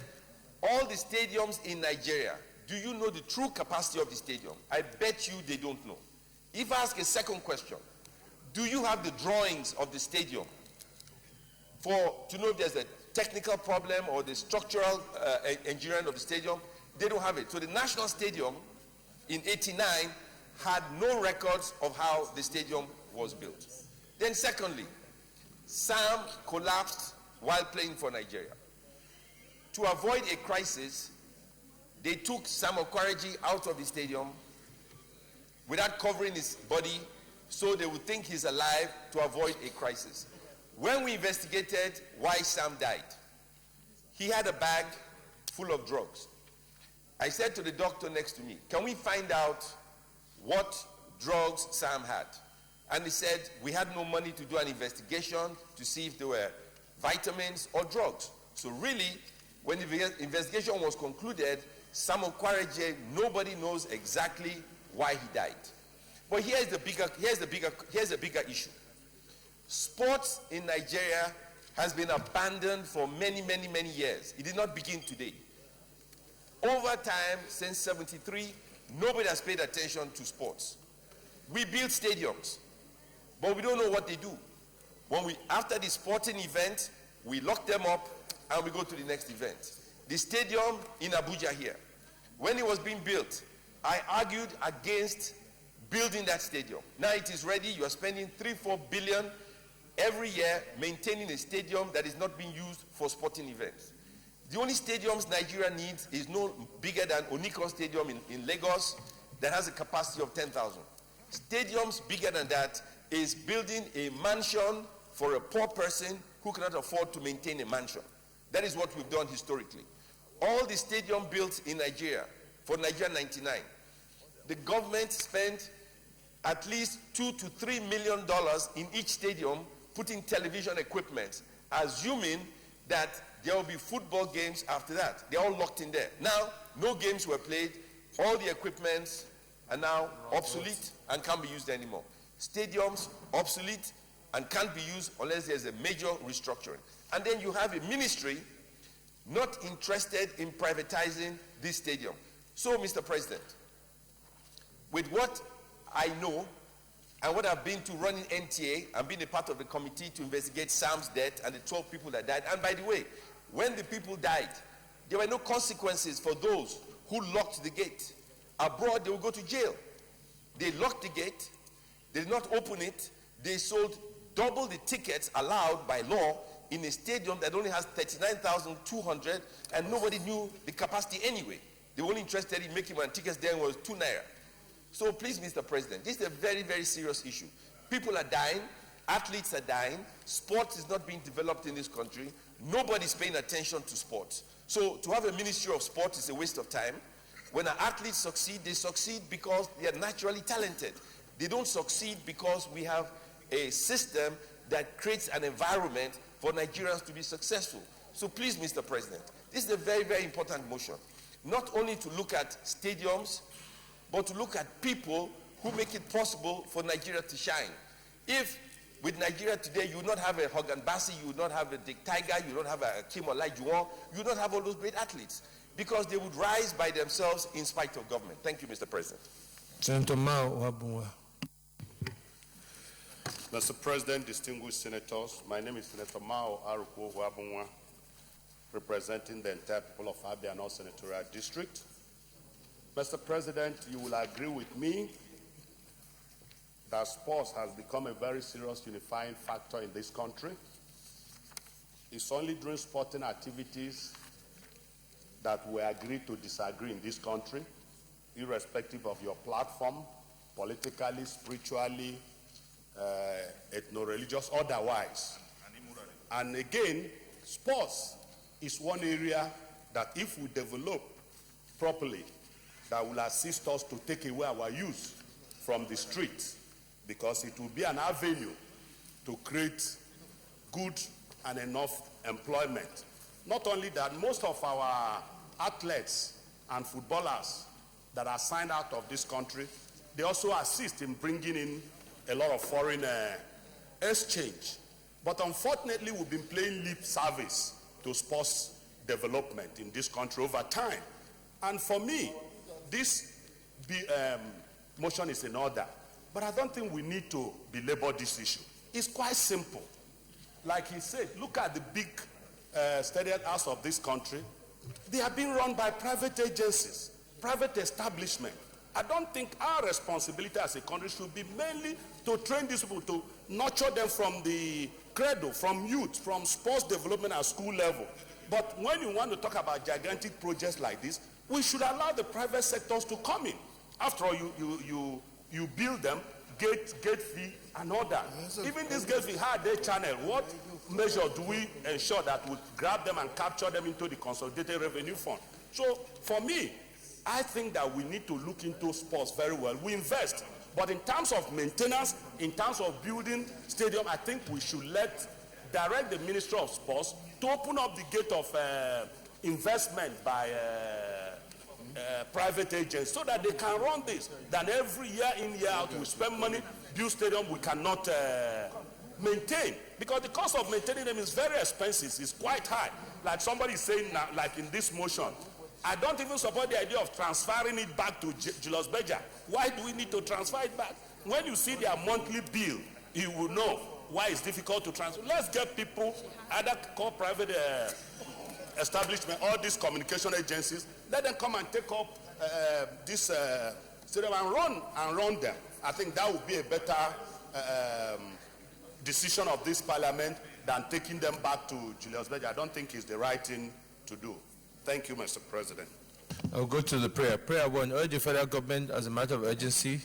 all the stadiums in Nigeria, do you know the true capacity of the stadium? I bet you they don't know. If I ask a second question, do you have the drawings of the stadium to know if there's a technical problem or the structural engineering of the stadium? They don't have it. So the National Stadium in '89 had no records of how the stadium was built. Then secondly, Sam collapsed while playing for Nigeria. To avoid a crisis, they took Sam Okwareje out of the stadium without covering his body so they would think he's alive to avoid a crisis. When we investigated why Sam died, he had a bag full of drugs. I said to the doctor next to me, can we find out what drugs Sam had? And he said, we had no money to do an investigation to see if there were vitamins or drugs. So really, when the investigation was concluded, Sam Okwareje, nobody knows exactly why he died. But here's the bigger issue. Sports in Nigeria has been abandoned for many, many, many years. It did not begin today. Over time, since '73, nobody has paid attention to sports. We build stadiums, but we don't know what they do. After the sporting event, we lock them up and we go to the next event. The stadium in Abuja here, when it was being built, I argued against building that stadium. Now it is ready. You are spending 3-4 billion every year maintaining a stadium that is not being used for sporting events. The only stadiums Nigeria needs is no bigger than Onikon Stadium in Lagos that has a capacity of 10,000. Stadiums bigger than that is building a mansion for a poor person who cannot afford to maintain a mansion. That is what we've done historically. All the stadium built in Nigeria, for Nigeria 99, the government spent at least $2 to $3 million in each stadium putting television equipment, assuming that there will be football games after that. They're all locked in there. Now, no games were played. All the equipment are now obsolete and can't be used anymore. Stadiums obsolete and can't be used unless there's a major restructuring. And then you have a ministry not interested in privatizing this stadium. So, Mr. President, with what I know and what I've been to running NTA and being a part of the committee to investigate Sam's death and the 12 people that died. And by the way, when the people died, there were no consequences for those who locked the gate. Abroad, they will go to jail. They locked the gate. They did not open it. They sold double the tickets allowed by law in a stadium that only has 39,200, and nobody knew the capacity anyway. They were only interested in making money. Tickets then was 2 naira. So please, Mr. President, this is a very, very serious issue. People are dying. Athletes are dying. Sports is not being developed in this country. Nobody's paying attention to sports. So to have a Ministry of Sport is a waste of time. When our athletes succeed, they succeed because they are naturally talented. They don't succeed because we have a system that creates an environment for Nigerians to be successful. So please, Mr. President, this is a very, very important motion. Not only to look at stadiums, but to look at people who make it possible for Nigeria to shine. If with Nigeria today, you would not have a Bakassi, you would not have a Dick Tiger, you would not have a Kim Olajuwon, you would not have all those great athletes, because they would rise by themselves in spite of government. Thank you, Mr. President. Senator Mao Wabunwa. Mr. President, distinguished senators, my name is Senator Mao Aruko Wabunwa, representing the entire people of Abia North Senatorial District. Mr. President, you will agree with me that sports has become a very serious unifying factor in this country. It's only during sporting activities that we agree to disagree in this country, irrespective of your platform, politically, spiritually, ethno-religious, otherwise. And again, sports is one area that if we develop properly, that will assist us to take away our youth from the streets, because it will be an avenue to create good and enough employment. Not only that, most of our athletes and footballers that are signed out of this country, they also assist in bringing in a lot of foreign exchange. But unfortunately, we've been playing lip service to sports development in this country over time. And for me, this motion is in order. But I don't think we need to belabor this issue. It's quite simple. Like he said, look at the big stadium house of this country. They are being run by private agencies, private establishment. I don't think our responsibility as a country should be mainly to train these people, to nurture them from the cradle, from youth, from sports development at school level. But when you want to talk about gigantic projects like this, we should allow the private sectors to come in. After all, you build them, gate fee and all that. Even this gate fee, how they channel, what measure do we ensure that we grab them and capture them into the consolidated revenue fund? So for me, I think that we need to look into sports very well. We invest, but in terms of maintenance, in terms of building stadium, I think we should direct the Ministry of Sports to open up the gate of investment by private agents, so that they can run this. Then every year in, year out, we spend money, build stadium we cannot maintain, because the cost of maintaining them is very expensive. It's quite high. Like somebody is saying now, like in this motion, I don't even support the idea of transferring it back to Julius Berger. Why do we need to transfer it back? When you see their monthly bill, you will know why it's difficult to transfer. Let's get people, either call private establishment, all these communication agencies, let them come and take up this stadium and run them. I think that would be a better decision of this parliament than taking them back to Julius Berger. I don't think it's the right thing to do. Thank you, Mr. President. I'll go to the prayer. Prayer 1, urge the federal government as a matter of urgency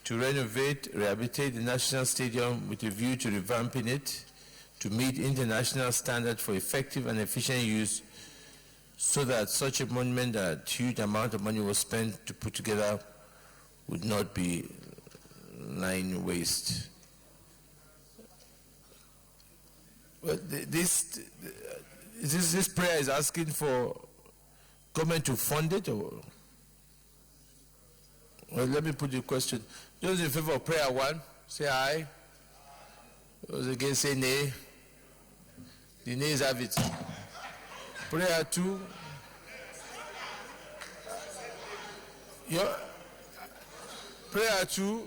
to renovate, rehabilitate the National Stadium with a view to revamping it to meet international standards for effective and efficient use, so that such a monument that huge amount of money was spent to put together would not be lying waste. Well, this prayer is asking for government to fund it, or? Well, let me put the question. Those in favor of prayer 1, say aye. Those against, say nay. The nays have it. Prayer 2. prayer 2,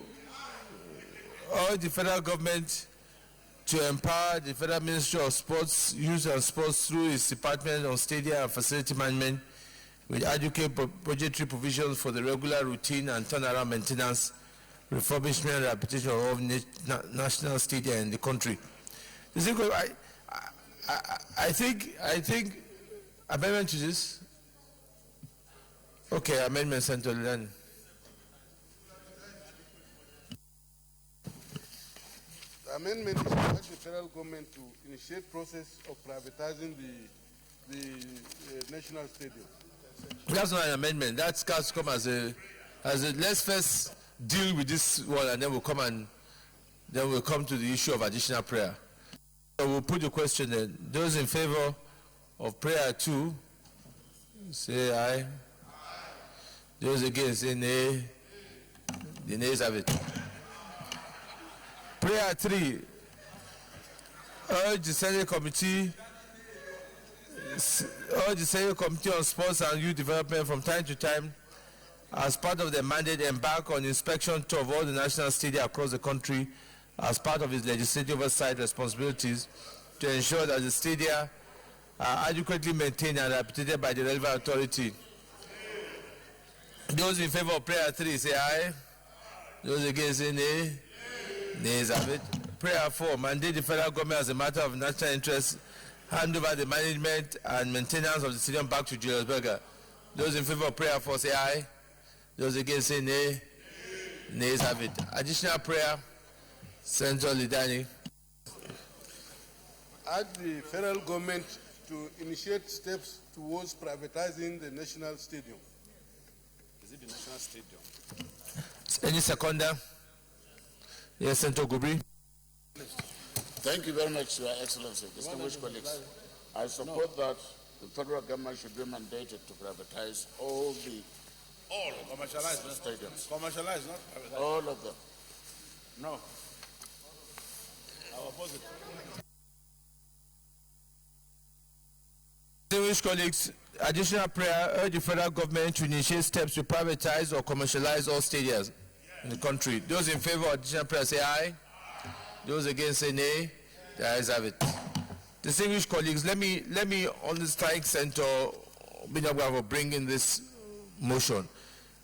urge the federal government to empower the Federal Ministry of Sports, Youth and Sports through its Department of Stadium and Facility Management with adequate budgetary provisions for the regular routine and turnaround maintenance, refurbishment and rehabilitation of all national stadia in the country. I think amendment to this. Okay, amendment sent to Lenin. The amendment is to ask the federal government to initiate process of privatizing the national stadium. That's not an amendment. That's got to come as a let's first deal with this one, and then we'll come to the issue of additional prayer. So we'll put the question in. Those in favor of prayer 2, say aye. Those against, say nay. The nays have it. Prayer 3, urge the Senate Committee on Sports and Youth Development from time to time, as part of their mandate, embark on inspection tour of all the national stadia across the country as part of its legislative oversight responsibilities to ensure that the stadia are adequately maintained and rehabilitated by the relevant authority. Those in favor of prayer 3 say aye. Those against say nay. Nays have it. Prayer 4, mandate the federal government as a matter of national interest, hand over the management and maintenance of the stadium back to Julius Berger. Those in favor of prayer 4 say aye. Those against say nay. Nays have it. Additional prayer, Senator Lidani. Ask the federal government to initiate steps towards privatizing the national stadium. Is it the national stadium? Any seconder? Yes, Senator Gubri. Thank you very much, Your Excellency, distinguished colleagues. I support that the federal government should be mandated to privatize all commercialized stadiums. Commercialized, not privatized. All of them. No. I oppose it. Distinguished colleagues, additional prayer, urge the federal government to initiate steps to privatize or commercialize all stadiums in the country. Those in favor of additional prayer say aye. Those against say nay. The ayes have it. Distinguished colleagues, let me on the strike center for bringing this motion.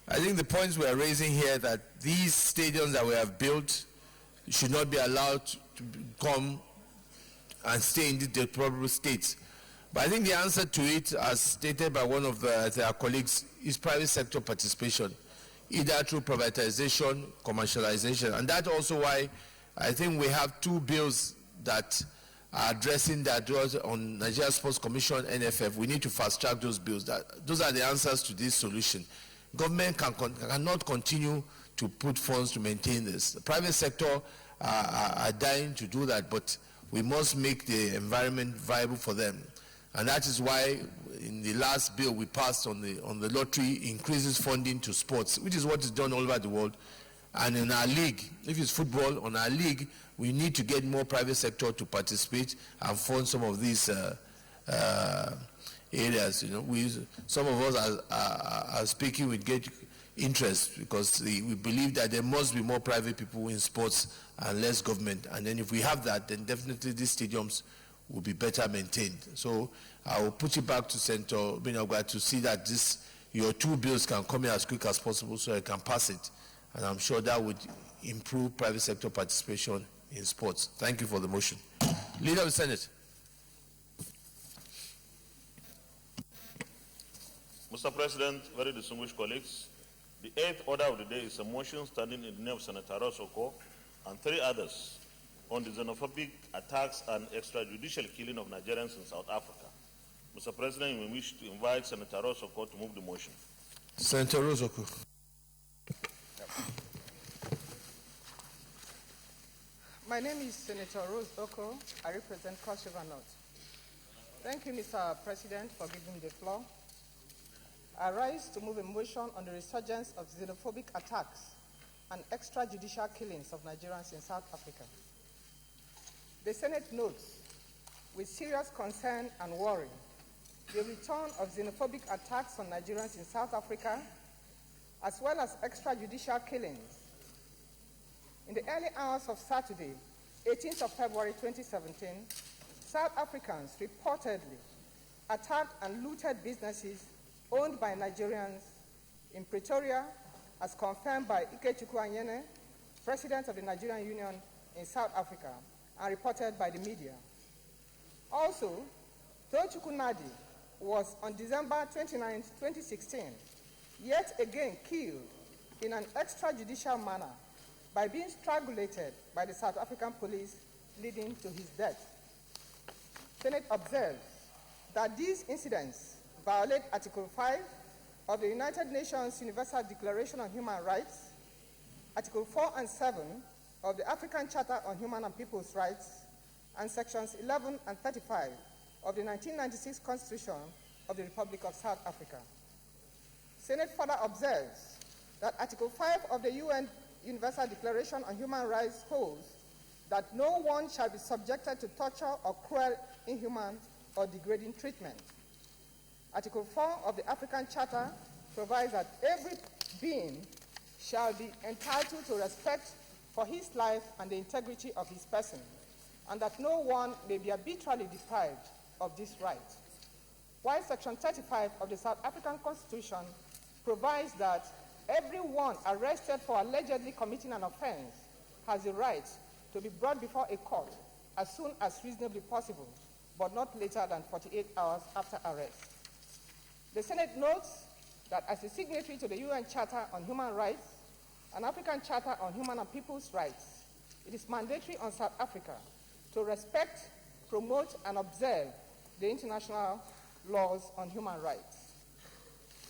I think the points we are raising here, that these stadiums that we have built should not be allowed to come and stay in the deplorable state. But I think the answer to it, as stated by one of our colleagues, is private sector participation, either through privatization, commercialization. And that's also why I think we have 2 bills that are addressing that on Nigeria Sports Commission, NFF. We need to fast track those bills. Those are the answers to this solution. Government cannot continue to put funds to maintain this. The private sector are dying to do that, but we must make the environment viable for them. And that is why in the last bill we passed on the lottery increases funding to sports, which is what is done all over the world. And in our league, if it's football, on our league, we need to get more private sector to participate and fund some of these areas. You know, some of us are speaking with great interest because we believe that there must be more private people in sports and less government. And then if we have that, then definitely these stadiums will be better maintained. So I will put it back to Senator Binagwa to see that your 2 bills can come in as quick as possible so I can pass it. And I'm sure that would improve private sector participation in sports. Thank you for the motion. Leader of the Senate. Mr. President, very distinguished colleagues, the 8th order of the day is a motion standing in the name of Senator Rosoko and 3 others on the xenophobic attacks and extrajudicial killing of Nigerians in South Africa. Mr. President, we wish to invite Senator Rosoko to move the motion. Senator Rosoko. My name is Senator Rose Oko. I represent Cross River North. Thank you, Mr. President, for giving me the floor. I rise to move a motion on the resurgence of xenophobic attacks and extrajudicial killings of Nigerians in South Africa. The Senate notes with serious concern and worry the return of xenophobic attacks on Nigerians in South Africa, as well as extrajudicial killings In the early hours of Saturday, 18th of February 2017, South Africans reportedly attacked and looted businesses owned by Nigerians in Pretoria, as confirmed by Ikechukwu Anyene, President of the Nigerian Union in South Africa, and reported by the media. Also, Tochukwu Nadi was on December 29, 2016, yet again killed in an extrajudicial manner by being strangulated by the South African police, leading to his death. Senate observes that these incidents violate Article 5 of the United Nations Universal Declaration on Human Rights, Article 4 and 7 of the African Charter on Human and People's Rights, and Sections 11 and 35 of the 1996 Constitution of the Republic of South Africa. Senate further observes that Article 5 of the UN Universal Declaration on Human Rights holds that no one shall be subjected to torture or cruel, inhuman, or degrading treatment. Article 4 of the African Charter provides that every being shall be entitled to respect for his life and the integrity of his person, and that no one may be arbitrarily deprived of this right. While Section 35 of the South African Constitution provides that everyone arrested for allegedly committing an offense has the right to be brought before a court as soon as reasonably possible, but not later than 48 hours after arrest. The Senate notes that as a signatory to the UN Charter on Human Rights and African Charter on Human and People's Rights, it is mandatory on South Africa to respect, promote, and observe the international laws on human rights.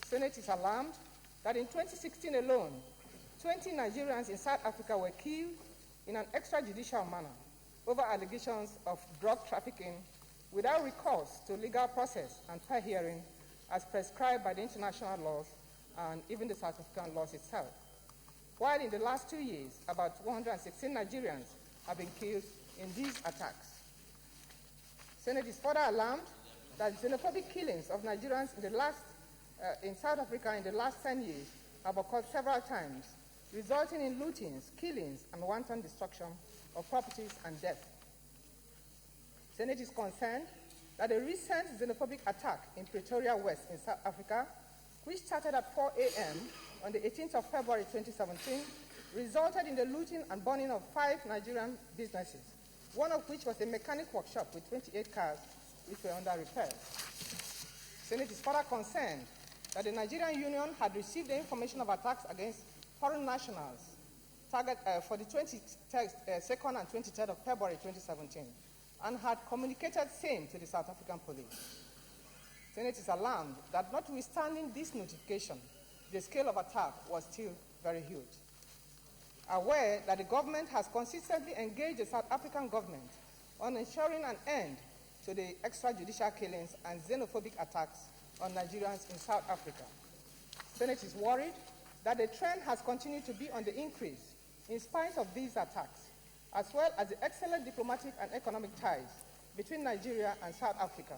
The Senate is alarmed that in 2016 alone, 20 Nigerians in South Africa were killed in an extrajudicial manner over allegations of drug trafficking without recourse to legal process and fair hearing as prescribed by the international laws and even the South African laws itself. While in the last 2 years, about 116 Nigerians have been killed in these attacks. Senate is further alarmed that xenophobic killings of Nigerians in South Africa in the last 10 years have occurred several times, resulting in lootings, killings, and wanton destruction of properties and death. Senate is concerned that a recent xenophobic attack in Pretoria West in South Africa, which started at 4 a.m. on the 18th of February 2017, resulted in the looting and burning of 5 Nigerian businesses, one of which was a mechanic workshop with 28 cars which were under repair. Senate is further concerned that the Nigerian Union had received the information of attacks against foreign nationals for the 22nd and 23rd of February 2017 and had communicated same to the South African police. Senate is alarmed that notwithstanding this notification, the scale of attack was still very huge. Aware that the government has consistently engaged the South African government on ensuring an end to the extrajudicial killings and xenophobic attacks on Nigerians in South Africa. Senate is worried that the trend has continued to be on the increase in spite of these attacks, as well as the excellent diplomatic and economic ties between Nigeria and South Africa,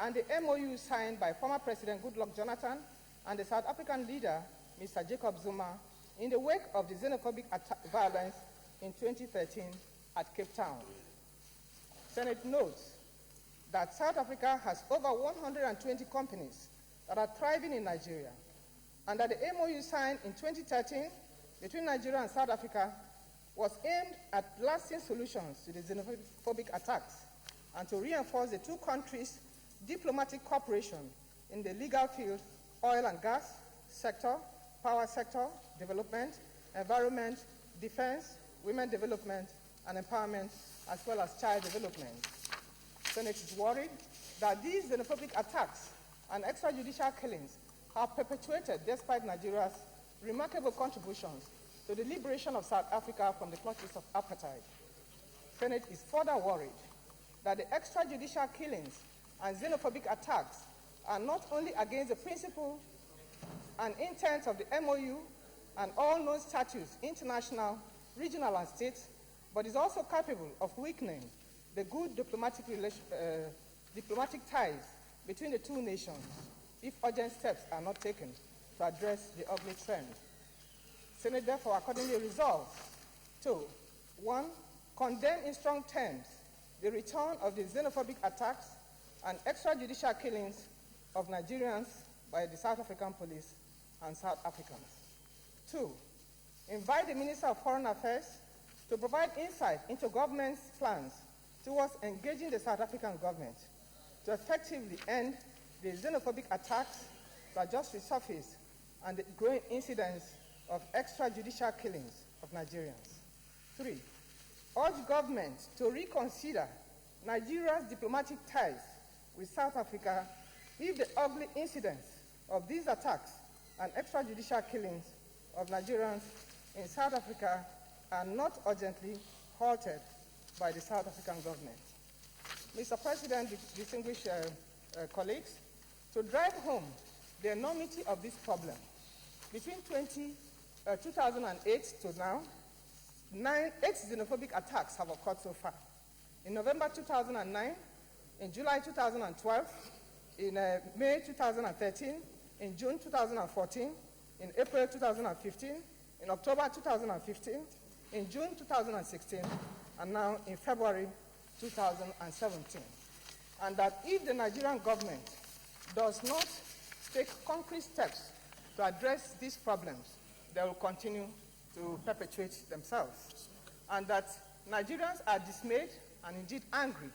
and the MOU signed by former President Goodluck Jonathan and the South African leader, Mr. Jacob Zuma, in the wake of the xenophobic violence in 2013 at Cape Town. Senate notes that South Africa has over 120 companies that are thriving in Nigeria, and that the MOU signed in 2013 between Nigeria and South Africa was aimed at lasting solutions to the xenophobic attacks and to reinforce the two countries' diplomatic cooperation in the legal field, oil and gas sector, power sector, development, environment, defense, women development and empowerment, as well as child development. Senate is worried that these xenophobic attacks and extrajudicial killings are perpetuated despite Nigeria's remarkable contributions to the liberation of South Africa from the clutches of apartheid. Senate is further worried that the extrajudicial killings and xenophobic attacks are not only against the principle and intent of the MOU and all known statutes, international, regional, and state, but is also capable of weakening the good diplomatic ties between the two nations if urgent steps are not taken to address the ugly trend. Senate therefore accordingly resolves 2. 1. Condemn in strong terms the return of the xenophobic attacks and extrajudicial killings of Nigerians by the South African police and South Africans. 2. Invite the Minister of Foreign Affairs to provide insight into government's plans towards engaging the South African government to effectively end the xenophobic attacks that just resurfaced and the growing incidence of extrajudicial killings of Nigerians. 3. Urge government to reconsider Nigeria's diplomatic ties with South Africa if the ugly incidents of these attacks and extrajudicial killings of Nigerians in South Africa are not urgently halted by the South African government. Mr. President, distinguished colleagues, to drive home the enormity of this problem, between 2008 to now, 8 xenophobic attacks have occurred so far. In November 2009, in July 2012, in May 2013, in June 2014, in April 2015, in October 2015, in June 2016, and now in February 2017. And that if the Nigerian government does not take concrete steps to address these problems, they will continue to perpetuate themselves. And that Nigerians are dismayed and indeed angry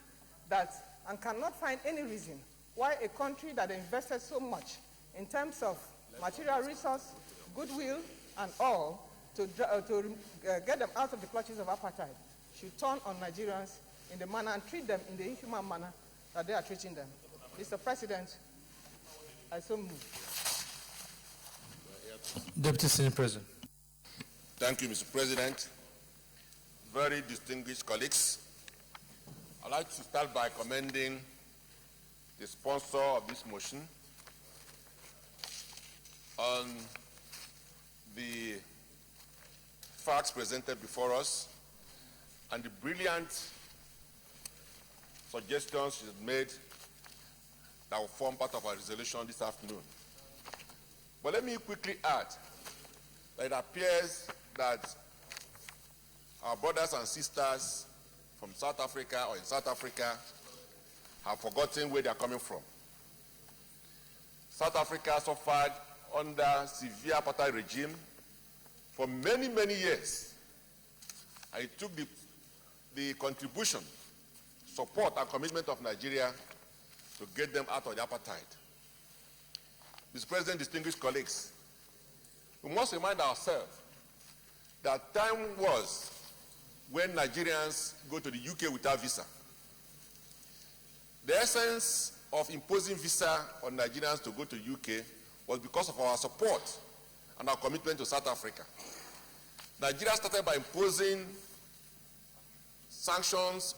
that and cannot find any reason why a country that invested so much in terms of material resource, goodwill, and all to get them out of the clutches of apartheid should turn on Nigerians in the manner and treat them in the inhuman manner that they are treating them. Mr. President, I so move. Deputy Senate President. Thank you, Mr. President. Very distinguished colleagues, I'd like to start by commending the sponsor of this motion on the facts presented before us and the brilliant suggestions she's made that will form part of our resolution this afternoon. But let me quickly add that it appears that our brothers and sisters from South Africa or in South Africa have forgotten where they are coming from. South Africa suffered under severe apartheid regime for many, many years. And it took the contribution, support, and commitment of Nigeria to get them out of the apartheid. Mr. President, distinguished colleagues, we must remind ourselves that time was when Nigerians go to the UK without visa. The essence of imposing visa on Nigerians to go to UK was because of our support and our commitment to South Africa. Nigeria started by imposing sanctions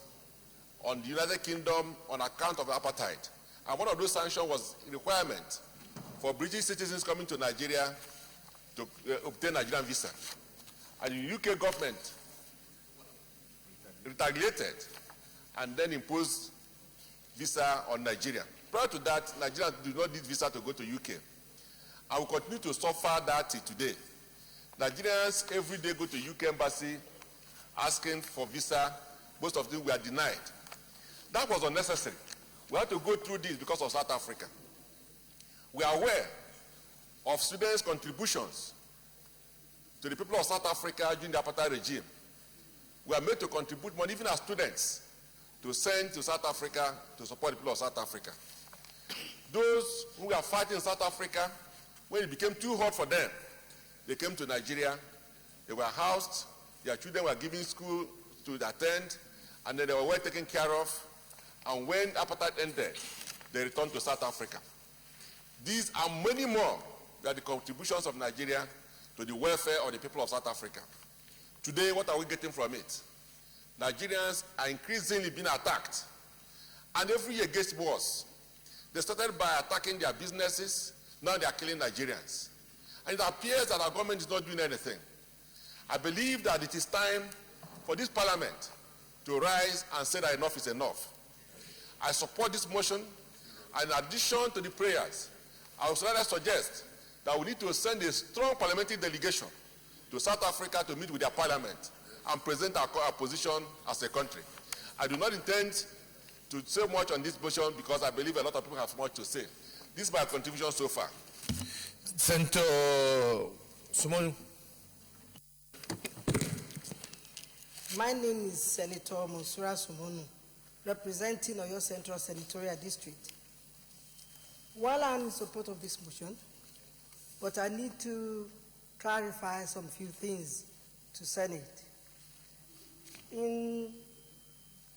on the United Kingdom on account of apartheid. And one of those sanctions was a requirement for British citizens coming to Nigeria to obtain Nigerian visa. And the UK government retaliated and then imposed visa on Nigeria. Prior to that, Nigerians do not need visa to go to UK. And we continue to suffer that till today. Nigerians every day go to UK embassy asking for visa. Most of them were denied. That was unnecessary. We had to go through this because of South Africa. We are aware of students' contributions to the people of South Africa during the apartheid regime. We are made to contribute money, even as students, to send to South Africa to support the people of South Africa. Those who were fighting in South Africa, when it became too hot for them, they came to Nigeria, they were housed, their children were given school to attend, and then they were well taken care of. And when apartheid ended, they returned to South Africa. These are many more than the contributions of Nigeria to the welfare of the people of South Africa. Today, what are we getting from it? Nigerians are increasingly being attacked. And every year gets worse. They started by attacking their businesses, now they are killing Nigerians. And it appears that our government is not doing anything. I believe that it is time for this parliament to rise and say that enough is enough. I support this motion, and in addition to the prayers, I would rather suggest that we need to send a strong parliamentary delegation to South Africa to meet with their parliament and present our position as a country. I do not intend to say much on this motion because I believe a lot of people have much to say. This is my contribution so far. Senator Sumonu. My name is Senator Monsura Sumonu, representing Oyo Central Senatorial District. While I'm in support of this motion, but I need to clarify some few things to Senate. In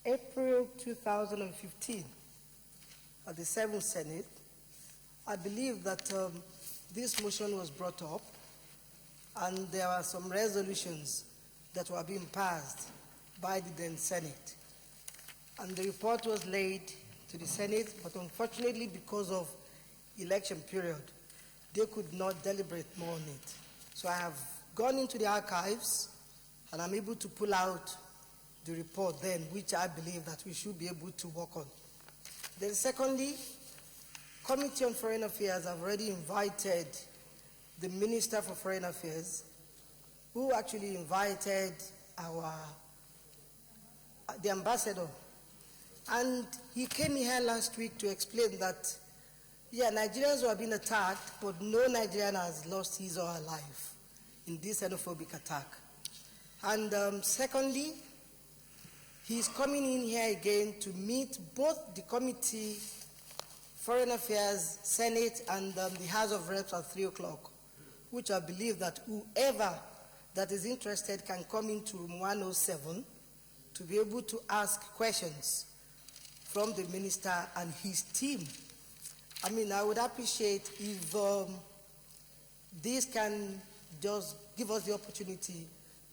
April 2015, at the 7th Senate, I believe that this motion was brought up and there were some resolutions that were being passed by the then Senate. And the report was laid to the Senate, but unfortunately because of election period, they could not deliberate more on it. So I have gone into the archives and I'm able to pull out the report then, which I believe that we should be able to work on. Then secondly, Committee on Foreign Affairs have already invited the Minister for Foreign Affairs, who actually invited the ambassador. And he came here last week to explain that, yeah, Nigerians were being attacked, but no Nigerian has lost his or her life in this xenophobic attack. And secondly, he's coming in here again to meet both the Committee, Foreign Affairs, Senate, and the House of Reps at 3 o'clock, which I believe that whoever that is interested can come into room 107 to be able to ask questions from the minister and his team. I mean, I would appreciate if this can just give us the opportunity,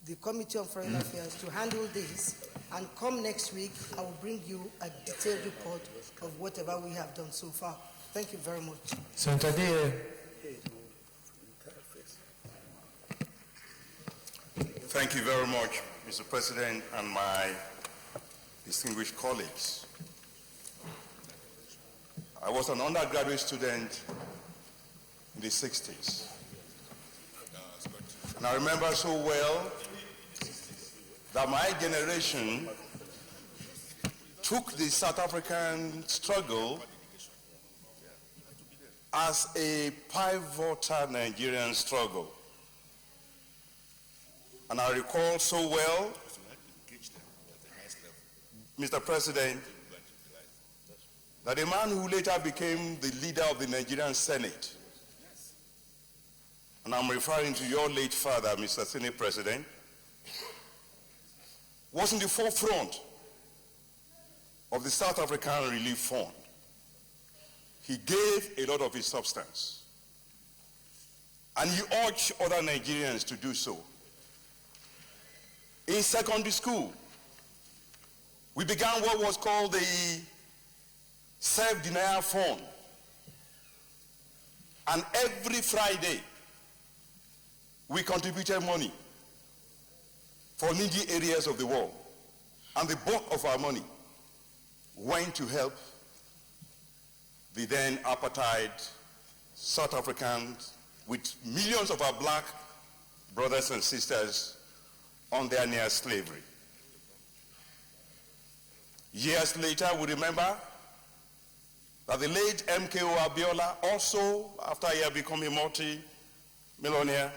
the Committee on Foreign Affairs, to handle this, and come next week, I will bring you a detailed report of whatever we have done so far. Thank you very much. Senator Deere. Thank you very much, Mr. President, and my distinguished colleagues. I was an undergraduate student in the 60s. And I remember so well that my generation took the South African struggle as a pivotal Nigerian struggle. And I recall so well, Mr. President, that a man who later became the leader of the Nigerian Senate, and I'm referring to your late father, Mr. Senate President, was in the forefront of the South African Relief Fund. He gave a lot of his substance, and he urged other Nigerians to do so. In secondary school, we began what was called the Self-Denial Fund. And every Friday, we contributed money for needy areas of the world. And the bulk of our money went to help the then apartheid South Africans with millions of our black brothers and sisters on their near slavery. Years later, we remember that the late MKO Abiola, also after he had become a multi-millionaire,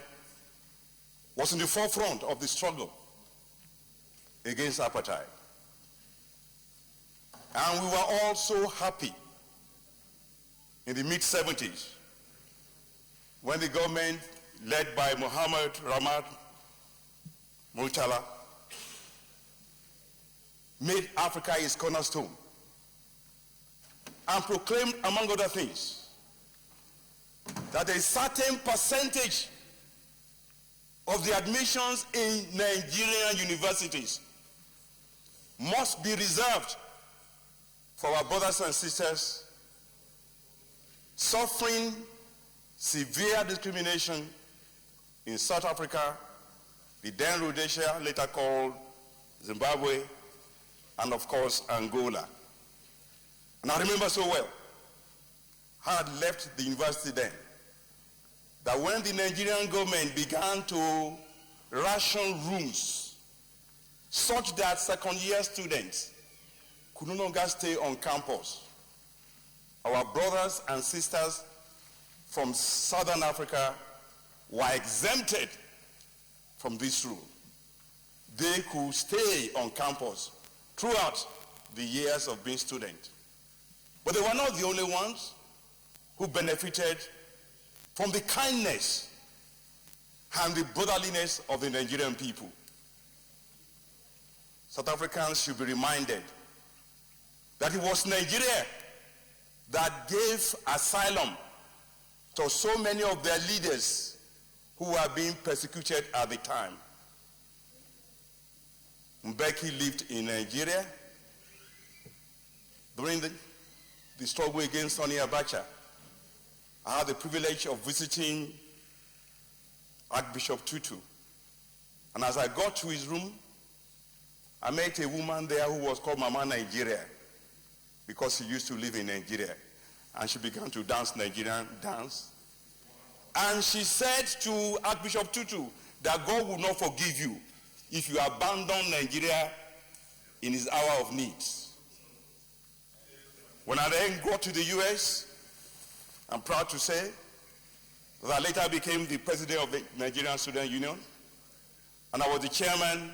was in the forefront of the struggle against apartheid. And we were all so happy in the mid-70s when the government led by Mohammed Ramad Murtala made Africa its cornerstone and proclaimed, among other things, that a certain percentage of the admissions in Nigerian universities must be reserved for our brothers and sisters suffering severe discrimination in South Africa, the then Rhodesia, later called Zimbabwe, and of course Angola. And I remember so well, I had left the university then, that when the Nigerian government began to ration rooms such that second-year students could no longer stay on campus. Our brothers and sisters from Southern Africa were exempted from this rule. They could stay on campus throughout the years of being students. But they were not the only ones who benefited from the kindness and the brotherliness of the Nigerian people. South Africans should be reminded that it was Nigeria that gave asylum to so many of their leaders who were being persecuted at the time. Mbeki lived in Nigeria during the struggle against Sonny Abacha. I had the privilege of visiting Archbishop Tutu. And as I got to his room, I met a woman there who was called Mama Nigeria because she used to live in Nigeria. And she began to dance Nigerian dance. And she said to Archbishop Tutu that God will not forgive you if you abandon Nigeria in his hour of need. When I then got to the US, I'm proud to say that I later became the president of the Nigerian Student Union, and I was the chairman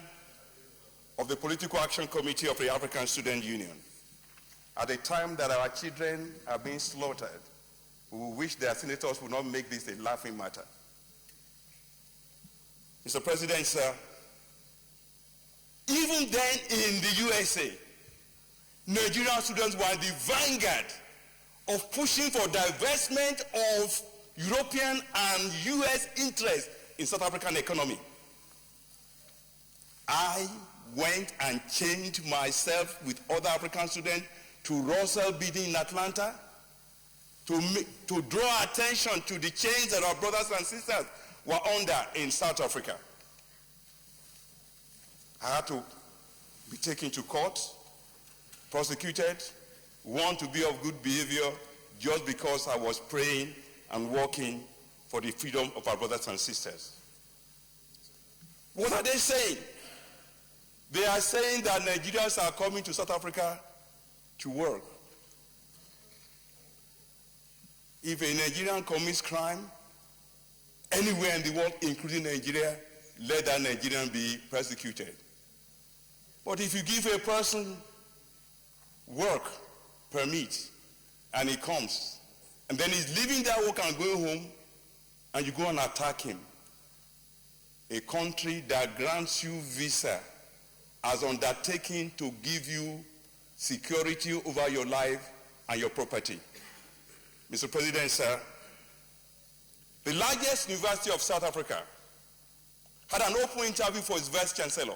of the Political Action Committee of the African Student Union. At the time that our children are being slaughtered, we wish their senators would not make this a laughing matter. Mr. President, sir, even then in the USA, Nigerian students were the vanguard of pushing for divestment of European and US interests in South African economy. I went and changed myself with other African students to Russell bidding in Atlanta to draw attention to the chains that our brothers and sisters were under in South Africa. I had to be taken to court, prosecuted, warned to be of good behavior just because I was praying and working for the freedom of our brothers and sisters. What are they saying? They are saying that Nigerians are coming to South Africa to work. If a Nigerian commits crime anywhere in the world, including Nigeria, let that Nigerian be persecuted. But if you give a person work permit and he comes, and then he's leaving that work and going home, and you go and attack him, a country that grants you visa has undertaken to give you security over your life and your property. Mr. President, sir, the largest university of South Africa had an open interview for its vice chancellor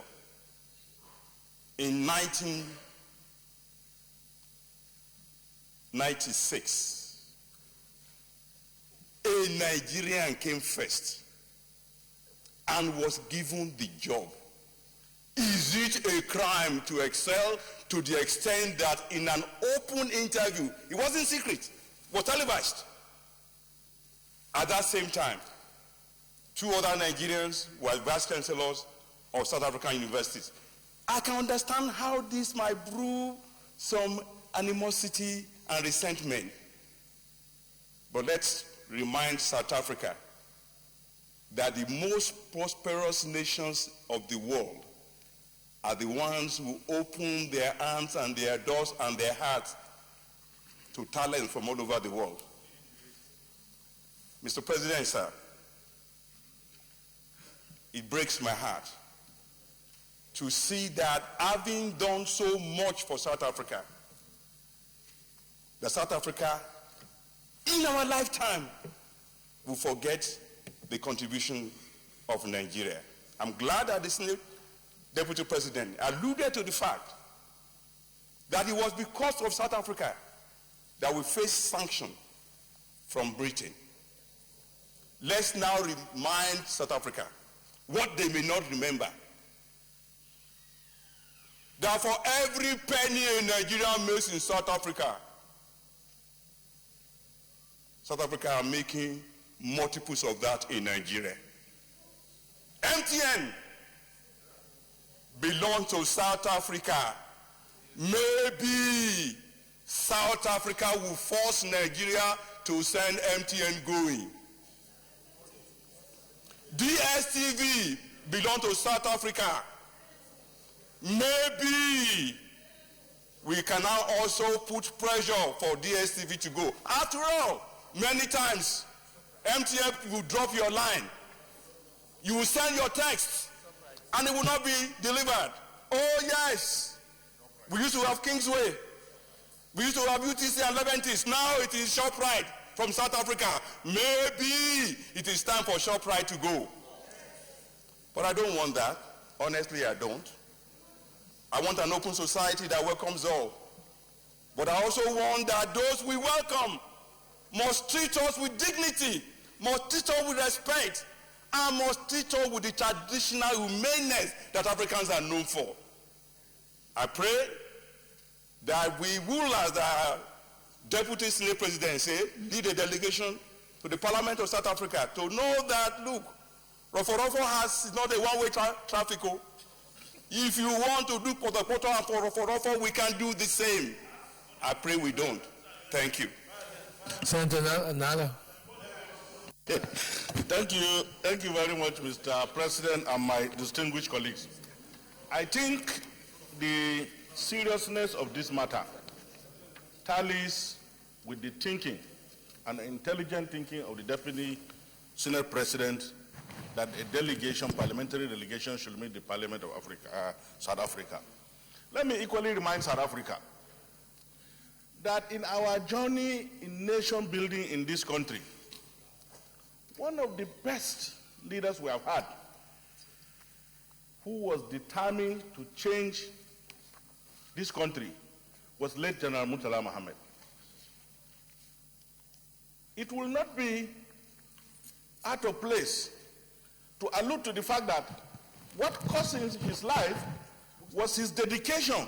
in 1996. A Nigerian came first and was given the job. Is it a crime to excel to the extent that in an open interview, it wasn't secret, it was televised? At that same time, two other Nigerians were vice chancellors of South African universities. I can understand how this might brew some animosity and resentment. But let's remind South Africa that the most prosperous nations of the world are the ones who open their arms and their doors and their hearts to talent from all over the world. Mr. President, sir, it breaks my heart to see that having done so much for South Africa, that South Africa, in our lifetime, will forget the contribution of Nigeria. I'm glad that the Deputy President alluded to the fact that it was because of South Africa that we faced sanctions from Britain. Let's now remind South Africa what they may not remember. That for every penny a Nigerian makes in South Africa, South Africa are making multiples of that in Nigeria. MTN, belong to South Africa. Maybe South Africa will force Nigeria to send MTN going. DSTV belong to South Africa. Maybe we can now also put pressure for DSTV to go. After all, many times, MTN will drop your line. You will send your text, and it will not be delivered. Oh, yes. We used to have Kingsway. We used to have UTC and Leventis. Now it is ShopRite from South Africa. Maybe it is time for ShopRite to go. But I don't want that. Honestly, I don't. I want an open society that welcomes all. But I also want that those we welcome must treat us with dignity, must treat us with respect, and must treat us with the traditional humaneness that Africans are known for. I pray that we will, as the Deputy Senate President said, lead a delegation to the Parliament of South Africa to know that, look, Rofo has not a one-way traffic. If you want to do Poto and for Rofo, we can do the same. I pray we don't. Thank you. Senator Nala. Thank you very much, Mr. President, and my distinguished colleagues. I think the seriousness of this matter tallies with the thinking and intelligent thinking of the Deputy Senate President that a delegation, parliamentary delegation, should meet the Parliament of Africa, South Africa. Let me equally remind South Africa that in our journey in nation building in this country, one of the best leaders we have had, who was determined to change this country, was late General Murtala Mohammed. It will not be out of place to allude to the fact that what cost him his life was his dedication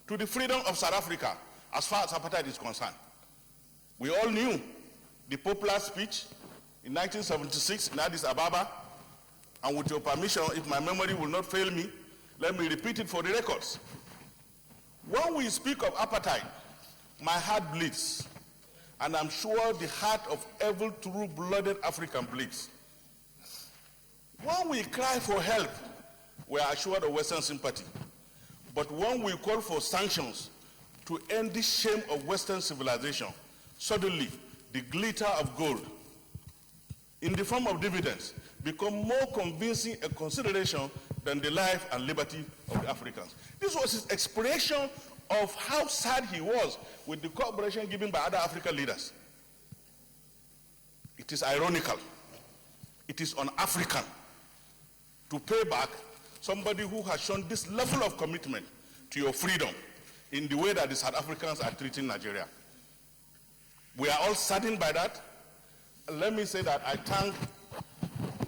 to the freedom of South Africa as far as apartheid is concerned. We all knew the popular speech in 1976 in Addis Ababa, and with your permission, if my memory will not fail me, let me repeat it for the records. When we speak of apartheid, my heart bleeds, and I'm sure the heart of every true-blooded African bleeds. When we cry for help, we are assured of Western sympathy. But when we call for sanctions to end the shame of Western civilization, suddenly the glitter of gold in the form of dividends become more convincing a consideration than the life and liberty of the Africans. This was his expression of how sad he was with the cooperation given by other African leaders. It is ironical. It is un-African to pay back somebody who has shown this level of commitment to your freedom in the way that the South Africans are treating Nigeria. We are all saddened by that. Let me say that I thank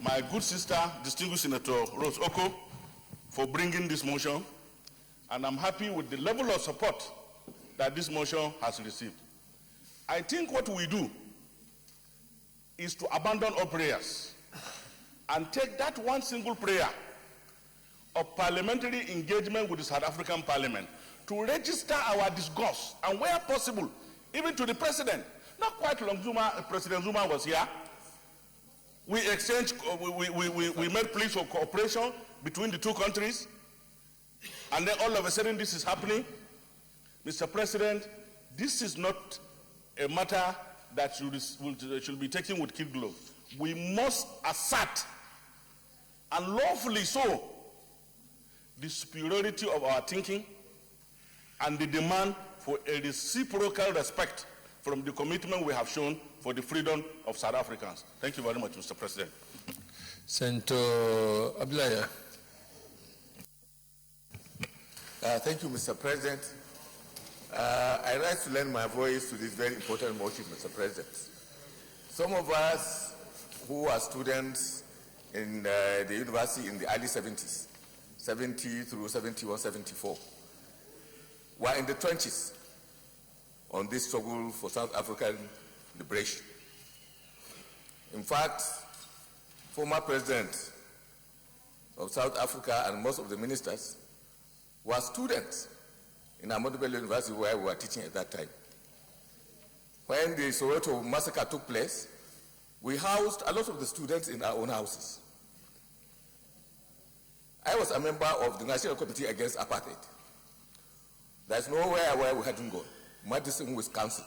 my good sister, distinguished Senator Rose Oko, for bringing this motion, and I'm happy with the level of support that this motion has received. I think what we do is to abandon all prayers and take that one single prayer of parliamentary engagement with the South African Parliament to register our disgust, and where possible, even to the President. Not quite long, President Zuma was here. We exchanged, we made pleas for cooperation between the two countries, and then all of a sudden this is happening. Mr. President, this is not a matter that should be taken with kid gloves. We must assert, and lawfully so, the superiority of our thinking and the demand for a reciprocal respect from the commitment we have shown for the freedom of South Africans. Thank you very much, Mr. President. Senator Abdullah. Thank you, Mr. President. I rise to lend my voice to this very important motion, Mr. President. Some of us who are students in the university in the early 70s, 70 through 71, 74, were in the trenches on this struggle for South African liberation. In fact, former president of South Africa and most of the ministers were students in Ahmadu Bello University where we were teaching at that time. When the Soweto massacre took place, we housed a lot of the students in our own houses. I was a member of the National Committee Against Apartheid. There's nowhere where we hadn't gone. Madison, Wisconsin,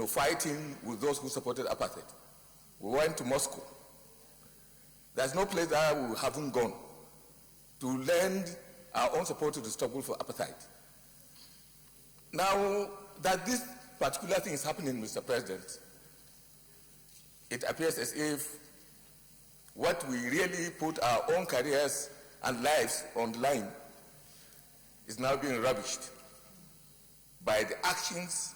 fighting with those who supported apartheid. We went to Moscow. There's no place that we haven't gone to lend our own support to the struggle for apartheid. Now that this particular thing is happening, Mr. President, it appears as if what we really put our own careers and lives on the line is now being rubbished by the actions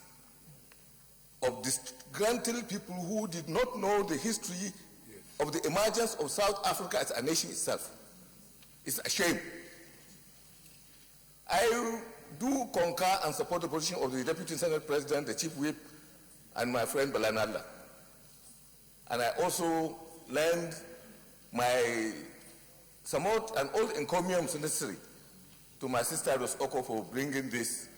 of disgruntled people who did not know the history of the emergence of South Africa as a nation itself. It's a shame. I do concur and support the position of the Deputy Senate President, the Chief Whip, and my friend Balanalla. And I also lend my somewhat an old encomium necessary to my sister Rose Oko for bringing this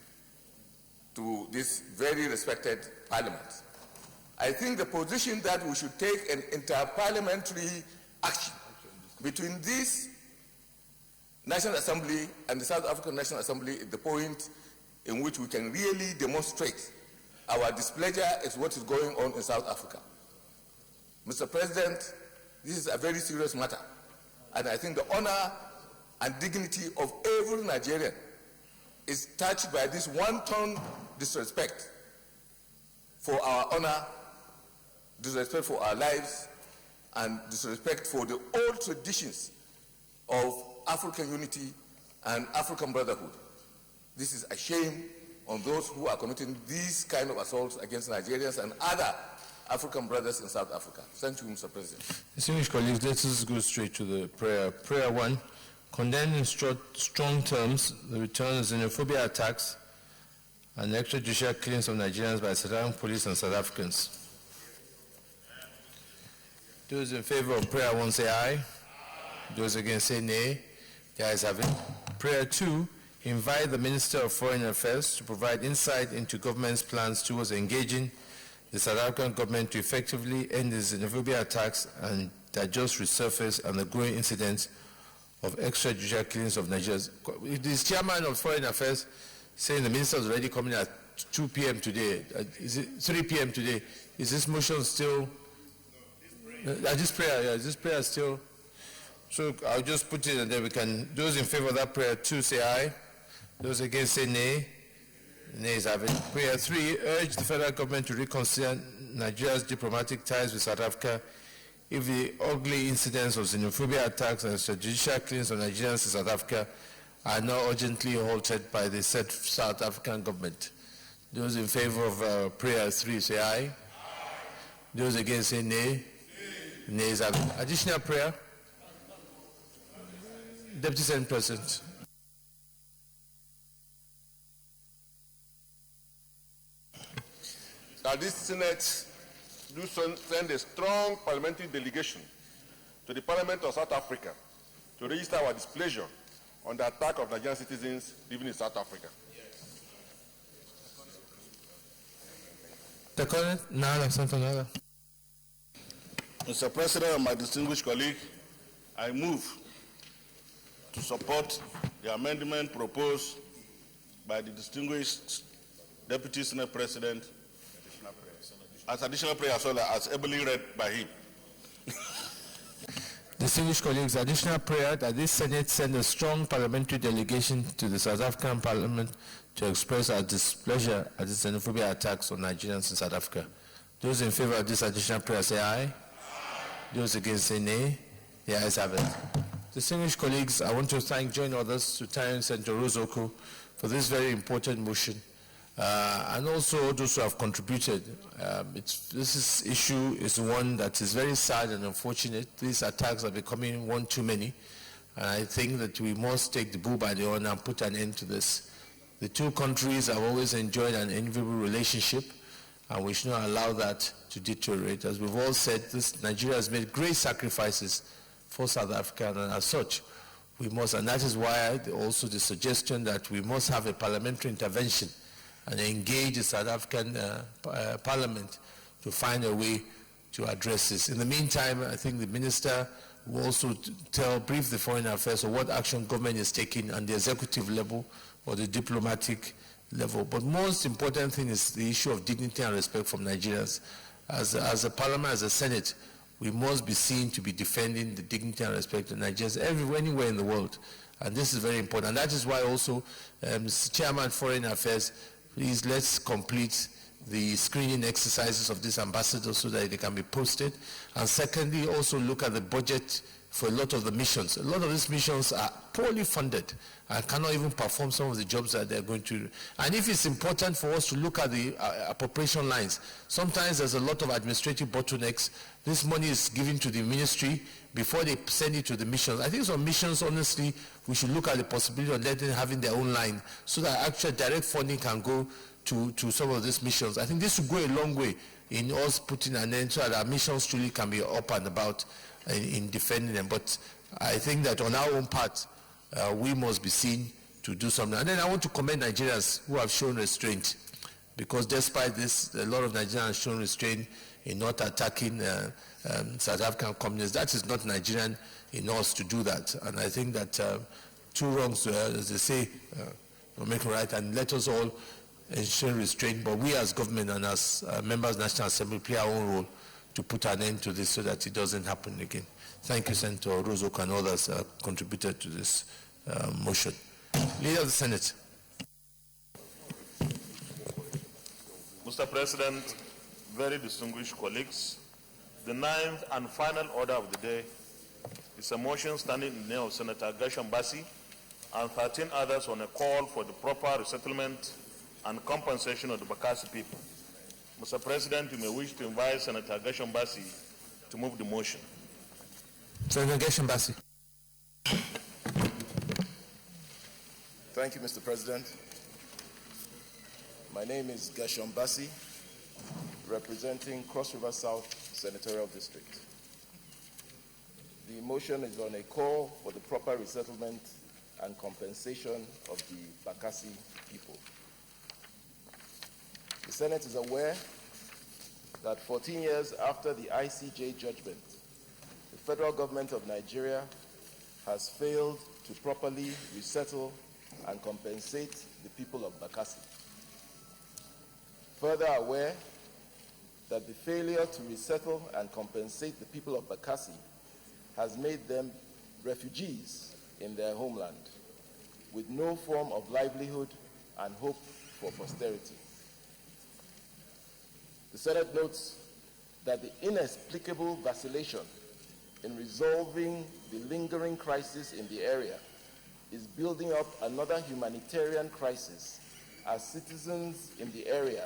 to this very respected parliament. I think the position that we should take an inter-parliamentary action between this National Assembly and the South African National Assembly is the point in which we can really demonstrate our displeasure at what is going on in South Africa. Mr. President, this is a very serious matter, and I think the honor and dignity of every Nigerian is touched by this wanton disrespect for our honor, disrespect for our lives, and disrespect for the old traditions of African unity and African brotherhood. This is a shame on those who are committing these kind of assaults against Nigerians and other African brothers in South Africa. Thank you, Mr. President. Distinguished colleagues, let us go straight to the prayer. Prayer 1, condemn in strong terms the return of xenophobia attacks and extrajudicial killings of Nigerians by South African police and South Africans. Those in favor of prayer 1 say aye. Those against say nay. The ayes have it. Prayer 2, invite the Minister of Foreign Affairs to provide insight into government's plans towards engaging the South African government to effectively end the xenophobia attacks and that just resurface and the growing incidents of extrajudicial killings of Nigerians. This chairman of Foreign Affairs saying the minister is already coming at 2 p.m. today. Is it 3 p.m. today? Is this motion still? This prayer still? So I'll just put it and then we can, those in favor of that prayer 2 say aye. Those against say nay. Nays have it. Prayer 3, urge the federal government to reconsider Nigeria's diplomatic ties with South Africa if the ugly incidents of xenophobia attacks and extrajudicial killings of Nigerians in South Africa are now urgently halted by the said South African government. Those in favor of prayer 3 say aye. Aye. Those against say nay. Nays have it. Additional prayer. Deputy Senate President. That this Senate do send a strong parliamentary delegation to the Parliament of South Africa to register our displeasure on the attack of Nigerian citizens living in South Africa. Mr. President and my distinguished colleague, I move to support the amendment proposed by the distinguished Deputy Senate President as additional prayer as well as ably read by him. Distinguished colleagues, additional prayer that this Senate send a strong parliamentary delegation to the South African Parliament to express our displeasure at the xenophobia attacks on Nigerians in South Africa. Those in favor of this additional prayer say aye. Aye. Those against say nay. The ayes have it. Distinguished colleagues, I want to join others to thank Senator Rose Oko for this very important motion. And also those who have contributed. This issue is one that is very sad and unfortunate. These attacks are becoming one too many. And I think that we must take the bull by the horn and put an end to this. The two countries have always enjoyed an enviable relationship, and we should not allow that to deteriorate. As we've all said, Nigeria has made great sacrifices for South Africa, and as such, we must, and that is why also the suggestion that we must have a parliamentary intervention and engage the South African Parliament to find a way to address this. In the meantime, I think the Minister will also brief the Foreign Affairs on what action government is taking on the executive level or the diplomatic level. But most important thing is the issue of dignity and respect from Nigerians. As a Parliament, as a Senate, we must be seen to be defending the dignity and respect of Nigerians anywhere in the world. And this is very important. And that is why also, Chairman Foreign Affairs, please let's complete the screening exercises of these ambassadors so that they can be posted. And secondly, also look at the budget for a lot of the missions. A lot of these missions are poorly funded and cannot even perform some of the jobs that they're going to do. And if it's important for us to look at the appropriation lines, sometimes there's a lot of administrative bottlenecks. This money is given to the ministry before they send it to the missions. I think some missions, honestly, we should look at the possibility of letting having their own line so that actual direct funding can go to some of these missions. I think this will go a long way in us putting an end so that our missions truly can be up and about in defending them. But I think that on our own part, we must be seen to do something. And then I want to commend Nigerians who have shown restraint, because despite this, a lot of Nigerians have shown restraint in not attacking South African companies. That is not Nigerian in us to do that. And I think that two wrongs, as they say, will make a right, and let us all ensure restraint. But we as government and as members of the National Assembly play our own role to put an end to this so that it doesn't happen again. Thank you, Senator Rozok, and others contributed to this motion. Leader of the Senate. Mr. President, very distinguished colleagues, the ninth and final order of the day is a motion standing in the name of Senator Ambassadorial and 13 others on a call for the proper resettlement and compensation of the Bakassi people. Mr. President, you may wish to invite Senator Ambassadorial to move the motion. Senator Ambassadorial. Thank you, Mr. President. My name is Ambassadorial, representing Cross River South Senatorial District. The motion is on a call for the proper resettlement and compensation of the Bakassi people. The Senate is aware that 14 years after the ICJ judgment, the federal government of Nigeria has failed to properly resettle and compensate the people of Bakassi. Further aware that the failure to resettle and compensate the people of Bakassi has made them refugees in their homeland, with no form of livelihood and hope for posterity. The Senate notes that the inexplicable vacillation in resolving the lingering crisis in the area is building up another humanitarian crisis, as citizens in the area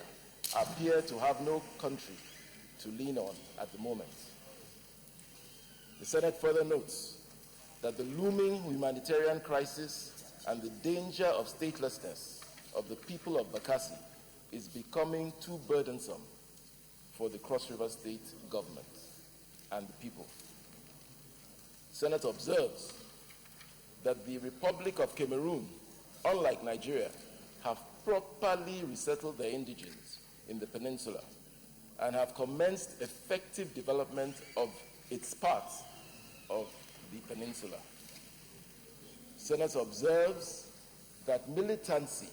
appear to have no country to lean on at the moment. The Senate further notes that the looming humanitarian crisis and the danger of statelessness of the people of Bakassi is becoming too burdensome for the Cross River State government and the people. The Senate observes that the Republic of Cameroon, unlike Nigeria, have properly resettled their indigents in the peninsula and have commenced effective development of its parts of the peninsula. Senate observes that militancy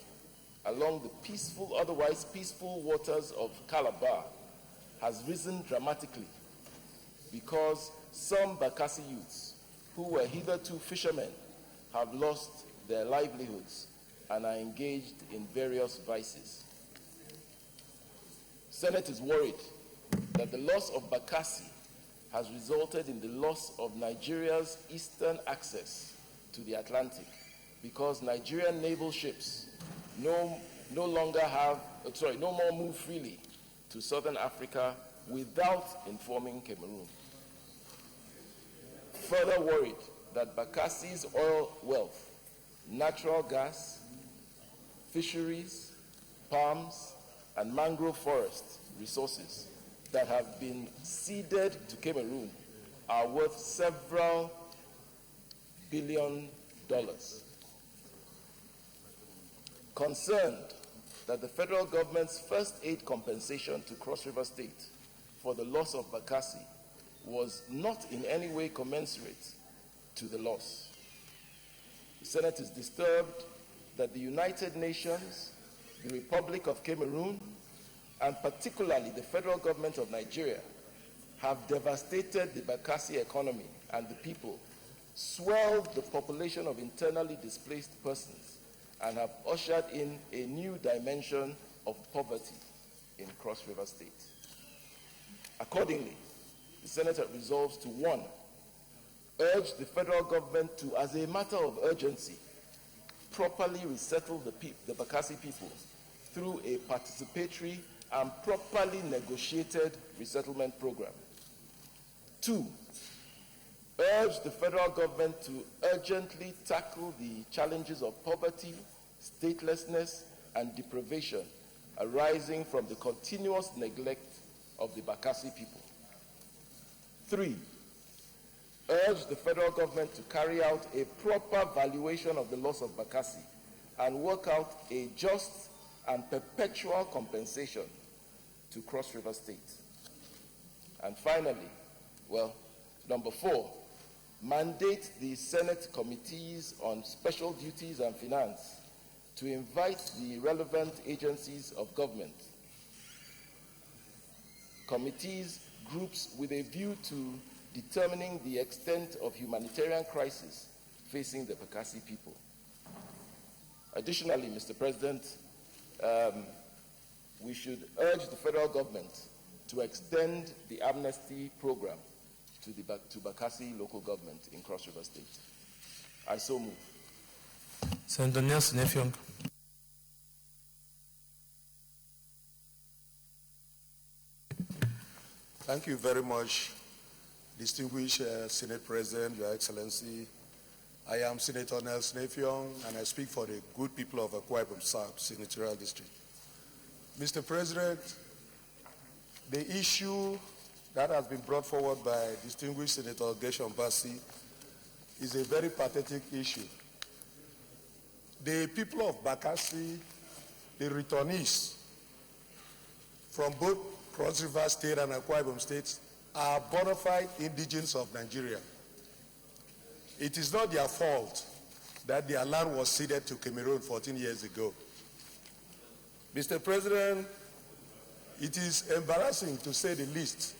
along the peaceful, otherwise peaceful waters of Calabar has risen dramatically because some Bakassi youths who were hitherto fishermen have lost their livelihoods and are engaged in various vices. Senate is worried that the loss of Bakassi has resulted in the loss of Nigeria's eastern access to the Atlantic because Nigerian naval ships no more move freely to southern Africa without informing Cameroon. Further worried that Bakassi's oil wealth, natural gas, fisheries, palms, and mangrove forest resources that have been ceded to Cameroon are worth several billion Concerned that the federal government's first aid compensation to Cross River State for the loss of Bakassi was not in any way commensurate to the loss. The Senate is disturbed that the United Nations, the Republic of Cameroon, and particularly the federal government of Nigeria have devastated the Bakassi economy and the people, swelled the population of internally displaced persons, and have ushered in a new dimension of poverty in Cross River State. Accordingly, the Senate resolves to, 1, urge the federal government to, as a matter of urgency, properly resettle the Bakassi people through a participatory and properly negotiated resettlement program. 2, urge the federal government to urgently tackle the challenges of poverty, statelessness, and deprivation arising from the continuous neglect of the Bakassi people. 3, urge the federal government to carry out a proper valuation of the loss of Bakassi and work out a just and perpetual compensation to Cross River State. And finally, number 4, mandate the Senate committees on special duties and finance to invite the relevant agencies of government, committees, groups with a view to determining the extent of humanitarian crisis facing the Bakassi people. Additionally, Mr. President, we should urge the federal government to extend the amnesty program to Bakassi local government in Cross River State. I so move. Senator Nelson Effiong. Thank you very much, distinguished Senate President, Your Excellency. I am Senator Nelson Effiong, and I speak for the good people of Akwa Ibom South Senatorial District. Mr. President, the issue that has been brought forward by distinguished Senator Ambassadorial is a very pathetic issue. The people of Bakassi, the returnees from both Cross River State and Akwa Ibom States, are bona fide indigenes of Nigeria. It is not their fault that their land was ceded to Cameroon 14 years ago. Mr. President, it is embarrassing to say the least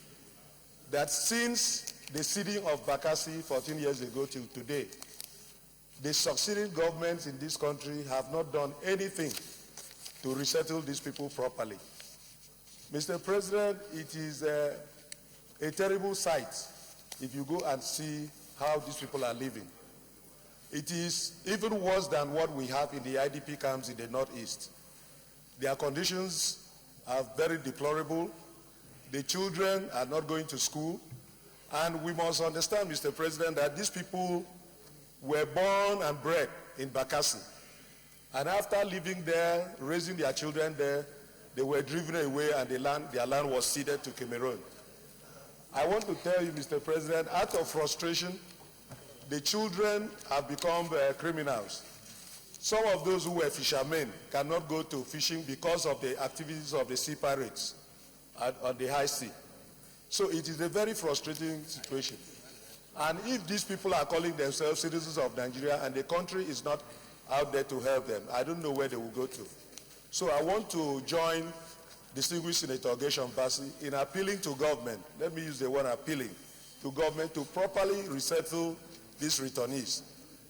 that since the ceding of Bakassi 14 years ago till today, the succeeding governments in this country have not done anything to resettle these people properly. Mr. President, it is a terrible sight if you go and see how these people are living. It is even worse than what we have in the IDP camps in the Northeast. Their conditions are very deplorable. The children are not going to school. And we must understand, Mr. President, that these people were born and bred in Bakassi. And after living there, raising their children there, they were driven away and their land was ceded to Cameroon. I want to tell you, Mr. President, out of frustration, the children have become criminals. Some of those who were fishermen cannot go to fishing because of the activities of the sea pirates on the high sea. So it is a very frustrating situation. And if these people are calling themselves citizens of Nigeria and the country is not out there to help them, I don't know where they will go to. So I want to join distinguished Senator Ambassadorial in appealing to government, let me use the word appealing, to government to properly resettle these returnees,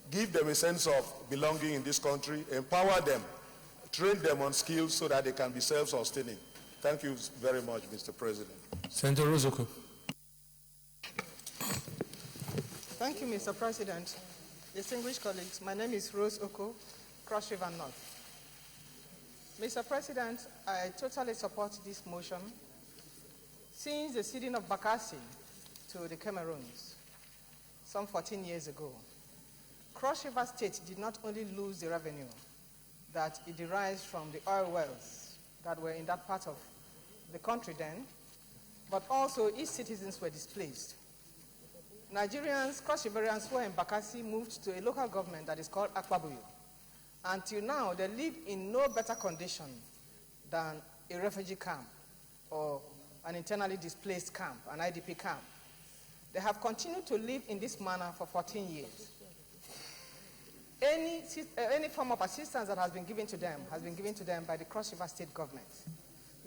give them a sense of belonging in this country, empower them, train them on skills so that they can be self-sustaining. Thank you very much, Mr. President. Senator Rozoko. Thank you, Mr. President. Distinguished colleagues, my name is Rose Oko, Cross River North. Mr. President, I totally support this motion. Since the ceding of Bakassi to the Cameroons some 14 years ago, Cross River State did not only lose the revenue that it derives from the oil wells that were in that part of the country then, but also its citizens were displaced. Nigerians, cross-riverians who are in Bakassi moved to a local government that is called Akpabuyo. Until now, they live in no better condition than a refugee camp or an internally displaced camp, an IDP camp. They have continued to live in this manner for 14 years. Any form of assistance that has been given to them has been given to them by the Cross River State government.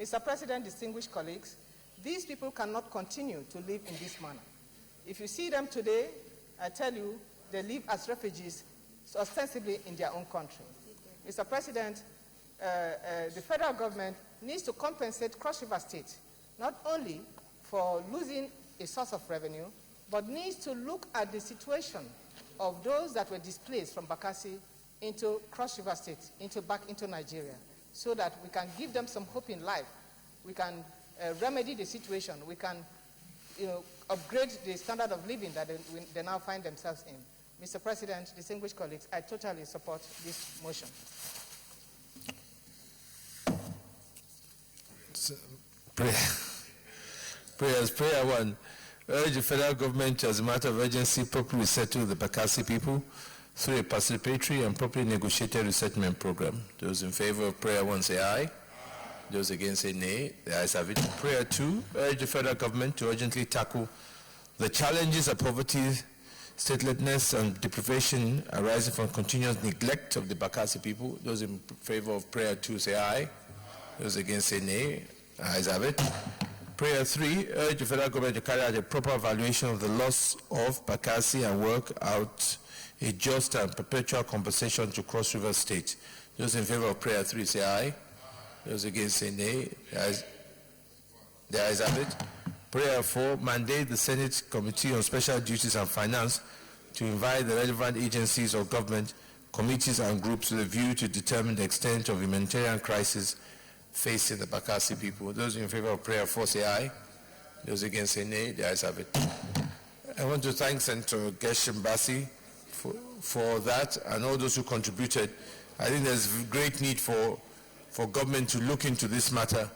Mr. President, distinguished colleagues, these people cannot continue to live in this manner. If you see them today, I tell you, they live as refugees ostensibly in their own country. Mr. President, the federal government needs to compensate Cross River State not only for losing a source of revenue, but needs to look at the situation of those that were displaced from Bakassi into Cross River State, back into Nigeria, so that we can give them some hope in life. We can remedy the situation. We can upgrade the standard of living that they now find themselves in. Mr. President, distinguished colleagues, I totally support this motion. Prayer 1. Urge the federal government, as a matter of urgency, properly resettle the Bakassi people through a participatory and properly negotiated resettlement program. Those in favor of prayer 1 say aye. Those against say nay. The ayes have it. Prayer 2. Urge the federal government to urgently tackle the challenges of poverty, statelessness, and deprivation arising from continuous neglect of the Bakassi people. Those in favor of prayer 2 say aye. Those against say nay. The ayes have it. Prayer 3, urge the federal government to carry out a proper evaluation of the loss of Bakassi and work out a just and perpetual compensation to Cross River State. Those in favor of prayer 3 say aye. Those against say nay. The ayes have it. Prayer 4, mandate the Senate Committee on Special Duties and Finance to invite the relevant agencies of government, committees and groups with a view to determine the extent of humanitarian crisis facing the Bakassi people. Those in favor of prayer 4 say aye. Those against say nay. The ayes have it. I want to thank Senator Ambassadorial for that and all those who contributed. I think there's great need for government to look into this matter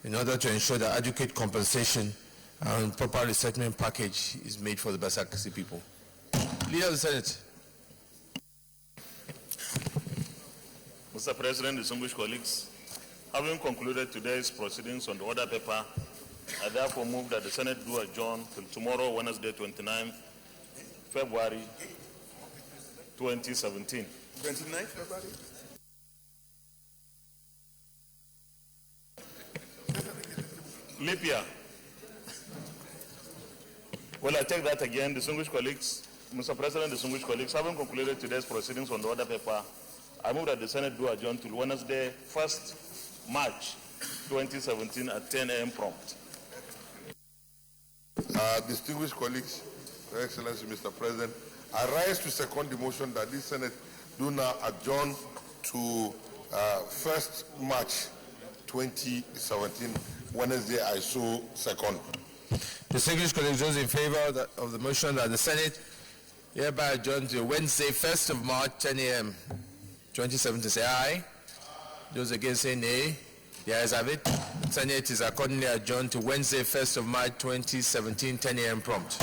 in order to ensure that adequate compensation and proper resettlement package is made for the Bakassi people. Leader of the Senate. Mr. President, distinguished colleagues, having concluded today's proceedings on the order paper, I therefore move that the Senate do adjourn till tomorrow, Wednesday, 29th February 2017. 29th February? Leap year. Well, I take that again, distinguished colleagues. Mr. President, distinguished colleagues, having concluded today's proceedings on the order paper, I move that the Senate do adjourn till Wednesday, 1st March 2017 at 10 a.m. prompt. Distinguished colleagues, Your Excellency, Mr. President, I rise to second the motion that this Senate do now adjourn to 1st March 2017, Wednesday. I so second. Distinguished colleagues, those in favor of the motion that the Senate hereby adjourn to Wednesday, 1st of March, 10 a.m. 2017 say aye. Those against say nay. The ayes have it. The Senate is accordingly adjourned to Wednesday, 1st of March 2017, 10 a.m. prompt.